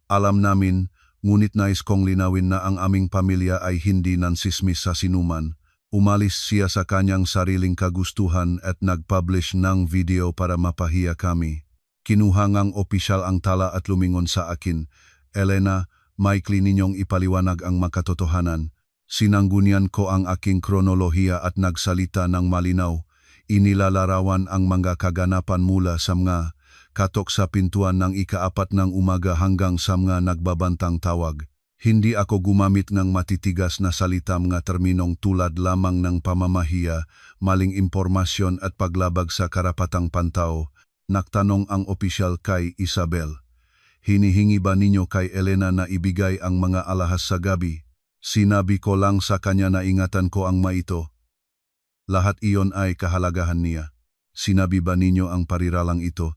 Alam namin, ngunit nais kong linawin na ang aming pamilya ay hindi nansismis sa sinuman. Umalis siya sa kanyang sariling kagustuhan at nag-publish ng video para mapahiya kami. Kinuha ngang opisyal ang tala at lumingon sa akin. Elena, maikli ninyong ipaliwanag ang makatotohanan. Sinanggunian ko ang aking kronolohiya at nagsalita ng malinaw. Inilalarawan ang mga kaganapan mula sa mga katok sa pintuan ng 4 ng umaga hanggang sa mga nagbabantang tawag. Hindi ako gumamit ng matitigas na salita, mga terminong tulad lamang ng pamamahiya, maling impormasyon at paglabag sa karapatang pantao. Nagtanong ang opisyal kay Isabel. Hinihingi ba ninyo kay Elena na ibigay ang mga alahas sa gabi? Sinabi ko lang sa kanya na ingatan ko ang maito. Lahat iyon ay kahalagahan niya. Sinabi ba ninyo ang pariralang ito?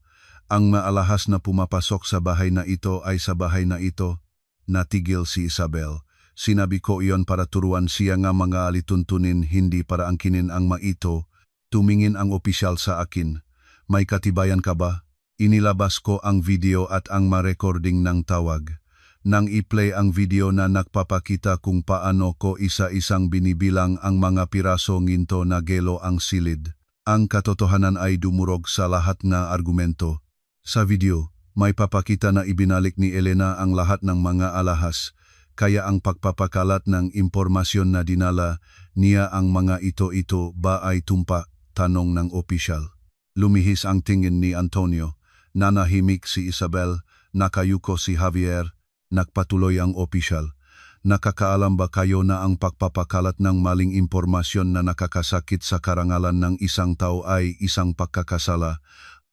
Ang maalahas na pumapasok sa bahay na ito ay sa bahay na ito. Natigil si Isabel. Sinabi ko iyon para turuan siya nga mga alituntunin, hindi para angkinin ang maito. Tumingin ang opisyal sa akin. May katibayan ka ba? Inilabas ko ang video at ang ma-recording ng tawag. Nang i-play ang video na nagpapakita kung paano ko isa-isang binibilang ang mga piraso nginto na gelo ang silid. Ang katotohanan ay dumurog sa lahat ng argumento. Sa video, may papakita na ibinalik ni Elena ang lahat ng mga alahas, kaya ang pagpapakalat ng impormasyon na dinala niya ang mga ito ba ay tumpa, tanong ng opisyal. Lumihis ang tingin ni Antonio. Nanahimik si Isabel, nakayuko si Javier. Nagpatuloy ang opisyal. Nakakaalam ba kayo na ang pagpapakalat ng maling impormasyon na nakakasakit sa karangalan ng isang tao ay isang pagkakasala?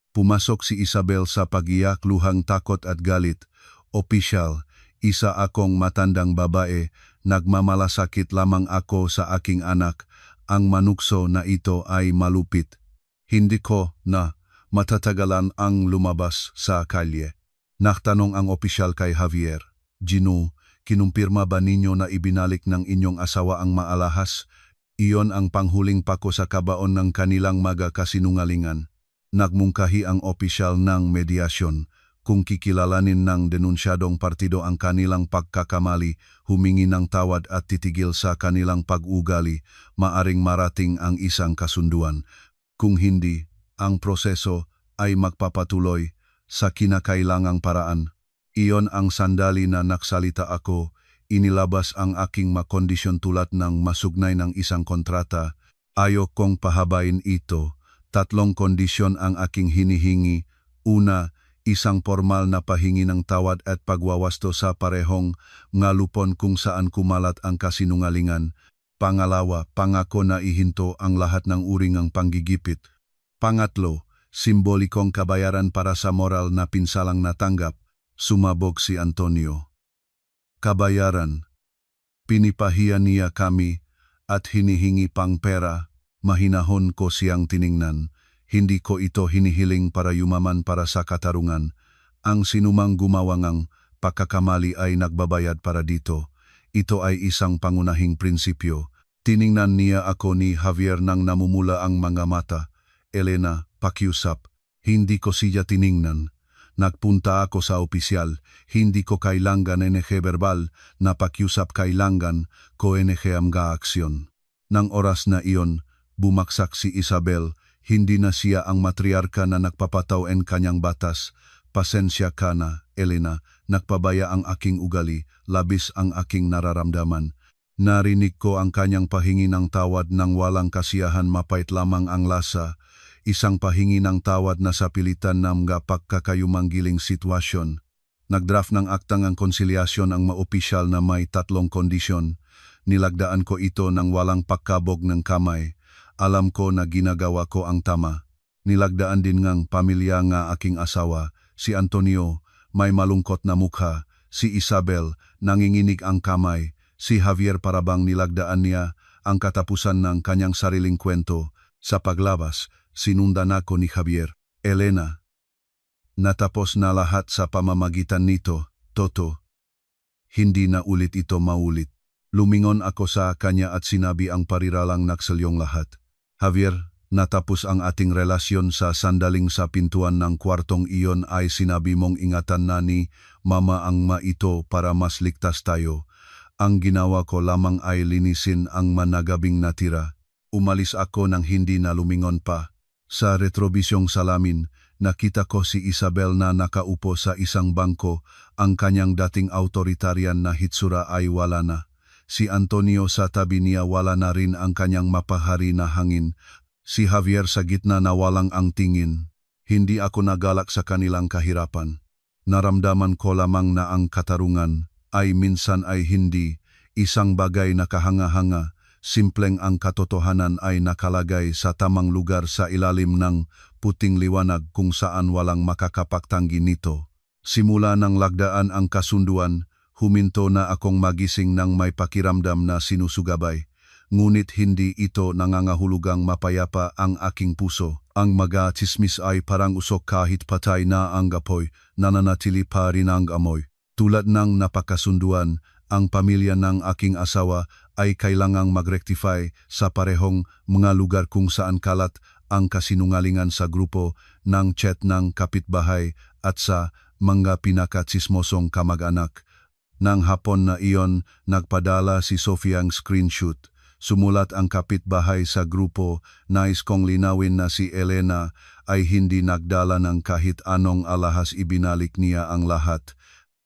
Pumasok si Isabel sa pag-iyak, luhang takot at galit. Opisyal, isa akong matandang babae, nagmamalasakit lamang ako sa aking anak. Ang manukso na ito ay malupit. Hindi ko na matatagalan ang lumabas sa kalye. Nagtanong ang opisyal kay Javier. Gino, kinumpirma ba ninyo na ibinalik ng inyong asawa ang maalahas? Iyon ang panghuling pako sa kabaon ng kanilang magakasinungalingan. Nagmungkahi ang opisyal ng medyasyon. Kung kikilalanin ng denunsyadong partido ang kanilang pagkakamali, humingi ng tawad at titigil sa kanilang pag-ugali, maaring marating ang isang kasunduan. Kung hindi, ang proseso ay magpapatuloy sa kinakailangang paraan. Iyon ang sandali na nagsalita ako, inilabas ang aking makondisyon tulad ng masugnay ng isang kontrata. Ayok kong pahabain ito. 3 kondisyon ang aking hinihingi. Una, isang formal na pahingi ng tawad at pagwawasto sa parehong ngalupon kung saan kumalat ang kasinungalingan. Pangalawa, pangako na ihinto ang lahat ng uri ng panggigipit. Pangatlo, simbolikong kabayaran para sa moral na pinsalang natanggap. Sumabog si Antonio. Kabayaran. Pinipahiya niya kami at hinihingi pang pera. Mahinahon ko siyang tiningnan. Hindi ko ito hinihiling para yumaman para sa katarungan. Ang sinumang gumawa ng pagkakamali ay nagbabayad para dito. Ito ay isang pangunahing prinsipyo. Tiningnan niya ako ni Javier nang namumula ang mga mata. Elena, pakiusap. Hindi ko siya tiningnan. Nagpunta ako sa opisyal. Hindi ko kailangan NG verbal na pakiusap, kailangan ko NG mga aksyon. Nang oras na iyon, bumaksak si Isabel. Hindi na siya ang matriarka na nagpapataw en kanyang batas. Pasensya ka na, Elena. Nagpabaya ang aking ugali, labis ang aking nararamdaman. Narinig ko ang kanyang pahingi ng tawad ng walang kasiyahan, mapait lamang ang lasa. Isang pahingi ng tawad na sa pilitan ng mga pagkakayumanggiling sitwasyon. Nagdraft ng aktang ang konsilyasyon ang maopisyal na may 3 kondisyon. Nilagdaan ko ito ng walang pagkabog ng kamay. Alam ko na ginagawa ko ang tama. Nilagdaan din ngang pamilya nga aking asawa, si Antonio, may malungkot na mukha, si Isabel, nanginginig ang kamay, si Javier parabang nilagdaan niya ang katapusan ng kanyang sariling kwento. Sa paglabas, sinundan ako ni Javier. Elena, natapos na lahat sa pamamagitan nito, Toto. Hindi na ulit ito maulit. Lumingon ako sa kanya at sinabi ang pariralang naksalyong lahat. Javier, natapos ang ating relasyon sa sandaling sa pintuan ng kwartong iyon ay sinabi mong ingatan na ni Mama ang maito para mas ligtas tayo. Ang ginawa ko lamang ay linisin ang managabing natira. Umalis ako nang hindi na lumingon pa. Sa retrobisyong salamin, nakita ko si Isabel na nakaupo sa isang bangko. Ang kanyang dating autoritaryan na hitsura ay wala na. Si Antonio sa tabi niya, wala na rin ang kanyang mapahari na hangin. Si Javier sa gitna na walang ang tingin. Hindi ako nagalak sa kanilang kahirapan. Naramdaman ko lamang na ang katarungan ay minsan ay hindi isang bagay na kahanga-hanga. Simpleng ang katotohanan ay nakalagay sa tamang lugar sa ilalim ng puting liwanag kung saan walang makakapagtanggi nito. Simula ng lagdaan ang kasunduan, huminto na akong magising ng may pakiramdam na sinusugabay. ngunit hindi ito nangangahulugang mapayapa ang aking puso. Ang mga tsismis ay parang usok kahit patay na ang apoy, nananatili pa rin ang amoy. Tulad ng napakasunduan, ang pamilya ng aking asawa ay kailangang mag-rectify sa parehong mga lugar kung saan kalat ang kasinungalingan sa grupo ng chat ng kapitbahay at sa mga pinakatsismosong kamag-anak. Nang hapon na iyon, nagpadala si Sofia ang screenshot. Sumulat ang kapitbahay sa grupo, nais kong linawin na si Elena ay hindi nagdala ng kahit anong alahas, ibinalik niya ang lahat.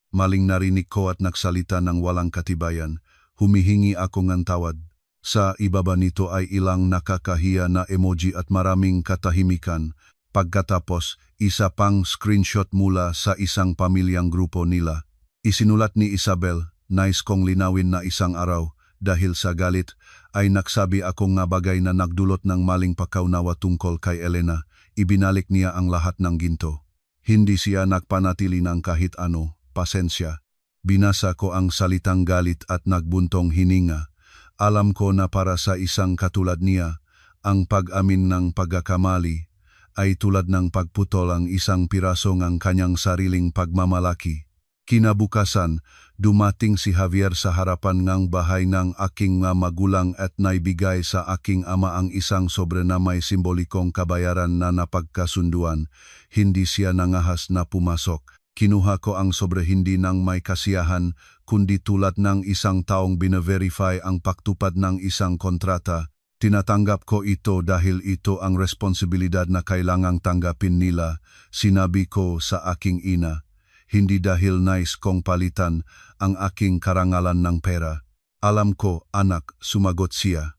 Maling narinig ko at nagsalita ng walang katibayan. Humihingi ako ng tawad. Sa ibaba nito ay ilang nakakahiya na emoji at maraming katahimikan. Pagkatapos, isa pang screenshot mula sa isang pamilyang grupo nila. Isinulat ni Isabel, nais kong linawin na isang araw, dahil sa galit, ay nagsabi akong nga bagay na nagdulot ng maling pakaunawa tungkol kay Elena. Ibinalik niya ang lahat ng ginto. Hindi siya nagpanatili ng kahit ano, pasensya. Binasa ko ang salitang galit at nagbuntong hininga. Alam ko na para sa isang katulad niya, ang pag-amin ng pagkakamali ay tulad ng pagputol ang isang piraso ng kanyang sariling pagmamalaki. Kinabukasan, dumating si Javier sa harapan ng bahay ng aking mga magulang at naibigay sa aking ama ang isang sobre na may simbolikong kabayaran na napagkasunduan. Hindi siya nangahas na pumasok. Kinuha ko ang sobre hindi ng may kasiyahan, kundi tulad ng isang taong bine-verify ang pagtupad ng isang kontrata. Tinatanggap ko ito dahil ito ang responsibilidad na kailangang tanggapin nila, sinabi ko sa aking ina. Hindi dahil nais kong palitan ang aking karangalan ng pera. Alam ko, anak, sumagot siya.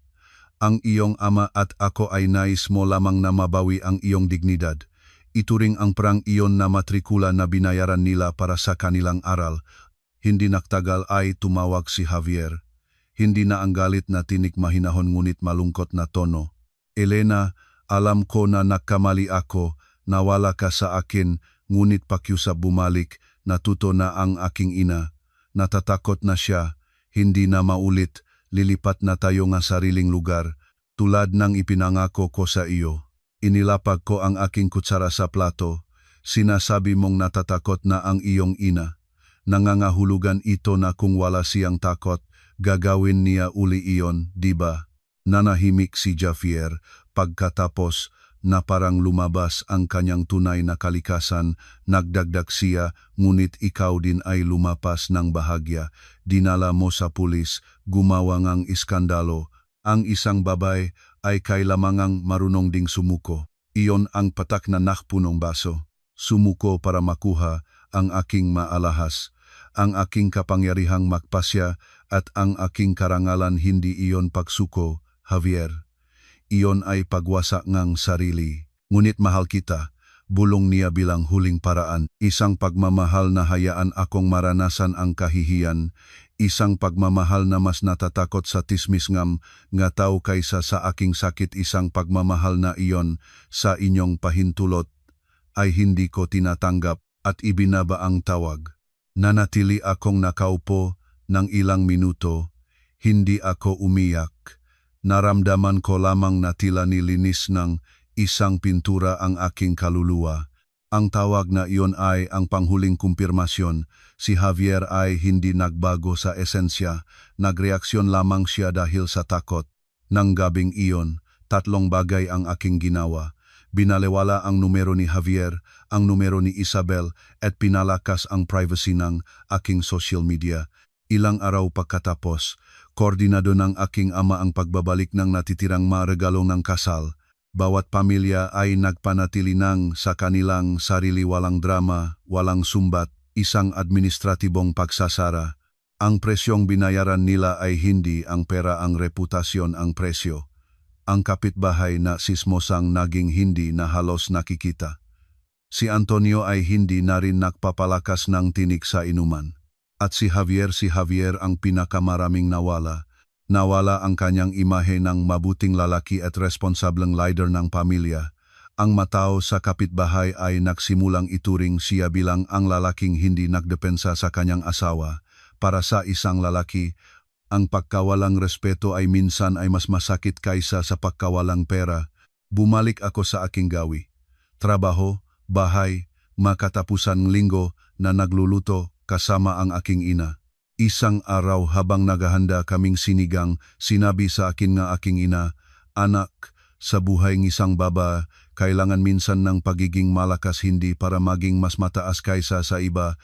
Ang iyong ama at ako ay nais mo lamang na mabawi ang iyong dignidad. Ituring ang perang iyon na matrikula na binayaran nila para sa kanilang aral. Hindi nagtagal ay tumawag si Javier. Hindi na ang galit na tinik mahinahon ngunit malungkot na tono. Elena, alam ko na nagkamali ako, nawala ka sa akin, ngunit pakiusap bumalik, natuto na ang aking ina. Natatakot na siya, hindi na maulit, lilipat na tayo nga sariling lugar, tulad ng ipinangako ko sa iyo. Inilapag ko ang aking kutsara sa plato, sinasabi mong natatakot na ang iyong ina. Nangangahulugan ito na kung wala siyang takot, gagawin niya uli iyon, diba? Nanahimik si Javier, pagkatapos na parang lumabas ang kanyang tunay na kalikasan, nagdagdag siya, ngunit ikaw din ay lumapas ng bahagya, dinala mo sa pulis, gumawa ngang iskandalo. Ang isang babay ay kailamangang marunong ding sumuko. Iyon ang patak na nakpunong baso. Sumuko para makuha ang aking maalahas, ang aking kapangyarihang magpasya at ang aking karangalan, hindi iyon pagsuko, Javier. Iyon ay pagwasak ng sarili. Ngunit mahal kita, bulong niya bilang huling paraan. Isang pagmamahal na hayaan akong maranasan ang kahihiyan. Isang pagmamahal na mas natatakot sa tismis nga tao kaysa sa aking sakit. Isang pagmamahal na iyon sa inyong pahintulot ay hindi ko tinatanggap at ibinaba ang tawag. Nanatili akong nakaupo ng ilang minuto. Hindi ako umiyak. Naramdaman ko lamang na tila nilinis ng isang pintura ang aking kaluluwa. Ang tawag na iyon ay ang panghuling kumpirmasyon. Si Javier ay hindi nagbago sa esensya. Nagreaksyon lamang siya dahil sa takot. Nang gabing iyon, 3 bagay ang aking ginawa. Binalewala ang numero ni Javier, ang numero ni Isabel, at pinalakas ang privacy ng aking social media. Ilang araw pagkatapos, koordinado ng aking ama ang pagbabalik ng natitirang mga regalo ng kasal. Bawat pamilya ay nagpanatili ng sa kanilang sarili, walang drama, walang sumbat, isang administratibong pagsasara. Ang presyong binayaran nila ay hindi ang pera, ang reputasyon ang presyo. Ang kapitbahay na sismosang naging hindi na halos nakikita. Si Antonio ay hindi na rin nagpapalakas ng tinik sa inuman. At si Javier ang pinakamaraming nawala. Nawala ang kanyang imahe ng mabuting lalaki at responsableng leader ng pamilya. Ang matao sa kapitbahay ay nagsimulang ituring siya bilang ang lalaking hindi nagdepensa sa kanyang asawa. Para sa isang lalaki, Ang pagkawalang respeto ay minsan ay mas masakit kaysa sa pagkawalang pera. Bumalik ako sa aking gawi. Trabaho, bahay, makatapusang linggo na nagluluto kasama ang aking ina. Isang araw habang naghahanda kaming sinigang, sinabi sa akin nga aking ina, "Anak, sa buhay ng isang baba, kailangan minsan ng pagiging malakas hindi para maging mas mataas kaysa sa iba,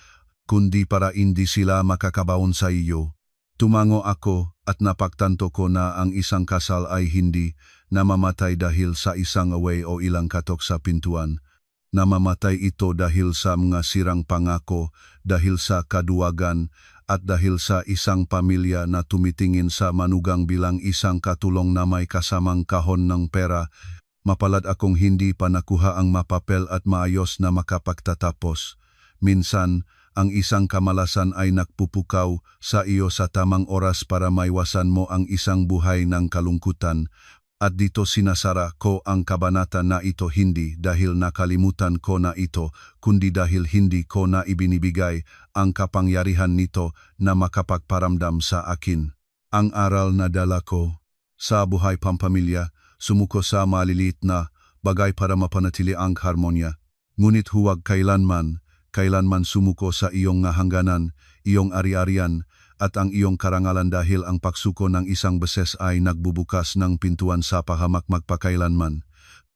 kundi para hindi sila makakabaon sa iyo." Tumango ako at napagtanto ko na ang isang kasal ay hindi namamatay dahil sa isang away o ilang katok sa pintuan. Namamatay ito dahil sa mga sirang pangako, dahil sa kaduwagan, at dahil sa isang pamilya na tumitingin sa manugang bilang isang katulong na may kasamang kahon ng pera. Mapalad akong hindi pa nakuha ang mapapel at maayos na makapagtatapos. Minsan, ang isang kamalasan ay nagpupukaw sa iyo sa tamang oras para maiwasan mo ang isang buhay ng kalungkutan. At dito sinasara ko ang kabanata na ito hindi dahil nakalimutan ko na ito, kundi dahil hindi ko na ibinibigay ang kapangyarihan nito na makapagparamdam sa akin. Ang aral na dala ko sa buhay pampamilya, sumuko sa maliliit na bagay para mapanatili ang harmonya. Ngunit huwag kailanman sumuko sa iyong hangganan, iyong ari-arian, at ang iyong karangalan dahil ang pagsuko ng isang beses ay nagbubukas ng pintuan sa pahamak magpakailanman.